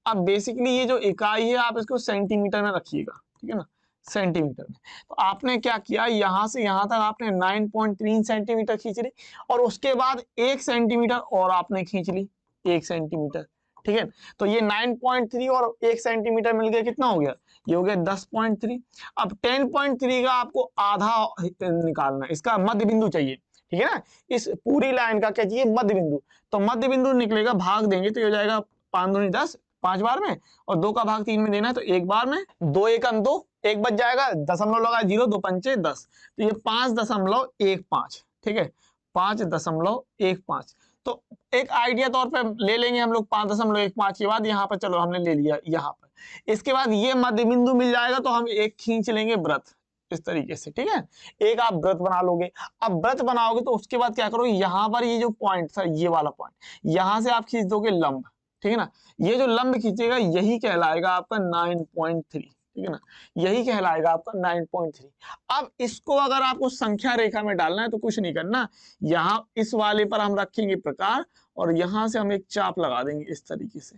Speaker 1: अब बेसिकली ये जो इकाई है आप इसको सेंटीमीटर में रखिएगा, ठीक है ना, सेंटीमीटर में। तो आपने क्या किया, यहां से यहां तक आपने 9.3 सेंटीमीटर खींच ली, और उसके बाद 1 सेंटीमीटर और आपने खींच ली, 1 सेंटीमीटर, ठीक है। तो ये 9.3 और 1 सेंटीमीटर मिल गया, कितना हो गया, ये हो गया 10.3। अब 10.3 का आपको आधा निकालना है, इसका मध्य बिंदु चाहिए, ठीक है ना। इस पूरी लाइन का क्या चाहिए, मध्य बिंदु। तो मध्य बिंदु निकलेगा, भाग देंगे तो ये हो जाएगा 5 दूनी 10, 5 बार में, और 2 का भाग 3 में देना है तो 1 बार में, 2 एकम 2, 1 बच जाएगा, दशमलव लगा 0, 2 पंचे 10, तो ये 5.15, ठीक है, 5.15। तो एक आइडिया तौर पे ले लेंगे हम लोग 5.15 के बाद, यहाँ पर चलो हमने ले लिया यहाँ पर। इसके बाद ये मध्य बिंदु मिल जाएगा तो हम एक खींच लेंगे वृत्त इस तरीके से, ठीक है। एक आप व्रत बना लोगे। अब व्रत बनाओगे तो उसके बाद क्या करो, यहाँ पर ये जो पॉइंट था, ये वाला पॉइंट, यहां से आप खींच दोगे लंब, ठीक है ना। ये जो लंब खींचेगा यही कहलाएगा आपका 9.3, ठीक है ना, यही कहलाएगा आपका 9.3। अब इसको अगर आपको संख्या रेखा में डालना है तो कुछ नहीं करना, यहाँ इस वाले पर हम रखेंगे प्रकार, और यहां से हम एक चाप लगा देंगे इस तरीके से,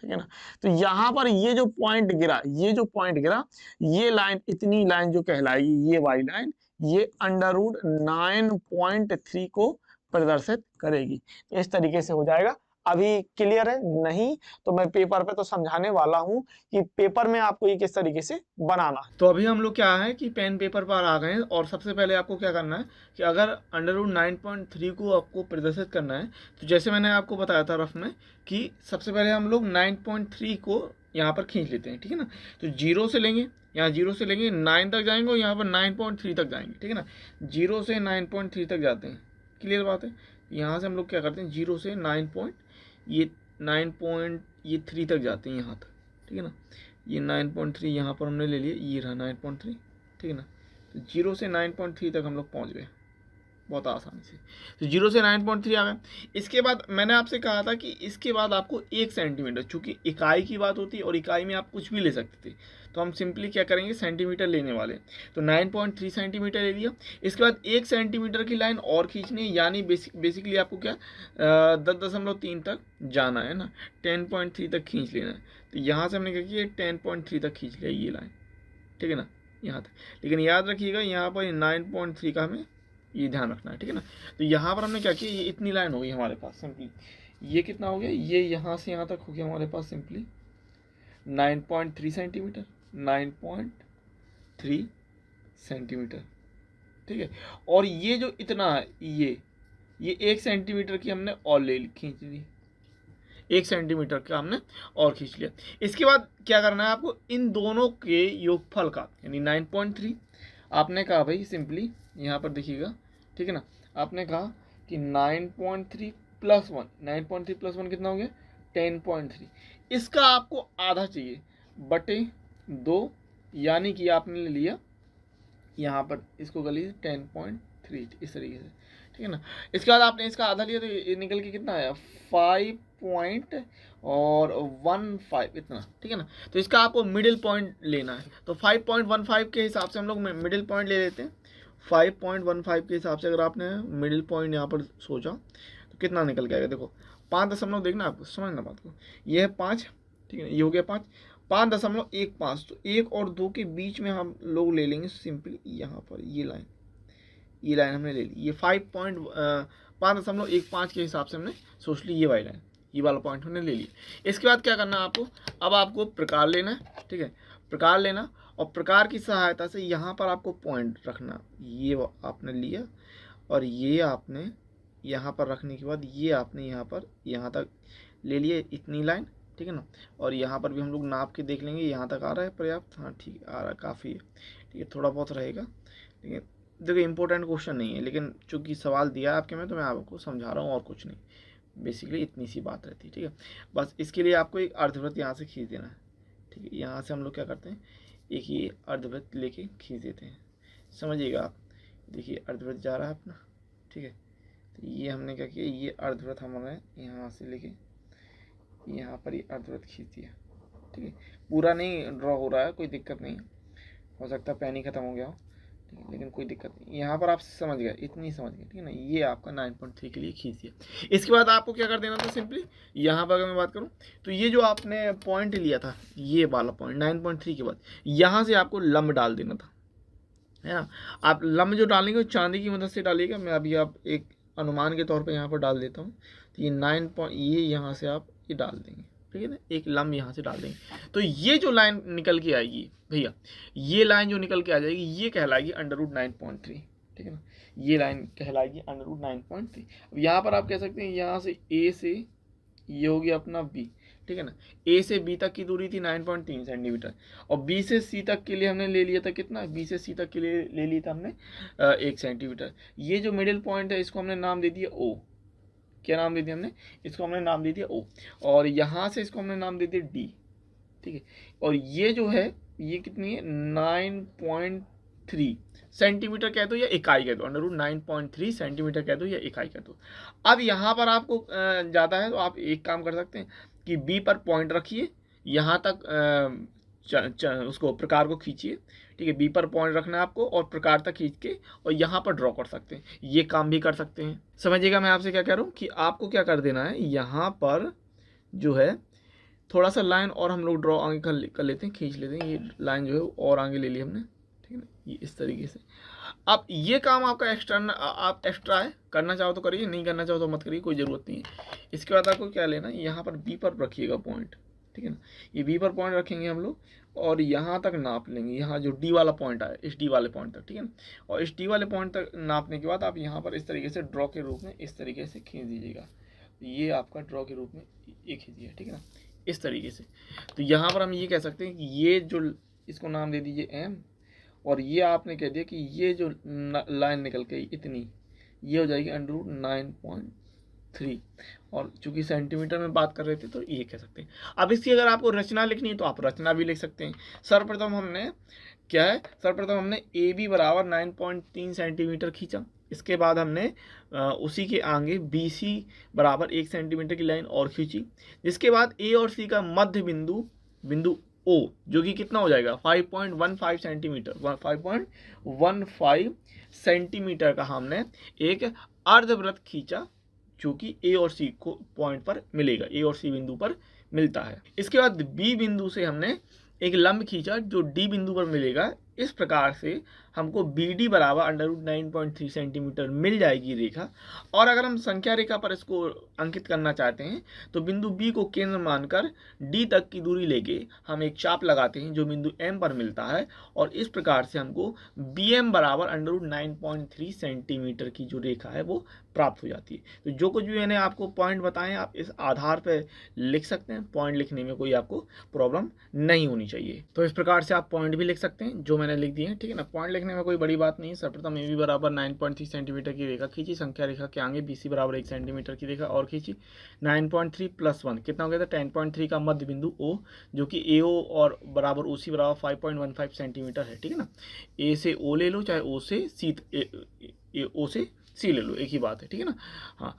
Speaker 1: ठीक है ना। तो यहाँ पर ये जो पॉइंट गिरा, ये लाइन, इतनी लाइन जो कहलाएगी, ये वाली लाइन, ये अंडर रूट 9.3 को प्रदर्शित करेगी। तो इस तरीके से हो जाएगा। अभी क्लियर है नहीं तो मैं पेपर पे तो समझाने वाला हूं कि पेपर में आपको ये किस तरीके से बनाना है। तो अभी हम लोग क्या है कि पेन पेपर पर आ गए हैं, और सबसे पहले आपको क्या करना है कि अगर अंडर रूट 9.3 को आपको प्रदर्शित करना है, तो जैसे मैंने आपको बताया था रफ में कि सबसे पहले हम लोग 9.3 को यहाँ पर खींच लेते हैं, ठीक है ना। तो 0 से लेंगे, यहाँ 0 से लेंगे 9 तक जाएंगे, और यहाँ पर 9.3 तक जाएंगे, ठीक है ना। 0 से 9.3 तक जाते हैं, क्लियर बात है। यहाँ से हम लोग क्या करते हैं, 0 से 9.3 तक जाते हैं यहाँ तक, ठीक है ना। ये 9.3 यहाँ पर हमने ले लिया, ये रहा 9.3, ठीक है ना। तो 0 से 9.3 तक हम लोग पहुँच गए बहुत आसानी से। तो 0 से 9.3 आ गए। इसके बाद मैंने आपसे कहा था कि इसके बाद आपको 1 सेंटीमीटर, चूंकि इकाई की बात होती है और इकाई में आप कुछ भी ले सकते थे, तो हम सिंपली क्या करेंगे, सेंटीमीटर लेने वाले। तो 9.3 सेंटीमीटर ले लिया। इसके बाद 1 सेंटीमीटर की लाइन और खींचनी है, यानी बेसिकली आपको क्या 10.3 तक जाना है ना, 10.3 तक खींच लेना है। तो यहाँ से हमने क्या किया, 10.3 तक खींच लिया ये लाइन, ठीक है ना, यहाँ तक। लेकिन याद रखिएगा यहाँ पर 9.3 का हमें ये ध्यान रखना है, ठीक है ना। तो यहाँ पर हमने क्या किया, ये इतनी लाइन हो गई हमारे पास सिंपली, ये कितना हो गया, ये यहाँ से यहाँ तक हो गया हमारे पास सिंपली 9.3 सेंटीमीटर, 9.3 सेंटीमीटर, ठीक है। और ये जो इतना है, ये 1 सेंटीमीटर की हमने और ले खींच ली, 1 सेंटीमीटर का हमने और खींच लिया। इसके बाद क्या करना है आपको, इन दोनों के योगफल का, यानी 9.3 आपने कहा भाई सिंपली यहाँ पर देखिएगा, ठीक है ना। आपने कहा कि 9.3 प्लस 1, 9.3 प्लस 1 कितना हो गया, 10.3। इसका आपको आधा चाहिए, बटे 2
Speaker 2: यानी कि आपने ले लिया यहाँ पर इसको कर लीजिए 10.3 इस तरीके से, ठीक है ना। इसके बाद आपने इसका आधा लिया तो ये निकल के कितना आया 5.15 इतना, ठीक है ना। तो इसका आपको मिडिल पॉइंट लेना है, तो 5.15 के हिसाब से हम लोग मिडिल पॉइंट ले लेते हैं। 5.15 के हिसाब से अगर आपने मिडिल पॉइंट यहाँ पर सोचा तो कितना निकल के आएगा, देखो 5 देखना, आपको समझना बात को, ये है 5, ठीक है, ये हो गया 5.15, तो 1 और 2 के बीच में हम लोग ले लेंगे सिंपली यहाँ पर ये लाइन हमने ले ली, ये 5.15 के हिसाब से हमने सोच ली ये वाली लाइन, ये वाला पॉइंट हमने ले लिया। इसके बाद क्या करना है आपको, अब आपको प्रकार लेना है, ठीक है, प्रकार लेना, और प्रकार की सहायता से यहाँ पर आपको पॉइंट रखना, ये आपने लिया और ये आपने यहाँ पर रखने के बाद ये आपने यहाँ पर यहाँ तक ले लिए इतनी लाइन, ठीक है ना। और यहाँ पर भी हम लोग नाप के देख लेंगे यहाँ तक आ रहा है पर्याप्त, हाँ ठीक है आ रहा है, काफ़ी है, ठीक है, थोड़ा बहुत रहेगा, ठीक है। देखो इंपॉर्टेंट क्वेश्चन नहीं है, लेकिन चूँकि सवाल दिया है आपके में तो मैं आपको समझा रहा हूँ और कुछ नहीं, बेसिकली इतनी सी बात रहती है, ठीक है। बस इसके लिए आपको एक अर्धवृत्त यहाँ से खींच देना है, ठीक है। यहाँ से हम लोग क्या करते हैं, एक ये अर्धवृत्त लेके खींच देते हैं, समझिएगा आप। देखिए अर्धवृत्त जा रहा है अपना, ठीक है। तो ये हमने क्या किया, ये अर्धवृत्त हमने यहाँ से लेके यहाँ पर ये अर्धवृत्त खींच दिया, ठीक है। पूरा नहीं ड्रॉ हो रहा है, कोई दिक्कत नहीं, हो सकता है पेन ही खत्म हो गया हो, ठीक है, लेकिन कोई दिक्कत नहीं, यहाँ पर आप समझ गए, इतनी समझ गए, ठीक है ना। ये आपका 9.3 के लिए खींच दिया। इसके बाद आपको क्या कर देना था, सिंपली यहाँ पर अगर मैं बात करूँ तो ये जो आपने पॉइंट लिया था, ये वाला पॉइंट 9.3 के बाद यहाँ से आपको लंब डाल देना था, है ना। आप लंब जो डालेंगे वो चांदी की मदद से डालिएगा, मैं अभी आप एक अनुमान के तौर पे यहाँ पर डाल देता हूँ। तो ये 9 पॉइंट ये यहाँ से आप ये डाल देंगे, ठीक है ना, एक लंब यहाँ से डाल देंगे। तो ये जो लाइन निकल के आएगी भैया, ये लाइन जो निकल के आ जाएगी ये कहलाएगी √9.3, ठीक है ना। ये लाइन कहलाएगी √9.3। अब यहाँ पर आप कह सकते हैं यहाँ से ए से ये हो गया अपना बी, ठीक है ना। ए से बी तक की दूरी थी 9.3 सेंटीमीटर, और बी से सी तक के लिए हमने ले लिया था कितना, बी से सी तक के लिए ले लिया था हमने 1 सेंटीमीटर। ये जो मिडिल पॉइंट है इसको हमने नाम दे दिया ओ, क्या नाम दे दिया हमने, इसको हमने नाम दे दिया ओ, और यहाँ से इसको हमने नाम दे दिया डी, ठीक है। और ये जो है ये कितनी है 9.3 सेंटीमीटर कह दो या इकाई कह दो, √9.3 सेंटीमीटर कह दो या इकाई कह दो। अब यहाँ पर आपको ज़्यादा है तो आप एक काम कर सकते हैं कि बी पर पॉइंट रखिए, यहाँ तक उसको प्रकार को खींचिए, ठीक है। बी पर पॉइंट रखना है आपको और प्रकार तक खींच के और यहाँ पर ड्रॉ कर सकते हैं, ये काम भी कर सकते हैं। समझिएगा मैं आपसे क्या कह रहा हूँ कि आपको क्या कर देना है, यहाँ पर जो है थोड़ा सा लाइन और हम लोग ड्रॉ आगे कर लेते हैं, खींच लेते हैं, ये लाइन जो है और आगे ले ली हमने, ठीक है ना, ये इस तरीके से। अब ये काम आपका एक्स्ट्रा है, करना चाहो तो करिए, नहीं करना चाहो तो मत करिए, कोई ज़रूरत नहीं है। इसके बाद आपको क्या लेना है, यहाँ पर बी पर रखिएगा पॉइंट, ठीक है ना। ये बी पर पॉइंट रखेंगे हम लोग और यहाँ तक नाप लेंगे, यहाँ जो डी वाला पॉइंट आया इस डी वाले पॉइंट तक, ठीक है ना। और इस डी वाले पॉइंट तक नापने के बाद आप यहाँ पर इस तरीके से ड्रॉ के रूप में इस तरीके से खींच दीजिएगा, ये आपका ड्रॉ के रूप में ये खींचिए, ठीक है ना, इस तरीके से। तो यहाँ पर हम ये कह सकते हैं कि ये जो इसको नाम दे दीजिए एम, और ये आपने कह दिया कि ये जो लाइन निकल के इतनी ये हो जाएगी √9.3, और चूंकि सेंटीमीटर में बात कर रहे थे तो ये कह सकते हैं। अब इसकी अगर आपको रचना लिखनी है तो आप रचना भी लिख सकते हैं। सर्वप्रथम हमने क्या है, सर्वप्रथम हमने ए बी बराबर 9.3 सेंटीमीटर खींचा, इसके बाद हमने उसी के आगे बी सी बराबर 1 सेंटीमीटर की लाइन और खींची, जिसके बाद ए और सी का मध्य बिंदु ओ जो कि कितना हो जाएगा 5.15 सेंटीमीटर, 5.15 सेंटीमीटर का हमने एक अर्धवृत्त खींचा जो कि ए और सी को पॉइंट पर मिलेगा, ए और सी बिंदु पर मिलता है। इसके बाद बी बिंदु से हमने एक लंब खींचा जो डी बिंदु पर मिलेगा। इस प्रकार से हमको बी डी बराबर √9.3 सेंटीमीटर मिल जाएगी रेखा। और अगर हम संख्या रेखा पर इसको अंकित करना चाहते हैं तो बिंदु बी को केंद्र मानकर डी तक की दूरी लेके हम एक चाप लगाते हैं जो बिंदु एम पर मिलता है, और इस प्रकार से हमको बी एम बराबर √9.3 सेंटीमीटर की जो रेखा है वो प्राप्त हो जाती है। तो जो कुछ भी मैंने आपको पॉइंट बताएं आप इस आधार पर लिख सकते हैं, पॉइंट लिखने में कोई आपको प्रॉब्लम नहीं होनी चाहिए। तो इस प्रकार से आप पॉइंट भी लिख सकते हैं जो मैंने लिख दिए हैं, ठीक है ना। पॉइंट लिखने में कोई बड़ी बात नहीं है। सर्वप्रथम ए बी बराबर 9.3 सेंटीमीटर की रेखा खींची, संख्या रेखा के आगे बी सी बराबर 1 सेंटीमीटर की रेखा और खींची। 9.3 + 1 कितना हो गया था, 10.3 का मध्य बिंदु ओ, जो कि ए ओ और बराबर ओ सी बराबर 5.15 सेंटीमीटर है, ठीक है ना। ए से ओ ले लो, चाहे ओ से सी, ओ से सी ले लो, एक ही बात है, ठीक है ना। हाँ,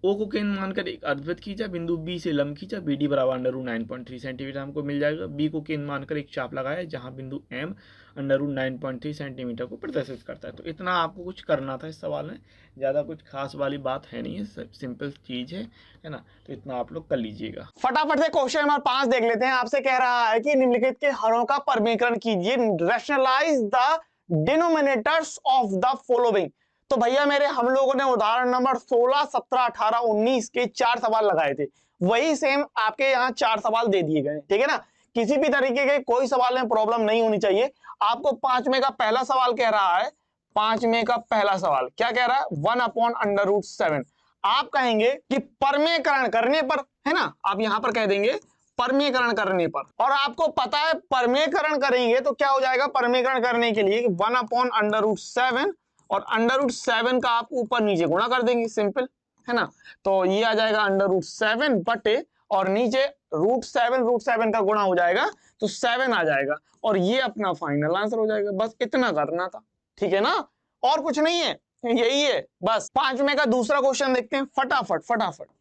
Speaker 2: ओ को केंद्र मानकर एक अर्धवृत्त खींचा, बिंदु बी से लंब खींचा, बी डी बराबर √9.3 सेंटीमीटर हमको मिल जाएगा। बी को केंद्र मानकर एक चाप लगाया जहां बिंदु एम √9.3 सेंटीमीटर को प्रदर्शित करता है। तो इतना आपको कुछ करना था इस सवाल में, ज़्यादा कुछ खास वाली बात है नहीं है, सिंपल चीज़ है ना। तो इतना आप लोग कर लीजिएगा।
Speaker 1: फटाफट से क्वेश्चन नंबर 5 देख लेते हैं। आपसे कह रहा है कि निम्नलिखित के हरों का परमीकरण कीजिए, rationalize the denominators of the following. तो भैया मेरे, हम लोगों ने उदाहरण नंबर 16, 17, 18, 19 के 4 सवाल लगाए थे, वही सेम आपके यहाँ 4 सवाल दे दिए गए, ठीक है ना। किसी भी तरीके के कोई सवाल में प्रॉब्लम नहीं होनी चाहिए। आपको 5वें का पहला सवाल कह रहा है, 5वें का पहला सवाल क्या कह रहा है, 1/√7। आप कहेंगे कि परमेकरण करने पर, है ना, आप यहां पर कह देंगे परमेकरण करने पर। और आपको पता है परमेकरण करेंगे तो क्या हो जाएगा, परमेकरण करने के लिए 1/√7 और √7 का आप ऊपर नीचे गुणा कर देंगे, सिंपल, है ना। तो ये आ जाएगा √7 बटे, और नीचे √7 का गुणा हो जाएगा तो 7 आ जाएगा, और ये अपना फाइनल आंसर हो जाएगा। बस इतना करना था, ठीक है ना, और कुछ नहीं है, यही है बस। 5वें का दूसरा क्वेश्चन देखते हैं फटाफट,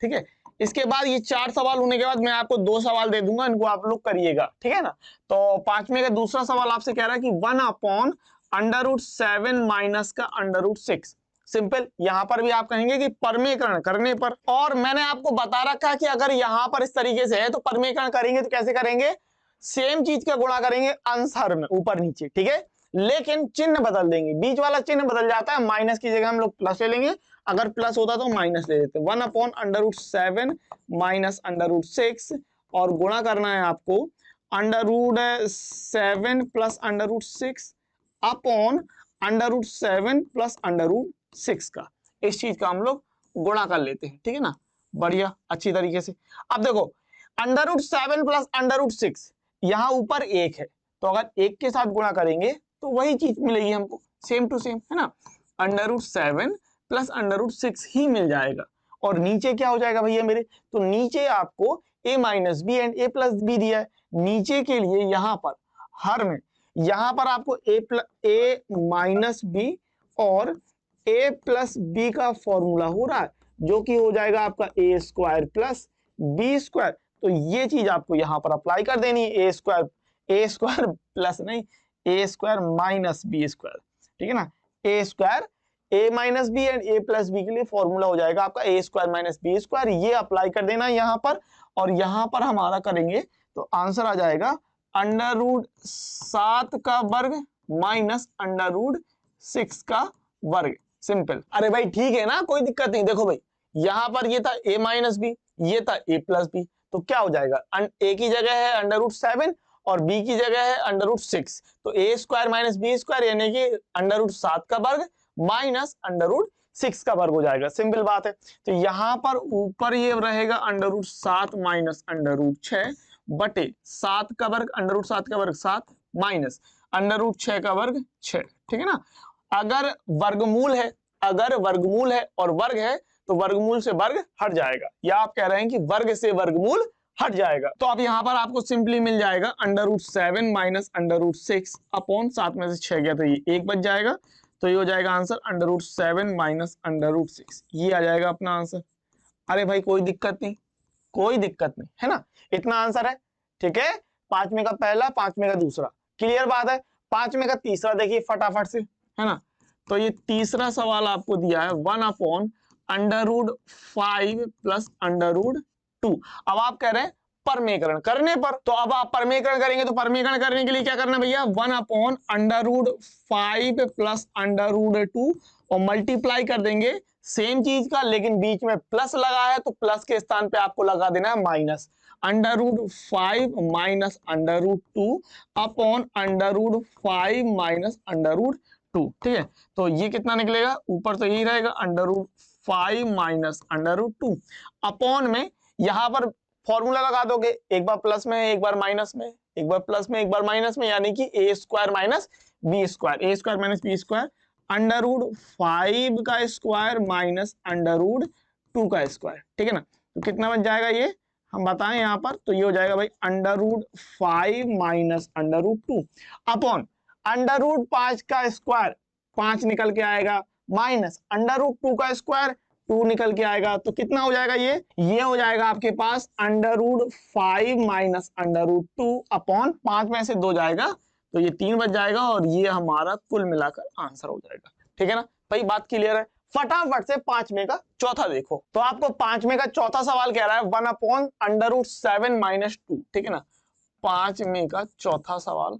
Speaker 1: ठीक है। इसके बाद ये 4 सवाल होने के बाद मैं आपको 2 सवाल दे दूंगा, इनको आप लोग करिएगा, ठीक है ना। तो 5वें का दूसरा सवाल आपसे कह रहा है कि 1/√7 माइनस का √6। सिंपल, यहां पर भी आप कहेंगे कि परमेकरण करने पर। और मैंने आपको बता रखा है कि अगर यहां पर इस तरीके से है तो परमेकरण करेंगे तो कैसे करेंगे, सेम चीज का गुणा करेंगे आंसर में ऊपर नीचे, ठीक है। लेकिन चिन्ह बदल देंगे, बीच वाला चिन्ह बदल जाता है, माइनस की जगह हम लोग प्लस ले लेंगे, अगर प्लस होता तो माइनस ले लेते। 1/√7 माइनस √6 और गुणा करना है आपको √7 + √6 अपॉन √7 + √6 का। इस चीज का हम लोग गुणा कर लेते हैं, ठीक है ना, बढ़िया अच्छी तरीके से। अब देखो √7 + √6, यहाँ ऊपर 1 है, तो अगर 1 के साथ गुणा करेंगे तो वही चीज मिलेगी हमको, सेम टू सेम, है ना। √7 + √6 ही मिल जाएगा। और नीचे क्या हो जाएगा भैया मेरे, तो नीचे आपको a - b and a + b दिया है। नीचे के लिए यहाँ पर हर में यहाँ पर आपको a - b और a + b का फॉर्मूला हो रहा है, जो कि हो जाएगा आपका a² + b²। तो ये चीज आपको यहाँ पर अप्लाई कर देनी है, a² प्लस नहीं, a² - b², ठीक है ना। a² a - b and a + b के लिए फॉर्मूला हो जाएगा आपका a² - b², ये अप्लाई कर देना यहाँ पर। और यहाँ पर हमारा करेंगे तो आंसर आ जाएगा √7 का वर्ग माइनस √6 का वर्ग, सिंपल। अरे भाई ठीक है ना, कोई दिक्कत नहीं। देखो भाई यहाँ पर ये था a - b, ये था a + b, तो क्या हो जाएगा, a की जगह है √7 और b की जगह है √6, तो a² - b² यानी कि √7 का वर्ग माइनस √6 का वर्ग हो जाएगा, सिंपल बात है। तो यहाँ पर ऊपर ये रहेगा √7 माइनस √6 बटे 7 का वर्ग, √7 का वर्ग 7 माइनस √6 का वर्ग 6, ठीक है ना। अगर वर्गमूल है और वर्ग है तो वर्गमूल से वर्ग हट जाएगा, या आप कह रहे हैं कि वर्ग से वर्गमूल हट जाएगा। तो अब यहाँ पर आपको सिंपली मिल जाएगा √7 माइनस √6 अपॉन 7 में से 6 गया तो ये 1 बच जाएगा, तो ये हो जाएगा आंसर √7 माइनस √6, ये आ जाएगा अपना आंसर। अरे भाई कोई दिक्कत नहीं, है ना, इतना आंसर है, ठीक है। 5वें का पहला, 5वें का दूसरा, क्लियर बात है। 5वें का तीसरा देखिए फटाफट से, है ना। तो ये तीसरा सवाल आपको दिया है 1/√5 + √2। अब आप कह रहे हैं परमेकरण करने पर, तो अब आप परमेकरण करेंगे तो परमेकरण करने के लिए क्या करना भैया, 1/√5 + √2 और मल्टीप्लाई कर देंगे सेम चीज का, लेकिन बीच में प्लस लगा है तो प्लस के स्थान पे आपको लगा देना है माइनस, √5 माइनस √2 अपॉन √5 - √2, ठीक है। तो ये कितना निकलेगा, ऊपर तो यही रहेगा √5 - √2 अपॉन में यहाँ पर फॉर्मूला लगा दोगे, एक बार प्लस में एक बार माइनस में, एक बार प्लस में एक बार माइनस में, यानी कि a square minus B square, a square minus B square under root 5 का स्क्वायर माइनस अंडर रूट 2 का स्क्वायर, ठीक है ना। तो कितना बच जाएगा ये हम बताएं यहाँ पर, तो ये हो जाएगा भाई under root 5 minus under root 2 upon under root 5 का स्क्वायर 5 निकल के आएगा माइनस अंडर रूट 2 का स्क्वायर 2 निकल के आएगा। तो कितना हो जाएगा ये हो जाएगा आपके पास under root 5 minus under root 2 upon 5 में से 2 जाएगा तो ये 3 बच जाएगा और ये हमारा कुल मिलाकर आंसर हो जाएगा, ठीक है ना भाई, बात क्लियर है। फटाफट से 5 में का चौथा देखो, तो आपको 5 में का चौथा सवाल कह रहा है 1 अपॉन अंडर रूट 7 माइनस 2, ठीक है ना। 5 में का चौथा सवाल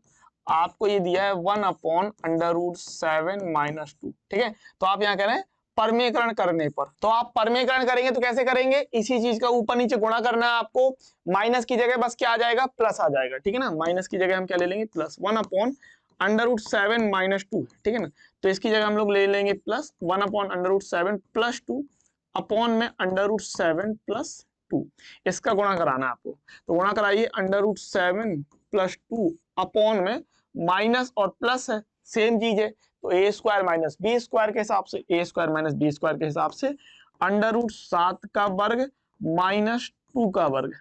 Speaker 1: आपको ये दिया है 1 अपॉन अंडर रूट 7 माइनस 2, ठीक है। तो आप यहाँ कह रहे हैं परमेकरण करने पर, तो आप परमेकरण करेंगे तो कैसे करेंगे, इसी चीज का ऊपर नीचे गुणा करना है आपको, माइनस की जगह बस क्या आ जाएगा प्लस आ जाएगा, ठीक है ना। माइनस की जगह हम क्या ले लेंगे plus, 1 upon under root 7 minus 2, ठीक है ना। तो इसकी जगह हम लोग ले लेंगे plus 1 upon under root 7 plus 2 upon में अंडर रूट 7 प्लस 2, इसका गुणा कराना है आपको। तो गुणा कराइए अंडर रूट 7 प्लस 2 अपॉन में माइनस और प्लस है सेम चीज है, तो A square minus B square के हिसाब से, A square minus B square के हिसाब से अंडर रूट 7 का वर्ग माइनस 2 का वर्ग,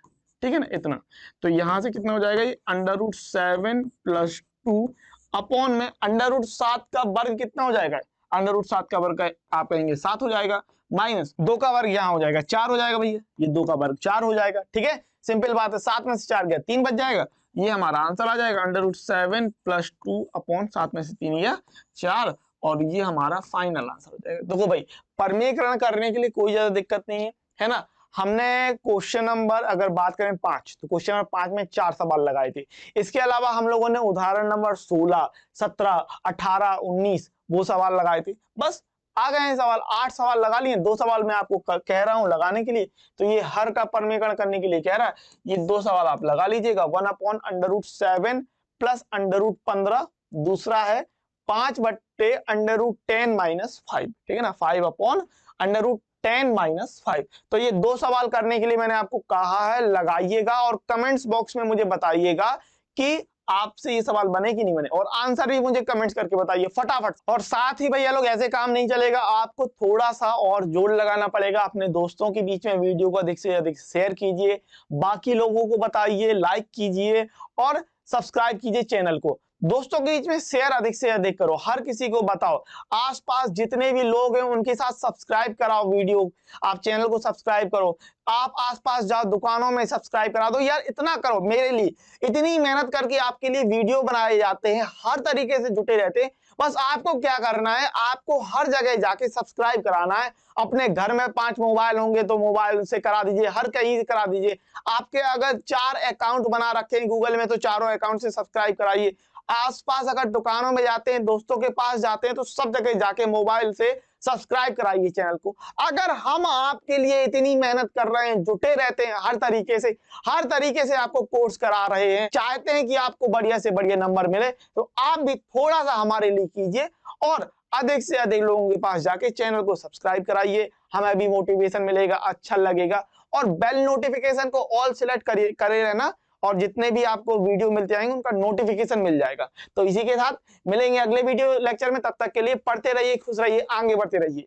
Speaker 1: ठीक है ना इतना। तो यहां से कितना हो जाएगा ये अंडर रूट 7 प्लस 2 अपॉन में अंडर रूट 7 का वर्ग कितना हो जाएगा, अंडर रूट 7 का वर्ग आप कहेंगे 7 हो जाएगा, माइनस 2 का वर्ग यहाँ हो जाएगा 4 हो जाएगा भैया, ये 2 का वर्ग 4 हो जाएगा, ठीक है। सिंपल बात है, 7 में से 4 गया 3 बच जाएगा, ये हमारा आंसर आ जाएगा अंडर रूट 7 प्लस 2 अपॉन 7 में से 3 गया 4, और ये हमारा फाइनल आंसर हो जाएगा। देखो भाई परमेकरण करने के लिए कोई ज्यादा दिक्कत नहीं है ना। हमने क्वेश्चन नंबर अगर बात करें 5, तो क्वेश्चन नंबर 5 में 4 सवाल लगाए थे। इसके अलावा हम लोगों ने उदाहरण नंबर 16, 17, 18, 19 वो सवाल लगाए थे, बस आ गए हैं सवाल, 8 सवाल लगा लिए, 2 सवाल मैं आपको कह रहा हूं लगाने के लिए, तो ये हर का परमेकरण करने के लिए कह रहा है, ये 2 सवाल आप लगा लीजिएगा। 1 upon under root 7 plus under root 15, दूसरा है 5 बट्टे अंडर रूट 10 माइनस 5, ठीक है ना, 5 अपॉन अंडर रूट 10 माइनस 5। तो ये 2 सवाल करने के लिए मैंने आपको कहा है लगाइएगा, और कमेंट्स बॉक्स में मुझे बताइएगा कि आपसे ये सवाल बने कि नहीं बने, और आंसर भी मुझे कमेंट्स करके बताइए फटाफट। और साथ ही भैया लोग ऐसे काम नहीं चलेगा, आपको थोड़ा सा और जोर लगाना पड़ेगा, अपने दोस्तों के बीच में वीडियो को अधिक से अधिक शेयर कीजिए, बाकी लोगों को बताइए, लाइक कीजिए और सब्सक्राइब कीजिए चैनल को। दोस्तों के बीच में शेयर अधिक से अधिक करो, हर किसी को बताओ, आसपास जितने भी लोग हैं उनके साथ सब्सक्राइब कराओ वीडियो, आप चैनल को सब्सक्राइब करो, आप आसपास जाओ दुकानों में सब्सक्राइब करा दो यार, इतना करो मेरे लिए, इतनी मेहनत करके आपके लिए वीडियो बनाए जाते हैं, हर तरीके से जुटे रहते हैं, बस आपको क्या करना है, आपको हर जगह जाके सब्सक्राइब कराना है। अपने घर में 5 मोबाइल होंगे तो मोबाइल से करा दीजिए, हर कहीं करा दीजिए। आपके अगर 4 अकाउंट बना रखे हैं गूगल में तो चारों अकाउंट से सब्सक्राइब कराइए। आसपास अगर दुकानों में जाते हैं, दोस्तों के पास जाते हैं, तो सब जगह जाके मोबाइल से सब्सक्राइब कराइए चैनल को। अगर हम आपके लिए इतनी मेहनत कर रहे हैं, जुटे रहते हैं, हर तरीके से आपको कोर्स करा रहे हैं, चाहते हैं कि आपको बढ़िया से बढ़िया नंबर मिले, तो आप भी थोड़ा सा हमारे लिए कीजिए और अधिक से अधिक लोगों के पास जाके चैनल को सब्सक्राइब कराइए, हमें भी मोटिवेशन मिलेगा, अच्छा लगेगा। और बेल नोटिफिकेशन को ऑल सिलेक्ट करे रहना, और जितने भी आपको वीडियो मिलते आएंगे उनका नोटिफिकेशन मिल जाएगा। तो इसी के साथ मिलेंगे अगले वीडियो लेक्चर में, तब तक के लिए पढ़ते रहिए, खुश रहिए, आगे बढ़ते रहिए।